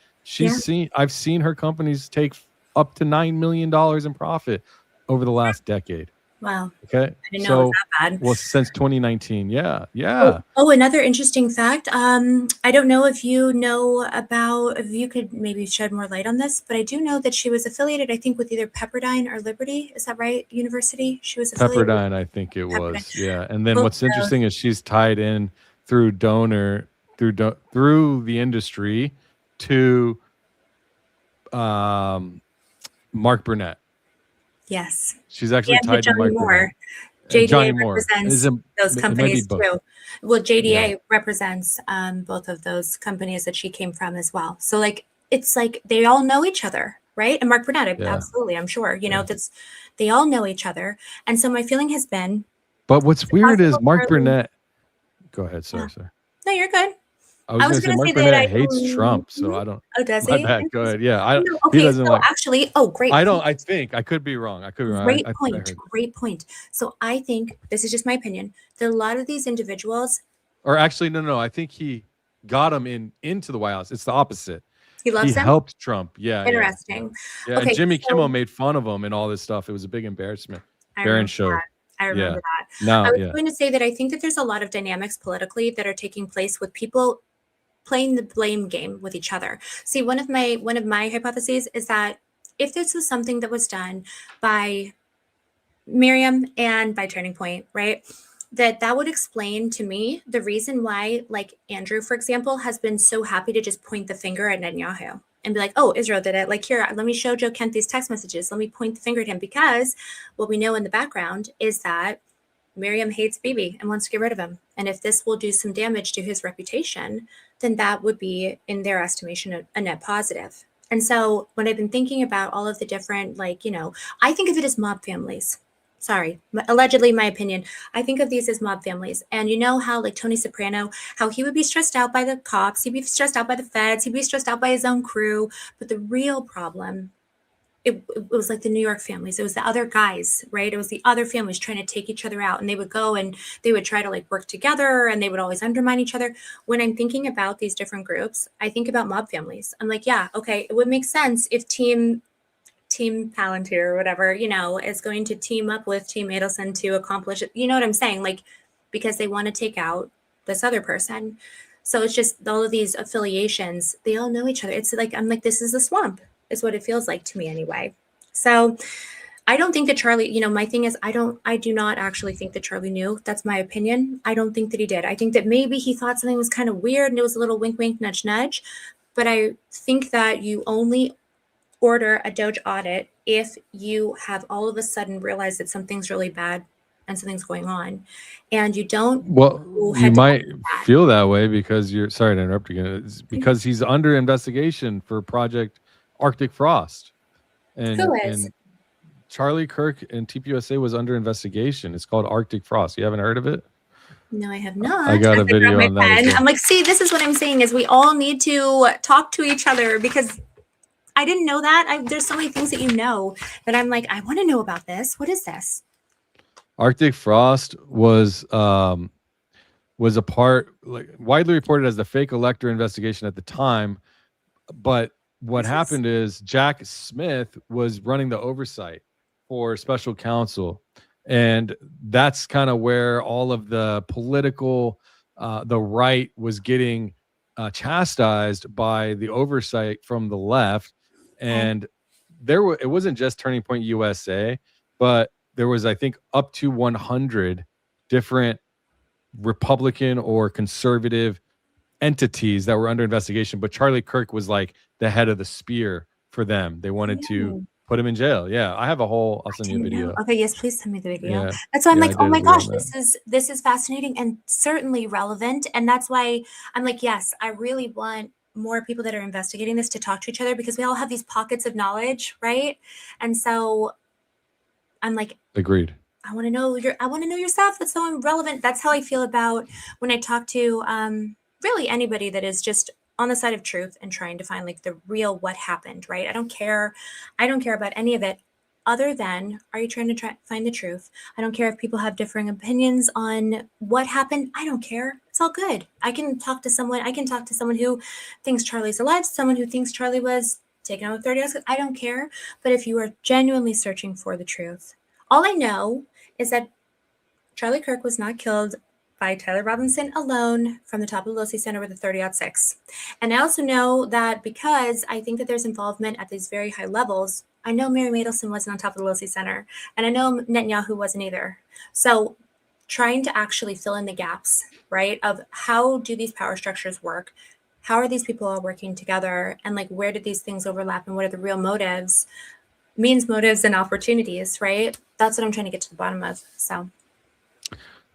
I've seen her companies take up to $9 million in profit over the last decade. Wow. Okay. I didn't know it was that bad. Well, since 2019. Yeah. Oh, another interesting fact. I don't know if you know about, if you could maybe shed more light on this, but I do know that she was affiliated, I think, with either Pepperdine or Liberty. Is that right? University? She was affiliated. Pepperdine, I think it was. Pepperdine. Yeah. And then what's interesting is she's tied in through through the industry to Mark Burnett. Yes. She's actually tied to Mark Burnett. JDA represents those companies too. Well, JDA represents both of those companies that she came from as well. So like, it's like they all know each other, right? And Mark Burnett, absolutely, I'm sure, you know, they all know each other. And so my feeling has been. But what's weird is Mark Burnett. Go ahead, sorry. No, you're good. I was going to say Mark Burnett hates Trump, so I don't. Oh, does my he? bad. Go ahead. Yeah, Okay, he doesn't so like. Actually, great. I don't. I think I could be wrong. Great point. Great point. So I think this is just my opinion that a lot of these individuals. Or actually, no. I think he got him into the White House. It's the opposite. He loves them? Helped Trump. Yeah. Interesting. Yeah. Okay, and Jimmy Kimmel made fun of him and all this stuff. It was a big embarrassment. Barron showed. I remember that. No, I was going to say that I think that there's a lot of dynamics politically that are taking place with people playing the blame game with each other. See, one of my hypotheses is that if this was something that was done by Miriam and by Turning Point, right, that would explain to me the reason why, like Andrew, for example, has been so happy to just point the finger at Netanyahu and be like, oh, Israel did it. Like, here, let me show Joe Kent these text messages. Let me point the finger at him, because what we know in the background is that Miriam hates Bibi and wants to get rid of him. And if this will do some damage to his reputation, then that would be, in their estimation, a net positive. And so when I've been thinking about all of the different, like, you know, I think of it as mob families. Sorry, allegedly, my opinion. I think of these as mob families. And you know how, like Tony Soprano, how he would be stressed out by the cops, he'd be stressed out by the feds, he'd be stressed out by his own crew. But the real problem, it was like the New York families. It was the other guys, right? It was the other families trying to take each other out, and they would go and they would try to like work together, and they would always undermine each other. When I'm thinking about these different groups, I think about mob families. I'm like, yeah, okay, it would make sense if Team Palantir or whatever, you know, is going to team up with Team Adelson to accomplish it. You know what I'm saying? Like, because they want to take out this other person. So it's just all of these affiliations, they all know each other. It's like, I'm like, this is a swamp, is what it feels like to me anyway. So I don't think that Charlie, you know, my thing is, I do not actually think that Charlie knew. That's my opinion. I don't think that he did. I think that maybe he thought something was kind of weird and it was a little wink, wink, nudge, nudge. But I think that you only order a Doge audit if you have all of a sudden realized that something's really bad and something's going on, and you don't. Well, you might feel that way because you're sorry to interrupt again. It's because he's under investigation for Project Arctic Frost. And, who is? And Charlie Kirk and TPUSA was under investigation. It's called Arctic Frost. You haven't heard of it? No, I have not. I got a video on that. Well. I'm like, see, this is what I'm saying is we all need to talk to each other, because I didn't know that. There's so many things that you know that I'm like, I want to know about this. What is this? Arctic Frost was a part, like, widely reported as the fake elector investigation at the time. But what happened is Jack Smith was running the oversight for special counsel. And that's kind of where all of the political, the right was getting chastised by the oversight from the left. And it wasn't just Turning Point USA, but there was, I think, up to 100 different Republican or conservative entities that were under investigation. But Charlie Kirk was like the head of the spear for them. They wanted to put him in jail. Yeah, I have a whole. I'll send you a video. Okay, yes, please send me the video. Yeah. That's why I'm like, oh my gosh, this is fascinating and certainly relevant. And that's why I'm like, yes, I really want more people that are investigating this to talk to each other, because we all have these pockets of knowledge, right? And so I'm like, agreed. I want to know your stuff. That's so relevant. That's how I feel about when I talk to really anybody that is just on the side of truth and trying to find like the real what happened, right? I don't care about any of it other than, are you trying to find the truth? I don't care if people have differing opinions on what happened. I don't care. It's all good. I can talk to someone who thinks Charlie's alive, someone who thinks Charlie was taken out with 30 hours. I don't care. But if you are genuinely searching for the truth, all I know is that Charlie Kirk was not killed by Tyler Robinson alone from the top of the Losey Center with a 30-06. And I also know that because I think that there's involvement at these very high levels, I know Miriam Adelson wasn't on top of the Losey Center, and I know Netanyahu wasn't either. So trying to actually fill in the gaps, right, of how do these power structures work? How are these people all working together? And like, where did these things overlap and what are the real motives, means, motives, and opportunities, right? That's what I'm trying to get to the bottom of. So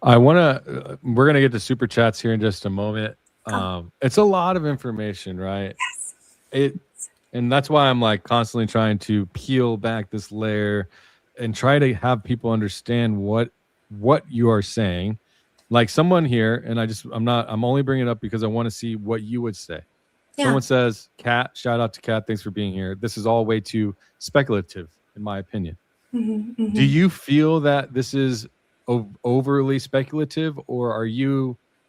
we're going to get to super chats here in just a moment. It's a lot of information, right? Yes. And that's why I'm like constantly trying to peel back this layer and try to have people understand what you are saying. Like someone here, and I'm only bringing it up because I want to see what you would say. Yeah. Someone says, Kat, shout out to Kat. Thanks for being here. This is all way too speculative, in my opinion. Do you feel that this is overly speculative, or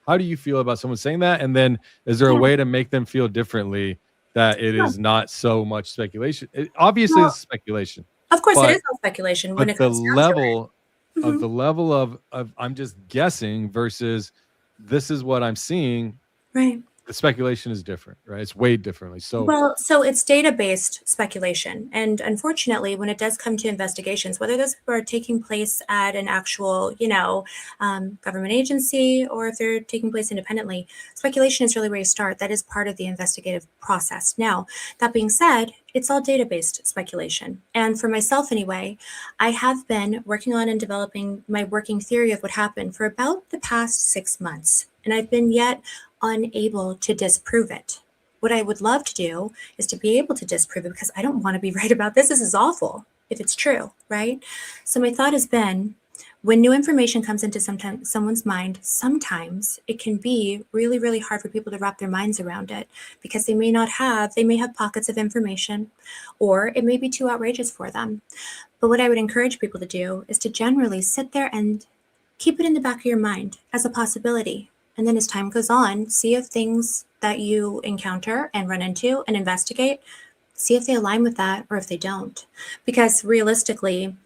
how do you feel about someone saying that? And then is there a way to make them feel differently that it is not so much speculation? Obviously it's speculation. Of course it is all speculation when it comes to the level of I'm just guessing versus this is what I'm seeing. Right. The speculation is different, right? It's weighed differently. So it's data-based speculation. And unfortunately, when it does come to investigations, whether those are taking place at an actual, government agency, or if they're taking place independently, speculation is really where you start. That is part of the investigative process. Now, that being said, it's all data-based speculation. And for myself anyway, I have been working on and developing my working theory of what happened for about the past 6 months. And I've been yet unable to disprove it. What I would love to do is to be able to disprove it, because I don't want to be right about this. This is awful if it's true, right? So my thought has been, when new information comes into someone's mind, sometimes it can be really, really hard for people to wrap their minds around it, because they may have pockets of information, or it may be too outrageous for them. But what I would encourage people to do is to generally sit there and keep it in the back of your mind as a possibility. And then as time goes on, see if things that you encounter and run into and investigate, see if they align with that or if they don't. Because realistically,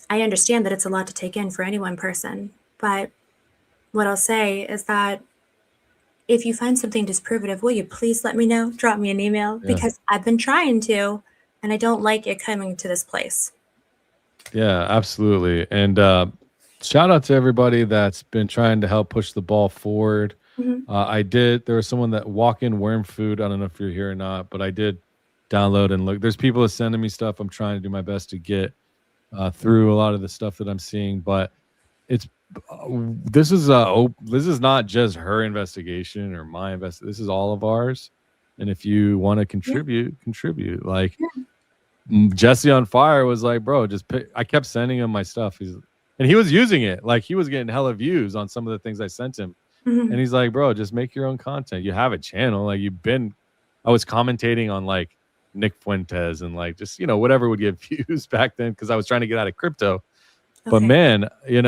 I understand that it's a lot to take in for any one person. But what I'll say is that if you find something disprovative, will you please let me know? Drop me an email, because I've been trying to, and I don't like it coming to this place. Yeah, absolutely. And shout out to everybody that's been trying to help push the ball forward. There was someone that walk-in worm food. I don't know if you're here or not, but I did download and look. There's people that sending me stuff. I'm trying to do my best to get through a lot of the stuff that I'm seeing, but this is not just her investigation or my investigation. This is all of ours. And if you want to contribute, contribute. Like Jesse on Fire was like, bro, just pick. I kept sending him my stuff. And he was using it. Like, he was getting hella views on some of the things I sent him. And he's like, bro, just make your own content. You have a channel. Like, I was commentating on like Nick Fuentes and like just, whatever would get views back then, because I was trying to get out of crypto. Okay. But man, you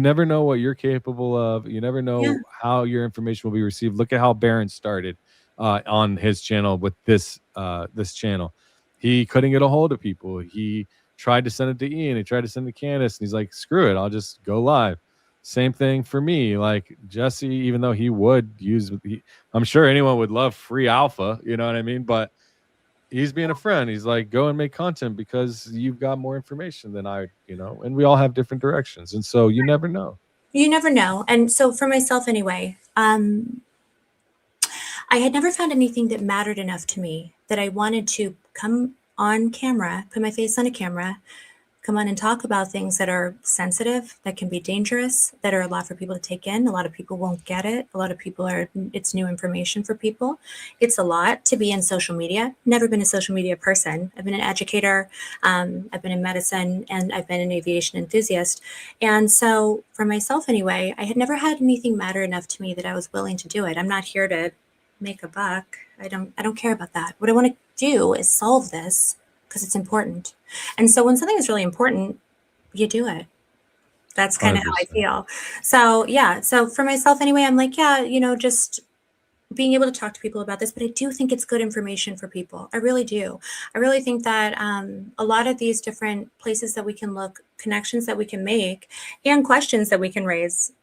never know what you're capable of. You never know how your information will be received. Look at how Barron started on his channel with this channel. He couldn't get a hold of people. He tried to send it to Ian. He tried to send it to Candace, and he's like, screw it, I'll just go live. Same thing for me. Like Jesse, even though he would I'm sure anyone would love free alpha, you know what I mean? But he's being a friend. He's like, go and make content because you've got more information than I, and we all have different directions. And so you never know. You never know. And so for myself anyway, I had never found anything that mattered enough to me that I wanted to come on camera, put my face on a camera, come on and talk about things that are sensitive, that can be dangerous, that are a lot for people to take in. A lot of people won't get it. A lot of people it's new information for people. It's a lot to be in social media. Never been a social media person. I've been an educator. I've been in medicine, and I've been an aviation enthusiast. And so for myself anyway, I had never had anything matter enough to me that I was willing to do it. I'm not here to make a buck. I don't care about that. What I want to do is solve this because it's important. And so when something is really important, you do it. That's kind of how I feel. So yeah. So for myself anyway, I'm like, just being able to talk to people about this, but I do think it's good information for people. I really do. I really think that a lot of these different places that we can look, connections that we can make, and questions that we can raise,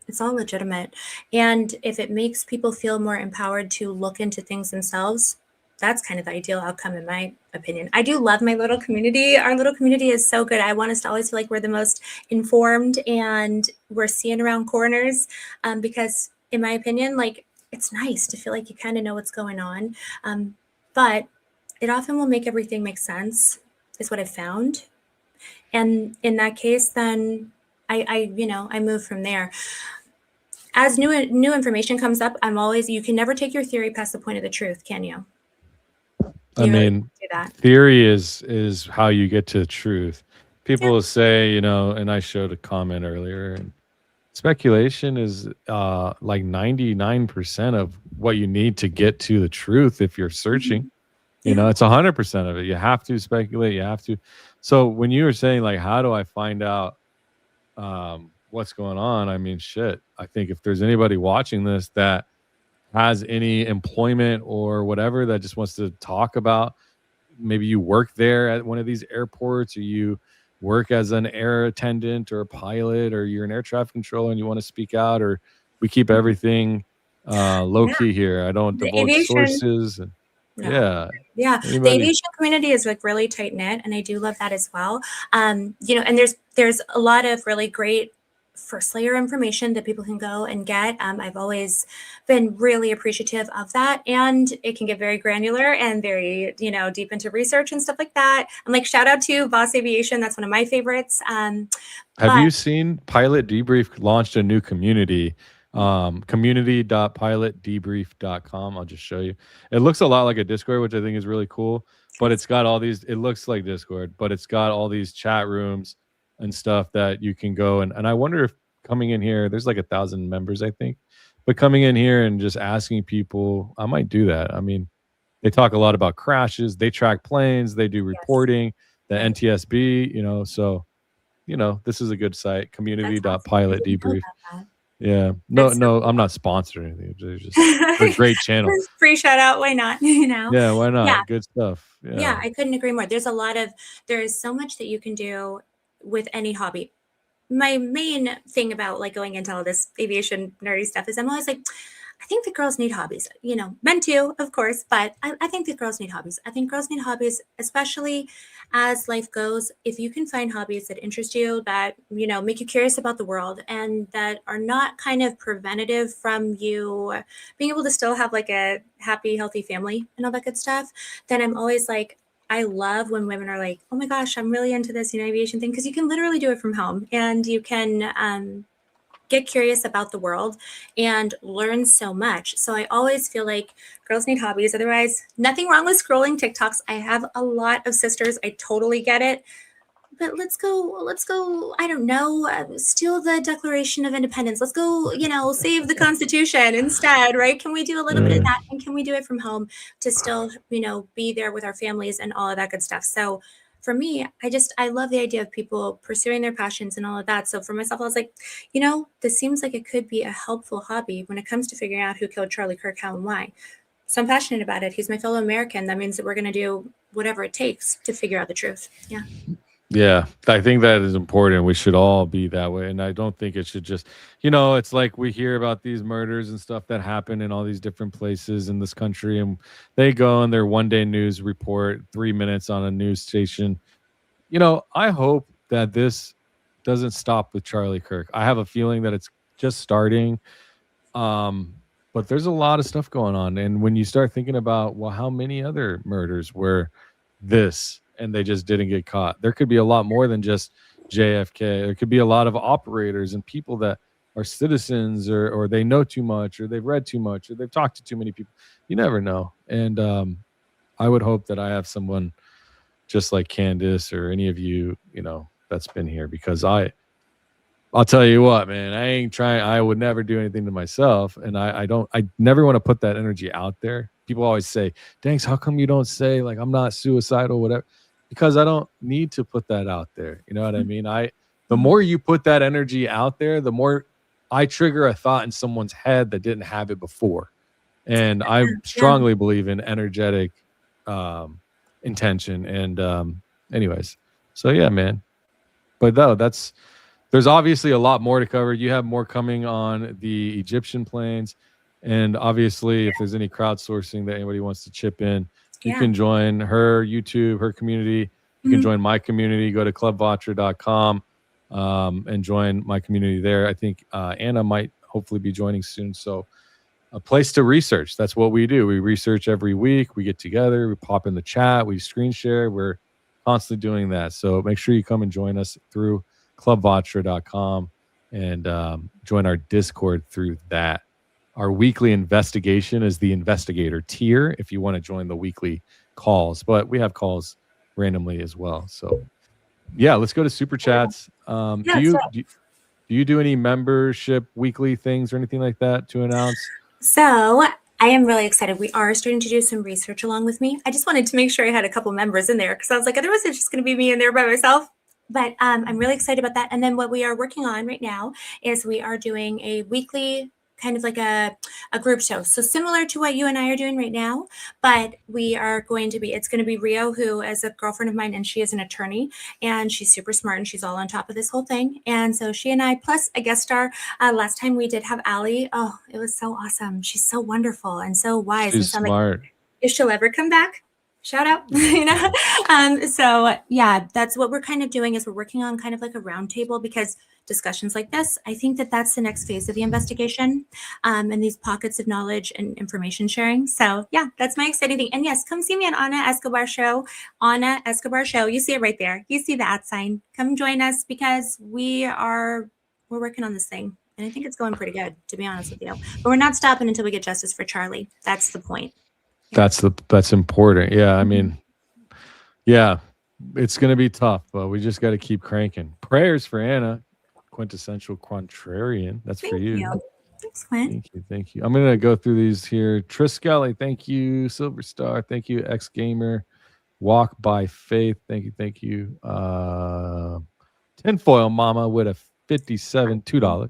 it's all legitimate. And if it makes people feel more empowered to look into things themselves, that's kind of the ideal outcome, in my opinion. I do love my little community. Our little community is so good. I want us to always feel like we're the most informed and we're seeing around corners, because in my opinion, like, it's nice to feel like you kind of know what's going on. But it often will make everything make sense, is what I've found. And in that case, then I move from there. As new information comes up, you can never take your theory past the point of the truth, can you? I mean, theory is how you get to the truth. People will say, and I showed a comment earlier, and speculation is like 99% of what you need to get to the truth if you're searching. It's 100% of it. You have to speculate. You have to. So when you were saying, like, how do I find out what's going on? I mean, shit. I think if there's anybody watching this that has any employment or whatever that just wants to talk about, maybe you work there at one of these airports, or you work as an air attendant or a pilot, or you're an air traffic controller and you want to speak out, or we keep everything low key here. I don't divulge sources. And, the aviation community is like really tight knit, and I do love that as well. And there's a lot of really great first layer information that people can go and get. I've always been really appreciative of that, and it can get very granular and very, deep into research and stuff like that. I'm like, shout out to Boss Aviation. That's one of my favorites. Have you seen Pilot Debrief launched a new community? Community.pilotdebrief.com. I'll just show you. It looks a lot like a Discord, which I think is really cool, but it's got all these, it looks like Discord, but it's got all these chat rooms and stuff that you can go and I wonder if coming in here, there's like 1,000 members, I think, but coming in here and just asking people, I might do that. I mean, they talk a lot about crashes, they track planes, they do reporting, the NTSB, so this is a good site, community.pilotdebrief. Yeah, no, I'm not sponsored or anything. They're just a great channel. Free shout out, why not? Yeah, why not? Yeah. Good stuff. Yeah, I couldn't agree more. There is so much that you can do with any hobby. My main thing about like going into all this aviation nerdy stuff is I'm always like, I think that girls need hobbies, men too, of course, but I think that girls need hobbies. I think girls need hobbies, especially as life goes. If you can find hobbies that interest you, that, make you curious about the world, and that are not kind of preventative from you being able to still have like a happy, healthy family and all that good stuff, then I'm always like, I love when women are like, oh my gosh, I'm really into this aviation thing, because you can literally do it from home, and you can get curious about the world and learn so much. So I always feel like girls need hobbies. Otherwise, nothing wrong with scrolling TikToks. I have a lot of sisters. I totally get it. But let's go, I don't know, steal the Declaration of Independence. Let's go, save the Constitution instead, right? Can we do a little bit of that? And can we do it from home to still, be there with our families and all of that good stuff? So for me, I love the idea of people pursuing their passions and all of that. So for myself, I was like, this seems like it could be a helpful hobby when it comes to figuring out who killed Charlie Kirk, how and why. So I'm passionate about it. He's my fellow American. That means that we're going to do whatever it takes to figure out the truth. Yeah. Yeah, I think that is important. We should all be that way. And I don't think it should just, it's like we hear about these murders and stuff that happen in all these different places in this country, and they go on their one-day news report, 3 minutes on a news station. I hope that this doesn't stop with Charlie Kirk. I have a feeling that it's just starting. But there's a lot of stuff going on. And when you start thinking about, well, how many other murders were this and they just didn't get caught? There could be a lot more than just JFK. There could be a lot of operators and people that are citizens, or they know too much, or they've read too much, or they've talked to too many people. You never know. And I would hope that I have someone just like Candace or any of you, that's been here, because I'll tell you what, man, I would never do anything to myself. And I never want to put that energy out there. People always say, Danks, how come you don't say like, I'm not suicidal, whatever? Because I don't need to put that out there. You know what I mean? The more you put that energy out there, the more I trigger a thought in someone's head that didn't have it before. And I Yeah. strongly believe in energetic intention. And anyways, so yeah, man. But though there's obviously a lot more to cover. You have more coming on the Egyptian planes. And obviously, if there's any crowdsourcing that anybody wants to chip in, you can join her YouTube, her community. You can join my community. Go to clubvatra.com and join my community there. I think Anna might hopefully be joining soon. So a place to research. That's what we do. We research every week. We get together. We pop in the chat. We screen share. We're constantly doing that. So make sure you come and join us through clubvatra.com and join our Discord through that. Our weekly investigation is the investigator tier if you want to join the weekly calls, but we have calls randomly as well. So yeah, let's go to super chats. Do you do any membership weekly things or anything like that to announce? So I am really excited. We are starting to do some research along with me. I just wanted to make sure I had a couple members in there because I was like, otherwise it's just going to be me in there by myself. But I'm really excited about that. And then what we are working on right now is we are doing a weekly kind of like a group show. So similar to what you and I are doing right now, but it's going to be Rio, who is a girlfriend of mine, and she is an attorney, and she's super smart, and she's all on top of this whole thing. And so she and I, plus a guest star, last time we did have Allie. Oh, it was so awesome. She's so wonderful and so wise. She's and smart. Like, if she'll ever come back, shout out, So yeah, that's what we're kind of doing is we're working on kind of like a roundtable because discussions like this, I think that's the next phase of the investigation and these pockets of knowledge and information sharing. So yeah, that's my exciting thing. And yes, come see me on Anna Escobar Show. Anna Escobar Show. You see it right there. You see the @ Come join us because we're working on this thing. And I think it's going pretty good, to be honest with you. But we're not stopping until we get justice for Charlie. That's the point. That's important. Yeah, I mean, yeah, it's gonna be tough, but we just got to keep cranking. Prayers for Anna, quintessential contrarian. That's for you. Thanks, Clint. Thank you. I'm gonna go through these here. Triskelly, thank you. Silver Star, thank you. X Gamer, Walk by Faith, thank you. Tinfoil Mama with a $57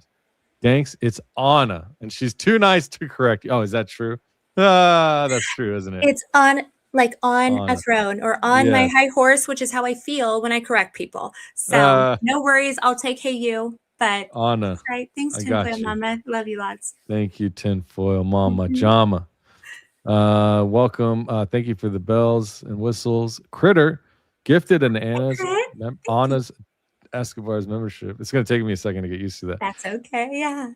Danks, it's Anna, and she's too nice to correct you. Oh, is that true? That's true, isn't it? It's on a throne or on my high horse, which is how I feel when I correct people. So no worries. I'll take hey you. But Anna. Right. Thanks, Tinfoil Mama. Love you lots. Thank you, Tinfoil Mama. Jama. Welcome. Thank you for the bells and whistles. Critter gifted an Anna's Escobar's membership. It's going to take me a second to get used to that. That's okay. Yeah.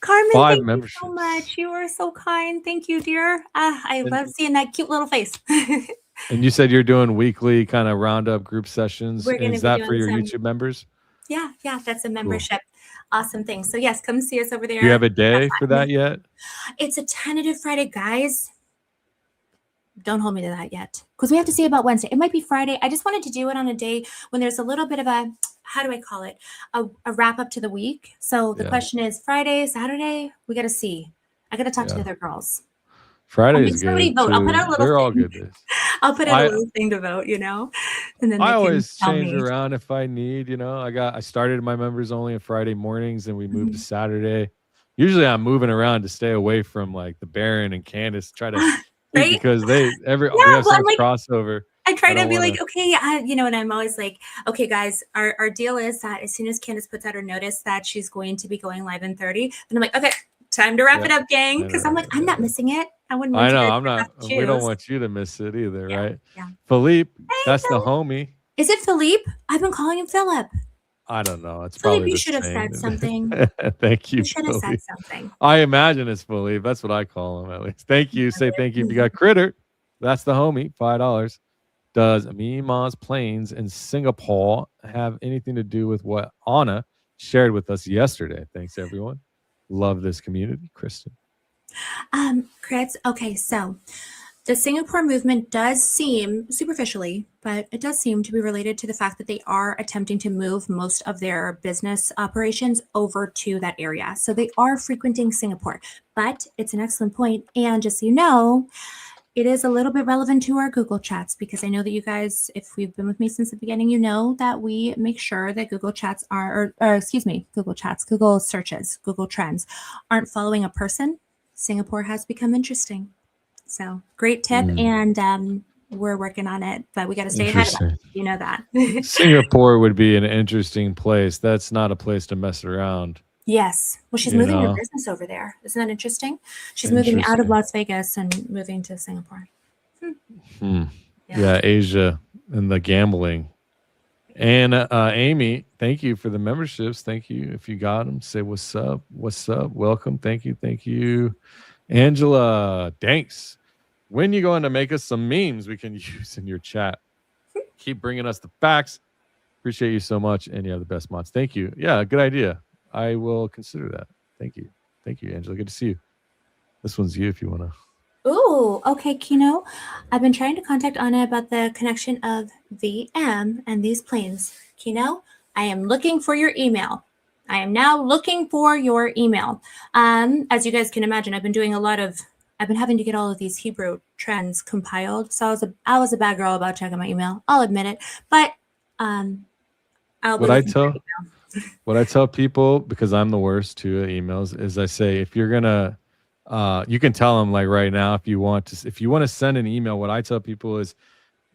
Carmen, thank you so much. You are so kind. Thank you, dear. I love seeing that cute little face. And you said you're doing weekly kind of roundup group sessions. Is that for your YouTube members? Yeah. That's a membership. Cool. Awesome thing. So yes, come see us over there. Do you have a day for that yet? It's a tentative Friday, guys. Don't hold me to that yet because we have to see about Wednesday. It might be Friday. I just wanted to do it on a day when there's a little bit of a, how do I call it? A wrap up to the week. So the question is Friday, Saturday, we got to see. I got to talk to the other girls. Friday is good. Vote. I'll put out a little They're all good days. I'll put out a little thing to vote, and then I always change around if I need, I started my members only on Friday mornings and we moved to Saturday. Usually I'm moving around to stay away from like the Baron and Candace, try to right? Because we have so much crossover. I try to be like, okay, and I'm always like, okay, guys, our deal is that as soon as Candace puts out her notice that she's going to be going live in 30, then I'm like, okay, time to wrap it up, gang. Because I'm like, I'm not missing it. I wouldn't. I know, I'm not. We don't want you to miss it either, right? Yeah. Philippe, that's the homie. Is it Philippe? I've been calling him Philip. I don't know. It's Philippe, probably you should have said something. Thank you. You should have said something. I imagine it's Philippe. That's what I call him at least. Thank you. Say thank you if you got Critter. That's the homie. $5. Does MEEMAW's planes in Singapore have anything to do with what Anna shared with us yesterday? Thanks, everyone. Love this community. Kristen. Chris, okay, so the Singapore movement does seem, superficially, but it does seem to be related to the fact that they are attempting to move most of their business operations over to that area. So they are frequenting Singapore, but it's an excellent point. And just so you know, it is a little bit relevant to our Google chats because I know that you guys, if you've been with me since the beginning, you know that we make sure that Google chats Google searches, Google Trends aren't following a person. Singapore has become interesting. So great tip. And we're working on it, but we got to stay ahead of it. You know that. Singapore would be an interesting place. That's not a place to mess around. Yes. Well, she's moving her business over there. Isn't that interesting? She's moving out of Las Vegas and moving to Singapore. Yeah, Asia and the gambling. And Amy, thank you for the memberships. Thank you. If you got them, say what's up. What's up? Welcome. Thank you. Thank you. Angela, Danks. When you going to make us some memes we can use in your chat? Keep bringing us the facts. Appreciate you so much. And you have the best mods. Thank you. Yeah, good idea. I will consider that. Thank you. Thank you, Angela. Good to see you. This one's you if you want to. Ooh, okay, Kino. I've been trying to contact Anna about the connection of VM and these planes. Kino, I am looking for your email. I am now looking for your email. As you guys can imagine, I've been having to get all of these Hebrew trends compiled. So I was a bad girl about checking my email. I'll admit it. But what I tell people, because I'm the worst too at emails, is I say, if you're gonna you can tell them like right now, if you want to send an email, what I tell people is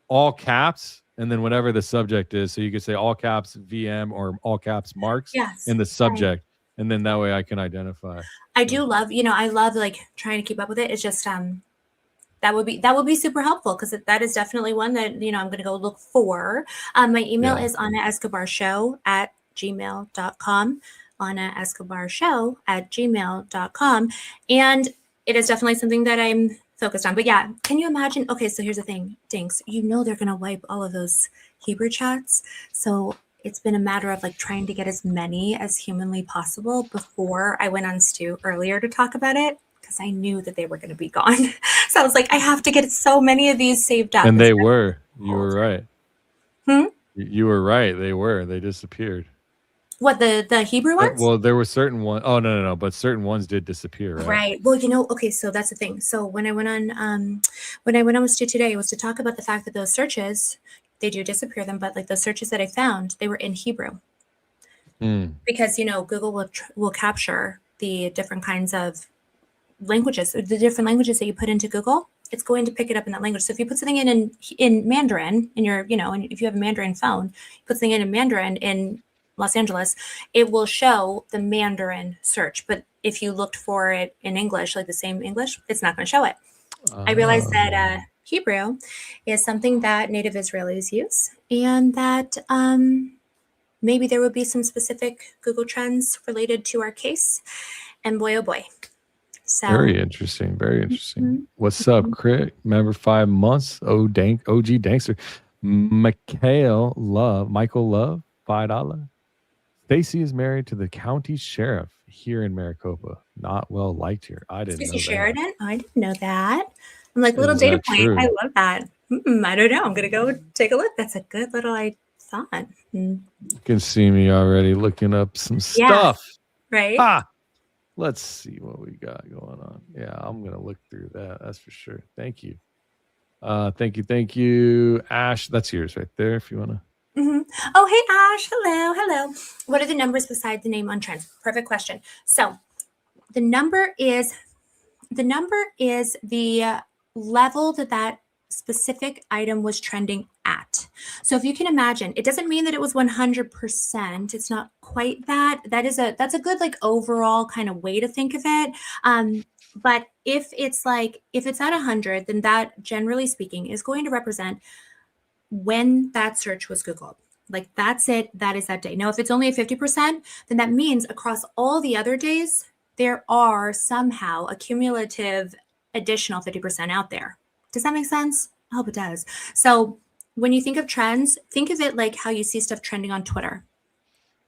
all caps and then whatever the subject is. So you can say all caps VM or all caps marks in the subject. Right. And then that way I can identify. I do love, I love like trying to keep up with it. It's just that would be super helpful, because that is definitely one that I'm going to go look for. My email is AnnaEscobarShow@gmail.com. AnnaEscobarShow@gmail.com, and it is definitely something that I'm focused on. But yeah, can you imagine? Okay, so here's the thing, Danks. They're going to wipe all of those Hebrew chats, so it's been a matter of like trying to get as many as humanly possible before I went on Stu earlier to talk about it, because I knew that they were going to be gone. So I was like, I have to get so many of these saved up. And they were. You were right. You were right. They disappeared. What, the Hebrew ones? Well, there were certain ones. Oh, no. But certain ones did disappear, right? Right. Well, okay, so that's the thing. So when I went on with Stu today, it was to talk about the fact that those searches, they do disappear them, but like the searches that I found, they were in Hebrew. Because, Google will capture the different kinds of languages, the different languages that you put into Google. It's going to pick it up in that language. So if you put something in Mandarin in your, and if you have a Mandarin phone, you put something in Mandarin in Los Angeles, it will show the Mandarin search. But if you looked for it in English, like the same English, it's not going to show it. I realized that Hebrew is something that native Israelis use, and that maybe there would be some specific Google trends related to our case. And boy, oh boy. So, very interesting. Very interesting. What's up, Kirk? Member 5 months. OG Dankster. Michael Love, $5. Stacy is married to the county sheriff here in Maricopa. Not well liked here. I didn't know that. Sheridan? I didn't know that. I'm like, little data point. True? I love that. I don't know. I'm going to go take a look. That's a good little thought. You can see me already looking up some stuff. Right? Let's see what we got going on. Yeah, I'm going to look through that. That's for sure. Thank you. Thank you. Ash, that's yours right there if you want to. Oh, hey, Ash. Hello. What are the numbers beside the name on trends? Perfect question. So the number is the level that specific item was trending at. So if you can imagine, it doesn't mean that it was 100%. It's not quite that. That's a good like overall kind of way to think of it. But if it's at 100, then that, generally speaking, is going to represent when that search was Googled. Like that's it. That is that day. Now, if it's only at 50%, then that means across all the other days, there are somehow a cumulative additional 50% out there. Does that make sense? I hope it does. So when you think of trends, think of it like how you see stuff trending on Twitter.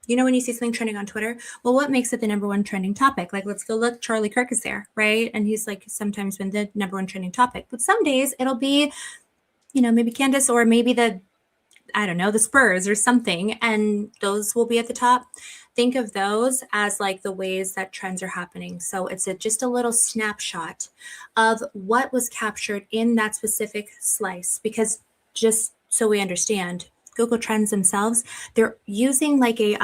When you see something trending on Twitter, well, what makes it the number one trending topic? Like, let's go look, Charlie Kirk is there, right? And he's like sometimes been the number one trending topic. But some days it'll be, maybe Candace, or maybe the Spurs or something. And those will be at the top. Think of those as like the ways that trends are happening. So it's just a little snapshot of what was captured in that specific slice, because just so we understand, Google Trends themselves, they're using like a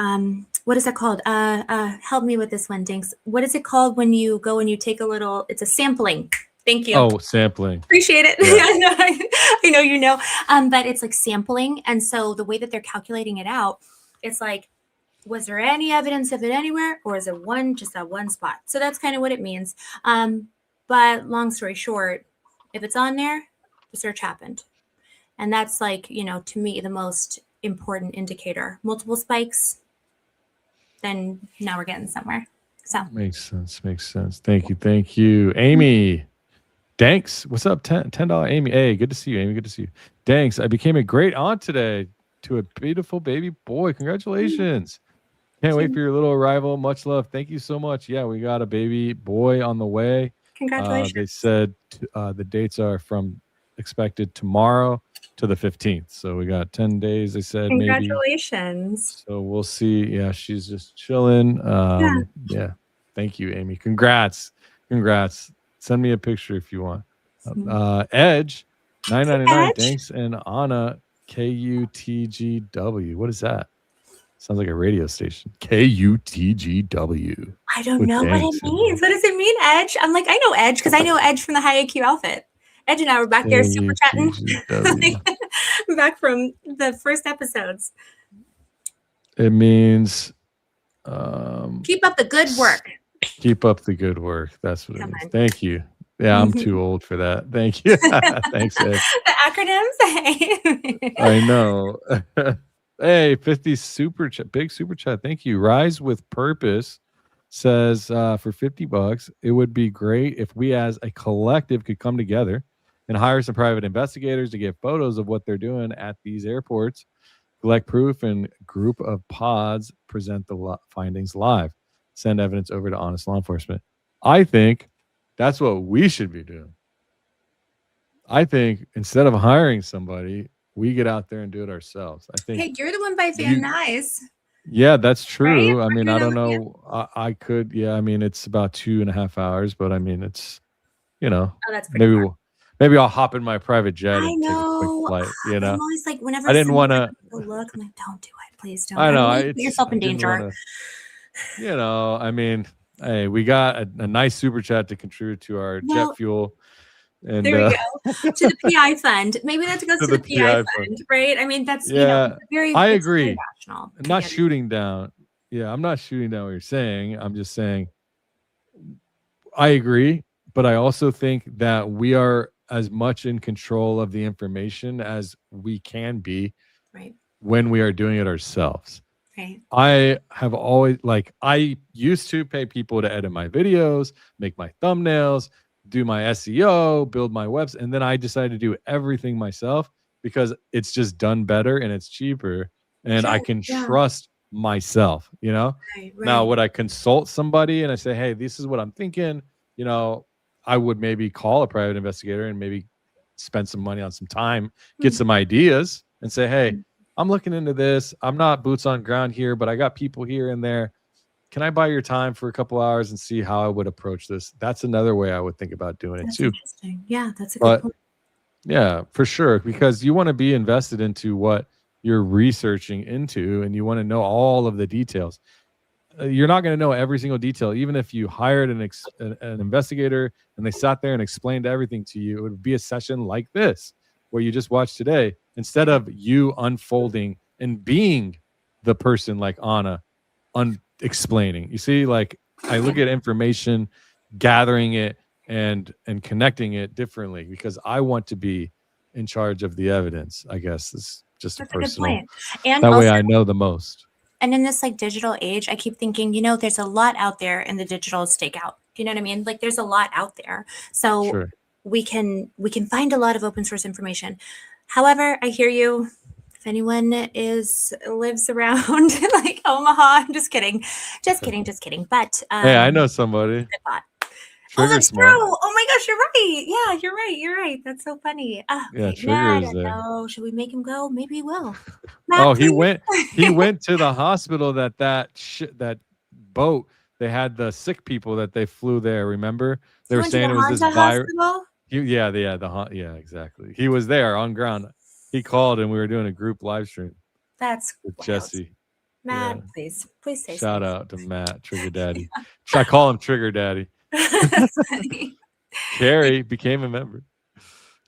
what is that called? Help me with this one, Danks. What is it called when you go and you take a little? It's a sampling. Thank you. Oh, sampling. Appreciate it. Yeah. I know you know. But it's like sampling, and so the way that they're calculating it out, it's like, was there any evidence of it anywhere, or is it just that one spot? So that's kind of what it means. But long story short, if it's on there, the search happened, and that's like, to me, the most important indicator. Multiple spikes, then now we're getting somewhere. So makes sense. Thank you, Amy. Danks, what's up? $10 Amy. Hey, good to see you, Amy. Good to see you. Danks, I became a great aunt today to a beautiful baby boy. Congratulations. Can't wait for your little arrival. Much love. Thank you so much. Yeah, we got a baby boy on the way. Congratulations. They said the dates are from expected tomorrow to the 15th. So we got 10 days, they said. Congratulations. Maybe. So we'll see. Yeah, she's just chilling. Yeah. Thank you, Amy. Congrats. Send me a picture if you want. Edge, $9.99. Thanks. And Anna, KUTGW. What is that? Sounds like a radio station. KUTGW. I don't know what it means. What does it mean, Edge? I'm like, I know Edge because I know Edge from the High IQ outfit. Edge and I were back there super chatting. Back from the first episodes. It means keep up the good work. Keep up the good work. That's what it means. Thank you. Yeah, I'm too old for that. Thank you. Thanks, Ed. The acronyms. I know. Hey, 50 super chat, big super chat. Thank you. Rise with Purpose says for $50, it would be great if we as a collective could come together and hire some private investigators to get photos of what they're doing at these airports, collect proof, and group of pods present the findings live. Send evidence over to honest law enforcement. I think that's what we should be doing. I think instead of hiring somebody, we get out there and do it ourselves. I think. Hey, you're the one by Van Nuys. Yeah, that's true. Right? I mean, I don't know. I could. Yeah, I mean, it's about 2.5 hours, but I mean, it's, Oh, that's pretty maybe I'll hop in my private jet and take a quick flight. I'm always like, whenever I didn't want to look, I'm like, don't do it, please don't. I know. Put yourself in danger. I mean, hey, we got a nice super chat to contribute to our jet fuel. And there we go. To the PI fund. Maybe that goes to the PI fund, right? I mean, that's very. I agree. Very rational. I'm not shooting down. Yeah, I'm not shooting down what you're saying. I'm just saying I agree, but I also think that we are as much in control of the information as we can be, right, when we are doing it ourselves. Right. I have always I used to pay people to edit my videos, make my thumbnails, do my SEO, build my website, and then I decided to do everything myself because it's just done better and it's cheaper, and I can trust myself, Right. Now, would I consult somebody and I say, hey, this is what I'm thinking, I would maybe call a private investigator and maybe spend some money on some time, get some ideas, and say, hey, I'm looking into this. I'm not boots on ground here, but I got people here and there. Can I buy your time for a couple hours and see how I would approach this? That's another way I would think about doing it too. Interesting. Yeah, that's a good point. Yeah, for sure. Because you want to be invested into what you're researching into, and you want to know all of the details. You're not going to know every single detail. Even if you hired an investigator and they sat there and explained everything to you, it would be a session like this, where you just watched today, instead of you unfolding and being the person like Anna explaining. You see, I look at information, gathering it and connecting it differently because I want to be in charge of the evidence. I guess it's just a personal. Good point. And that way I know the most. And in this digital age, I keep thinking, there's a lot out there in the digital stakeout. You know what I mean? There's a lot out there. So we can find a lot of open source information. However, I hear you. If anyone lives around Omaha, I'm just kidding. Just kidding. But hey, I know somebody. Good thought. That's true. Oh my gosh, you're right. Yeah, you're right. That's so funny. Yeah, Trigger is there. No, should we make him go? Maybe he will. Matt, he went to the hospital that boat. They had the sick people that they flew there. Remember? They were saying it was this virus. Yeah, exactly. He was there on ground. He called and we were doing a group live stream. That's with wild. Jesse. Matt, Yeah. please say Shout something. out to Matt, Trigger Daddy. Should I call him Trigger Daddy? That's funny. Carrie became a member.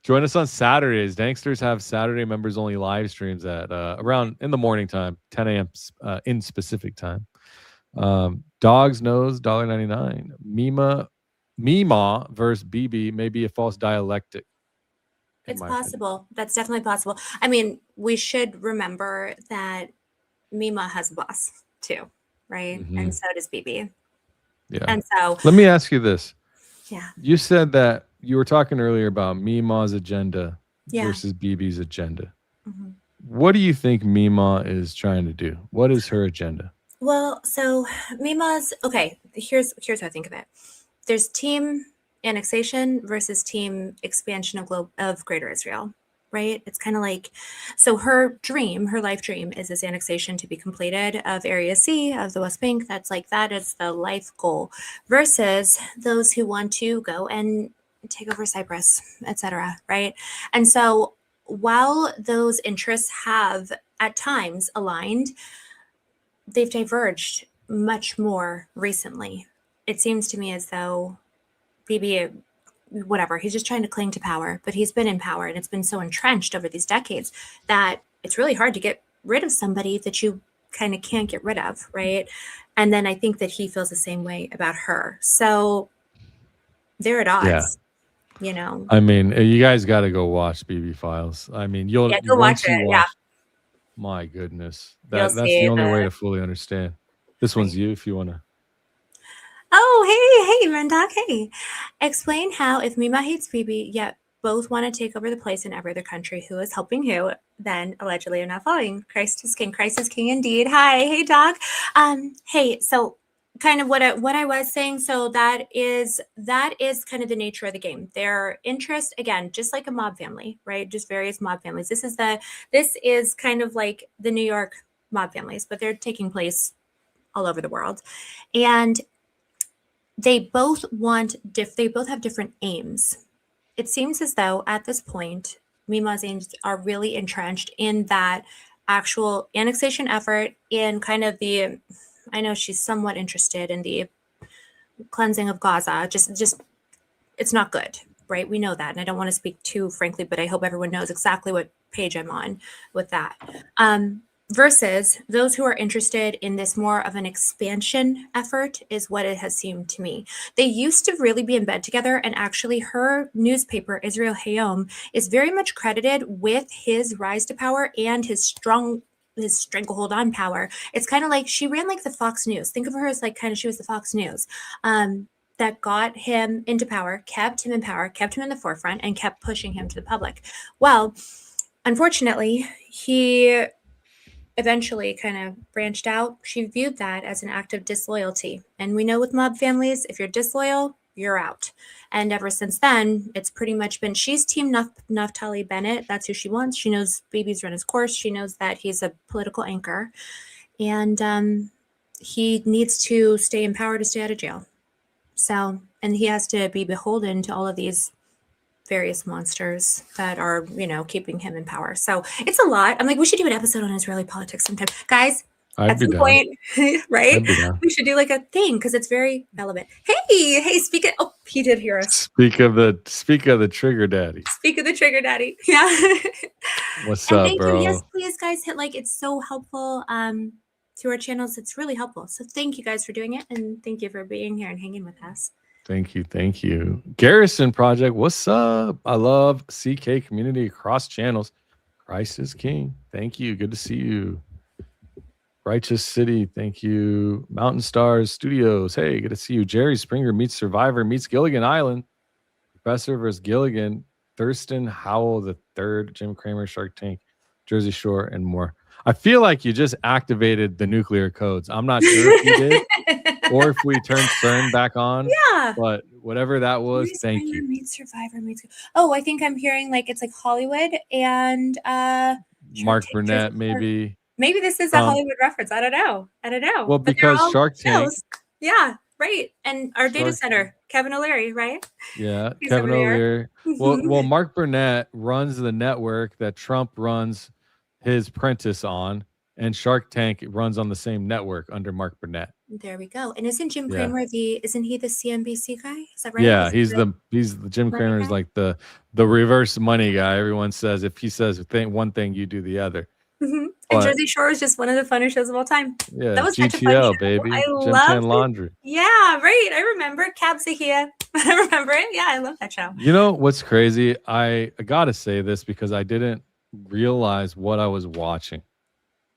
Join us on Saturdays. Danksters have Saturday members only live streams at around in the morning time, 10 a.m. In specific time. Dog's Nose, $1.99. MEEMAW versus BB may be a false dialectic. It's possible. That's definitely possible. I mean, we should remember that MEEMAW has a boss too, right? Mm-hmm. And so does BB. Yeah. And so let me ask you this. Yeah. You said that you were talking earlier about MEEMAW's agenda Yeah. versus BB's agenda. Mm-hmm. What do you think MEEMAW is trying to do? What is her agenda? Well, so MEEMAW's, okay, here's how I think of it. There's team annexation versus team expansion of Greater Israel, right? It's kind of like, so her life dream is this annexation to be completed of Area C of the West Bank. That is the life goal, versus those who want to go and take over Cyprus, etc., right? And so while those interests have at times aligned, they've diverged much more recently. It seems to me as though BB, whatever, he's just trying to cling to power, but he's been in power and it's been so entrenched over these decades that it's really hard to get rid of somebody that you kind of can't get rid of, right? And then I think that he feels the same way about her. So they're at odds, you know. I mean, you guys got to go watch BB Files. I mean, go watch it. Yeah. My goodness. That's the only way to fully understand. This one's you if you want to. Oh, hey, Rendoc, hey. Explain how if MEEMAW hates BB, yet both want to take over the place in every other country, who is helping who, then allegedly are not following. Christ is king. Christ is king indeed. Hi, hey, Doc. Hey, so kind of what I was saying. So that is kind of the nature of the game. Their interest, again, just like a mob family, right? Just various mob families. This is kind of like the New York mob families, but they're taking place all over the world. And they both have different aims. It seems as though at this point, MEEMAW's aims are really entrenched in that actual annexation effort, in kind of the, I know she's somewhat interested in the cleansing of Gaza. Just it's not good, right? We know that. And I don't want to speak too frankly, but I hope everyone knows exactly what page I'm on with that. Versus those who are interested in this more of an expansion effort is what it has seemed to me. They used to really be in bed together, and actually her newspaper, Israel Hayom, is very much credited with his rise to power and his stranglehold on power. It's kind of like she ran like the Fox News. Think of her as like kind of, she was the Fox News that got him into power, kept him in power, kept him in the forefront, and kept pushing him to the public. Well, unfortunately, he eventually kind of branched out. She viewed that as an act of disloyalty. And we know with mob families, if you're disloyal, you're out. And ever since then, it's pretty much been, she's team Naftali Bennett. That's who she wants. She knows BB's run his course. She knows that he's a political anchor. And he needs to stay in power to stay out of jail. So, and he has to be beholden to all of these various monsters that are, keeping him in power. So it's a lot. I'm like, we should do an episode on Israeli politics sometime. Guys, at some point, right? We should do like a thing because it's very relevant. Hey, he did hear us. Speak of the trigger daddy. Speak of the trigger daddy. Yeah. What's up, thank bro? You. Yes, please, guys, hit like. It's so helpful to our channels. It's really helpful. So thank you guys for doing it. And thank you for being here and hanging with us. Thank you. Garrison Project, what's up? I love CK community across channels. Christ is king. Thank you. Good to see you. Righteous City, thank you. Mountain Stars Studios, hey, good to see you. Jerry Springer meets Survivor meets Gilligan Island. Professor versus Gilligan. Thurston Howell the Third, Jim Cramer, Shark Tank, Jersey Shore, and more. I feel like you just activated the nuclear codes. I'm not sure if you did or if we turned CERN back on. Yeah. But whatever that was, thank you. Meets Survivor meets. Oh, I think I'm hearing like it's like Hollywood and Mark Burnett, maybe. Maybe this is a Hollywood reference. I don't know. Well, because Shark Tank. Yeah, right. And our data center, Kevin O'Leary, right? Yeah, Kevin O'Leary. Well, Mark Burnett runs the network that Trump runs his Prentice on, and Shark Tank runs on the same network under Mark Burnett. There we go. And isn't Jim Yeah. Cramer isn't he the CNBC guy? Is that right? Yeah, Is he's the Jim money Cramer is guy? like the reverse money guy. Everyone says if he says one thing, you do the other. And But- Jersey Shore is just one of the funner shows of all time. Yeah, That was such a fun GTL, show. baby. I Jim love Can it. Laundry. Yeah, right. I remember Cab Zahia. I remember it. Yeah, I love that show. You know what's crazy? I gotta say this because I didn't realize what I was watching,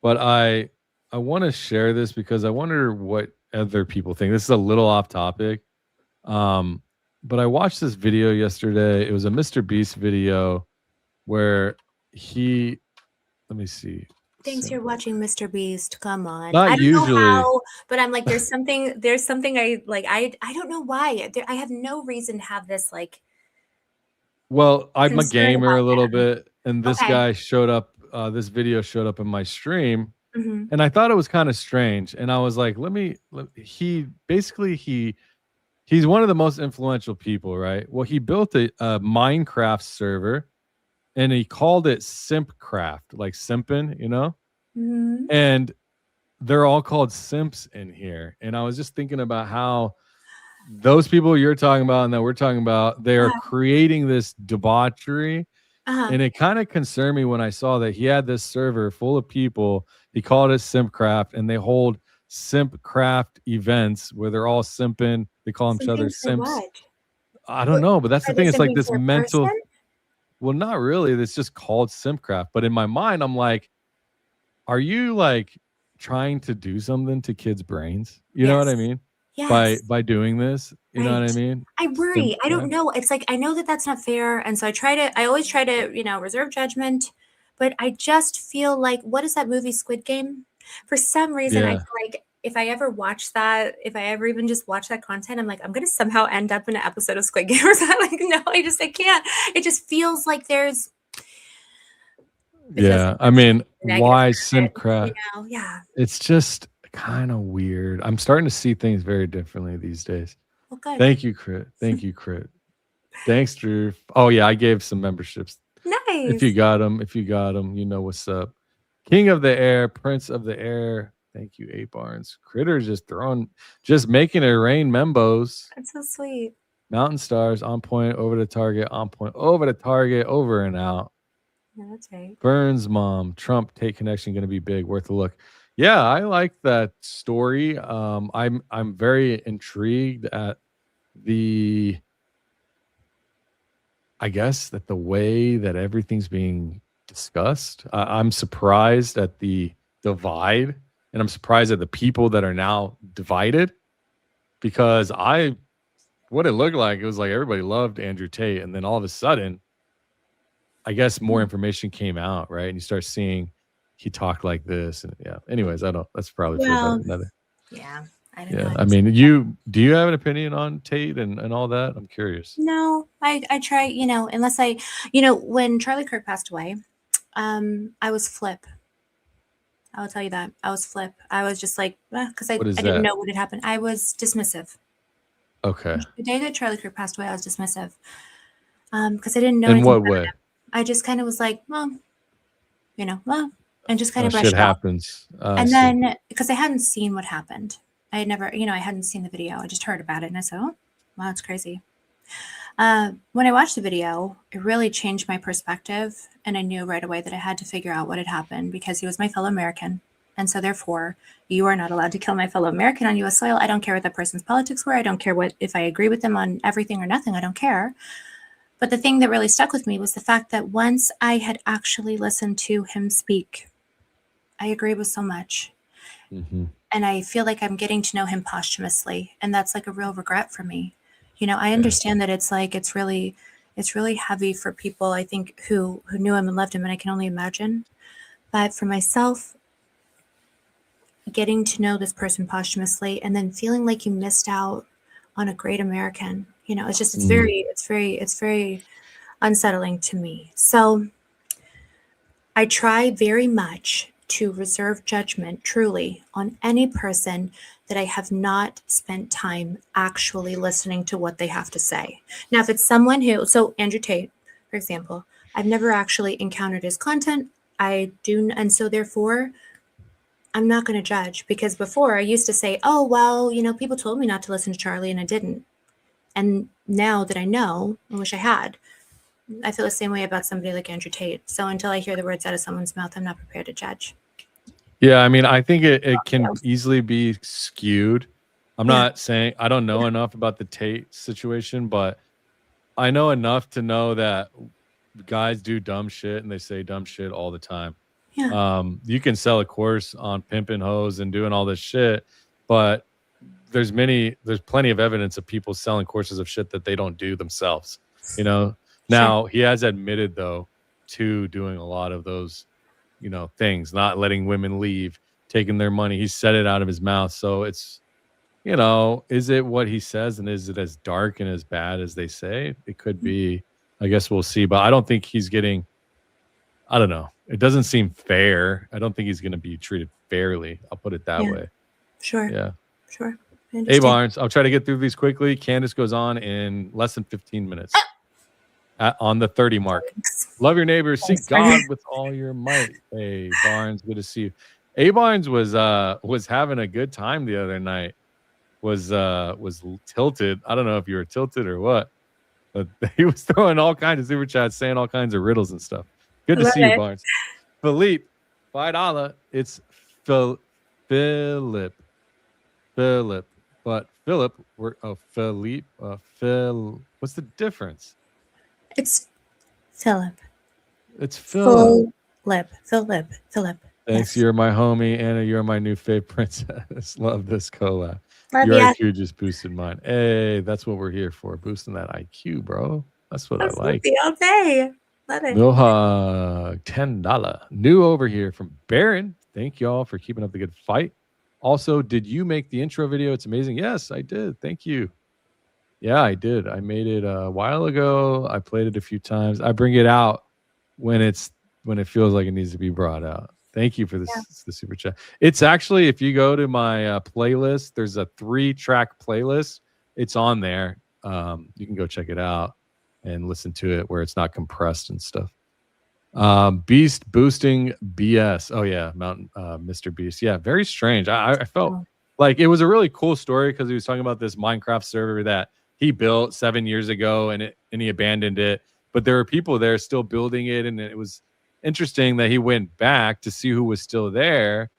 but I want to share this because I wonder what other people think. This is a little off topic, but I watched this video yesterday. It was a Mr. Beast video where he, let me see. Thanks, you're watching Mr. Beast. Come on. Not I don't usually. know how, but I'm like, there's something I like. I don't know why. I have no reason to have this like. Well, I'm a concern gamer a about little them. bit, and this Okay. guy showed up. This video showed up in my stream, Mhm. and I thought it was kind of strange. And I was like, he's one of the most influential people, right? Well, he built a Minecraft server, and he called it Simpcraft, like simping, you know. Mhm. And they're all called simps in here. And I was just thinking about how those people you're talking about and that we're talking about, they are creating this debauchery. Uh-huh. And it kind of concerned me when I saw that he had this server full of people. He called it Simpcraft, and they hold Simpcraft events where they're all simping. They call each other Simping for simps. what? I don't know, but that's the Are they thing. It's like simping this for a mental. person? Well, not really. It's just called Simpcraft. But in my mind, I'm like, are you like trying to do something to kids' brains? You know what I Yes. mean? Yes. By doing this, you know what I Right. mean? I worry. I don't Simpcraft. know. It's like I know that that's not fair, and so I always try to, reserve judgment. But I just feel like, what is that movie, Squid Game? For some reason, I Yeah. feel like if I ever watch that, if I ever even just watch that content, I'm like, I'm gonna somehow end up in an episode of Squid Game or something. Like, no, I can't. It just feels like there's. it feels Yeah. like I mean, negative why around it, Simpcraft? Yeah. It's just kind of weird. I'm starting to see things very differently these days. Well, good. Thank you, Crit. Thank you, Crit. Thanks, Drew. Oh yeah, I gave some memberships. Nice. If you got them, you know what's up. King of the Air, Prince of the Air. Thank you, 8 Barnes. Critter's just making it rain membos. That's so sweet. Mountain Stars, on point, over the target, on point, over the target, over and out. Yeah, that's right. Burns mom, Trump Tate connection going to be big, worth a look. Yeah, I like that story. I'm very intrigued at I guess that the way that everything's being discussed. I'm surprised at the divide, and I'm surprised at the people that are now divided, because what it looked like, it was like everybody loved Andrew Tate, and then all of a sudden, I guess more information came out, right? And you start seeing he talked like this, and yeah. Anyways, that's probably for another. Yeah, I don't Yeah, know. I mean, do you have an opinion on Tate and all that? I'm curious. No, I try, unless when Charlie Kirk passed away, I was flip. I will tell you that. I was flip. I was just like, because I didn't know what had happened. I was dismissive. Okay. The day that Charlie Kirk passed away, I was dismissive. Because I didn't know. In what way? I just kind of was like, well, and just kind of brushed shit it off. Happens. And then, because I hadn't seen what happened. I had never, I hadn't seen the video. I just heard about it, and I said, oh, wow, it's crazy. When I watched the video, it really changed my perspective, and I knew right away that I had to figure out what had happened, because he was my fellow American. And so therefore, you are not allowed to kill my fellow American on U.S. soil. I don't care what that person's politics were. I don't care if I agree with them on everything or nothing. I don't care. But the thing that really stuck with me was the fact that once I had actually listened to him speak, I agreed with so much. Mm-hmm. And I feel like I'm getting to know him posthumously. And that's like a real regret for me. I understand that it's really heavy for people, I think, who knew him and loved him, and I can only imagine. But for myself, getting to know this person posthumously and then feeling like you missed out on a great American, it's very unsettling to me. So I try very much to reserve judgment truly on any person that I have not spent time actually listening to what they have to say. Now, if it's someone so Andrew Tate, for example, I've never actually encountered his content. I do. And so therefore, I'm not going to judge, because before I used to say, oh, well, you know, people told me not to listen to Charlie and I didn't. And now that I know, I wish I had, I feel the same way about somebody like Andrew Tate. So until I hear the words out of someone's mouth, I'm not prepared to judge. Yeah, I mean, I think it can easily be skewed. I'm not saying I don't know enough about the Tate situation, but I know enough to know that guys do dumb shit and they say dumb shit all the time. Yeah. You can sell a course on pimping hoes and doing all this shit, but there's plenty of evidence of people selling courses of shit that they don't do themselves. You know, now he has admitted though to doing a lot of those, you know, things, not letting women leave, taking their money. He said it out of his mouth. So it's, you know, is it what he says and is it as dark and as bad as they say? It could be. I guess we'll see. But I don't think he's getting, I don't know. It doesn't seem fair. I don't think he's going to be treated fairly. I'll put it that way. Sure. Yeah. Sure. Hey, Barnes, I'll try to get through these quickly. Candace goes on in less than 15 minutes. On the 30 mark. Love your neighbors. Seek God with all your might. Hey, Barnes, good to see you. A Barnes was having a good time the other night. Was tilted. I don't know if you were tilted or what, but he was throwing all kinds of super chats, saying all kinds of riddles and stuff. Good to see you, Barnes. Philippe, $5. It's Philip. But Philip, Philippe, Phil. What's the difference? It's Philip. It's Philip. Philip. Thanks. Yes. You're my homie, Anna. You're my new fave princess. Love this collab. Your IQ just boosted mine. Hey, that's what we're here for. Boosting that IQ, bro. That's what I like. All day. Love it. Milhug, $10. New over here from Baron. Thank y'all for keeping up the good fight. Also, did you make the intro video? It's amazing. Yes, I did. Thank you. Yeah, I did. I made it a while ago. I played it a few times. I bring it out when it feels like it needs to be brought out. Thank you for this, the super chat. It's actually, if you go to my playlist, there's a 3-track playlist. It's on there. You can go check it out and listen to it where it's not compressed and stuff. Beast boosting BS. Oh yeah, Mountain Mr. Beast. Yeah, very strange. I felt like it was a really cool story because he was talking about this Minecraft server that he built 7 years ago and he abandoned it. But there were people there still building it, and it was interesting that he went back to see who was still there.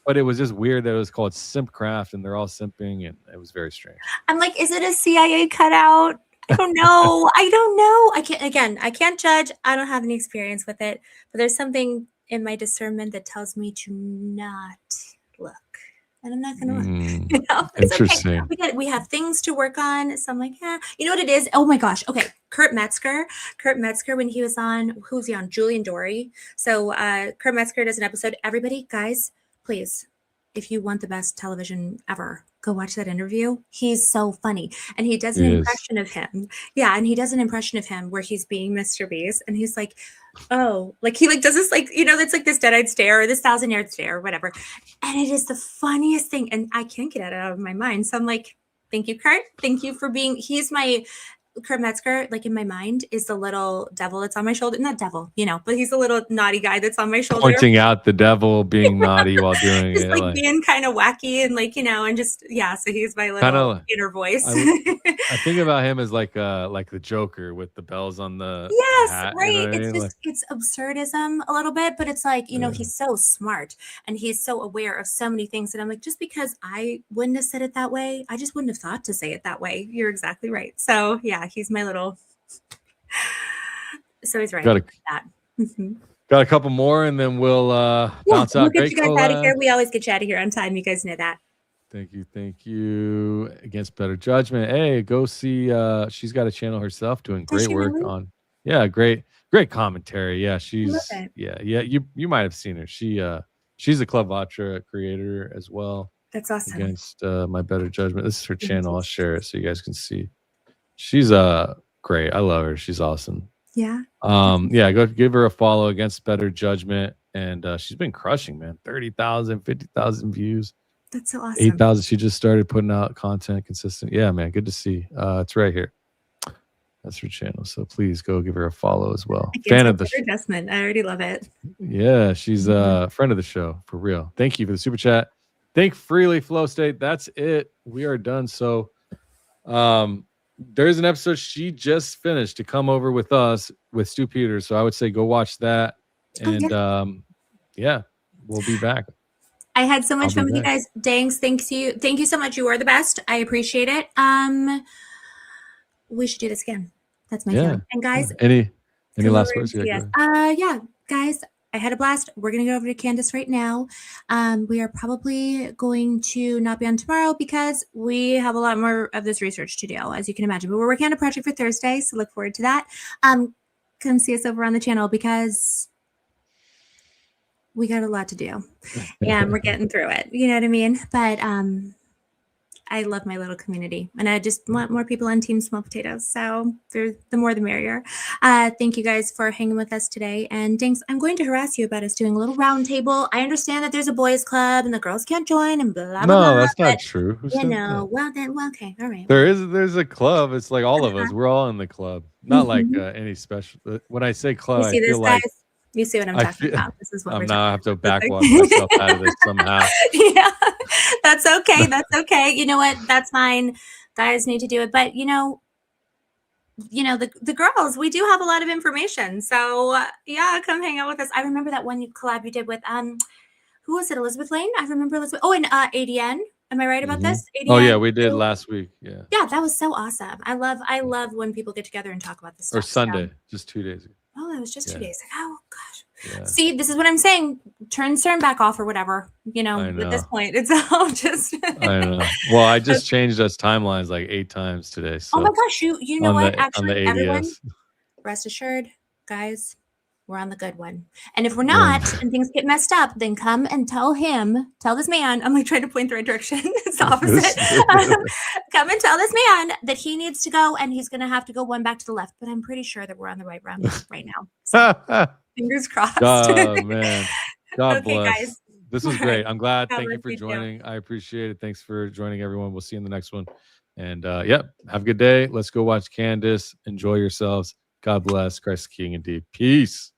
But it was just weird that it was called Simpcraft and they're all simping, and it was very strange. I'm like, is it a CIA cutout? I don't know. I can't judge. I don't have any experience with it, but there's something in my discernment that tells me to not look. And I'm not going to look. You know? Interesting. Okay. We have things to work on. So I'm like, yeah. You know what it is? Oh my gosh. Okay. Kurt Metzger, when he was on, who's he on? Julian Dory. So Kurt Metzger does an episode. Everybody, guys, please, if you want the best television ever, go watch that interview. He's so funny. And he does an impression of him. Yeah. And he does an impression of him where he's being Mr. Beast. And he's like, oh, like he like does this, like, you know, that's like this dead-eyed stare or this 1,000-yard stare or whatever. And it is the funniest thing. And I can't get it out of my mind. So I'm like, thank you, Kurt. Thank you for being, he's my, Kurt Metzger, like in my mind, is the little devil that's on my shoulder. Not devil, you know, but he's a little naughty guy that's on my shoulder. Pointing out the devil being naughty while doing just it. Like being kind of wacky and like, you know, and just, yeah. So he's my little inner voice. I think about him as like the Joker with the bells on the hat, right. You know It's just, it's absurdism a little bit, but it's like, you know, he's so smart and he's so aware of so many things. And I'm like, just because I wouldn't have said it that way, I just wouldn't have thought to say it that way. You're exactly right. So yeah, he's my little. So he's right. Got a couple more, and then we'll bounce out. We'll get you guys out of here. We always get you out of here on time. You guys know that. Thank you. Against Better Judgment. Hey, go see. She's got a channel herself doing great work on. Yeah, great commentary. Yeah, she's. Yeah. You might have seen her. She's a Club Vatra creator as well. That's awesome. Against my Better Judgment. This is her channel. I'll share it so you guys can see. She's great. I love her. She's awesome. Yeah. Go give her a follow, Against Better Judgment. And she's been crushing, man. 30,000, 50,000 views. That's so awesome. 8,000. She just started putting out content consistent. Yeah, man. Good to see. It's right here. That's her channel. So please go give her a follow as well. Fan of the adjustment. I already love it. Yeah, she's a friend of the show for real. Thank you for the super chat. Think freely, Flow State. That's it. We are done. So there's an episode she just finished to come over with us with Stu Peters. So I would say go watch that. And yeah, we'll be back. I had so much fun with you guys. Danks, thank you so much. You are the best. I appreciate it. We should do this again. That's my feeling. And guys, any last words? Yeah, guys, I had a blast. We're gonna go over to Candace right now. We are probably going to not be on tomorrow because we have a lot more of this research to do, as you can imagine. But we're working on a project for Thursday, so look forward to that. Come see us over on the channel because we got a lot to do and we're getting through it. You know what I mean? But I love my little community and I just want more people on Team Small Potatoes. So the more the merrier. Thank you guys for hanging with us today. And Danks, I'm going to harass you about us doing a little round table. I understand that there's a boys club and the girls can't join and blah, blah, blah. No, that's not true. You know, well then, okay. All right. There's a club. It's like all of us. We're all in the club. Not like any special. When I say club, I feel like. You see what I'm talking about. This is what we're now I have to backwash myself out of this somehow. Yeah, that's okay. That's okay. You know what? That's fine. Guys need to do it. But, the girls, we do have a lot of information. So, yeah, come hang out with us. I remember that one collab you did with, who was it? Elizabeth Lane? I remember Elizabeth. Oh, and ADN. Am I right about this? ADN? Oh, yeah, we did last week. Yeah. Yeah, that was so awesome. I love when people get together and talk about this stuff. Or Sunday, just 2 days ago. Oh, it was just 2 days. Like, oh gosh. Yeah. See, this is what I'm saying. Turn CERN back off or whatever. At this point, it's all just. I know. Well, I just changed us timelines like 8 times today. So oh my gosh, you know what? Actually, everyone, rest assured, guys, we're on the good one. And if we're not, and things get messed up, then come and tell this man. I'm like trying to point the right direction. It's the opposite. Come and tell this man that he needs to go, and he's going to have to go one back to the left. But I'm pretty sure that we're on the right round right now. So, fingers crossed. Oh man, God bless. Guys. This was great. I'm glad. Thank you for joining. I appreciate it. Thanks for joining, everyone. We'll see you in the next one. And have a good day. Let's go watch Candace. Enjoy yourselves. God bless. Christ King indeed. Peace.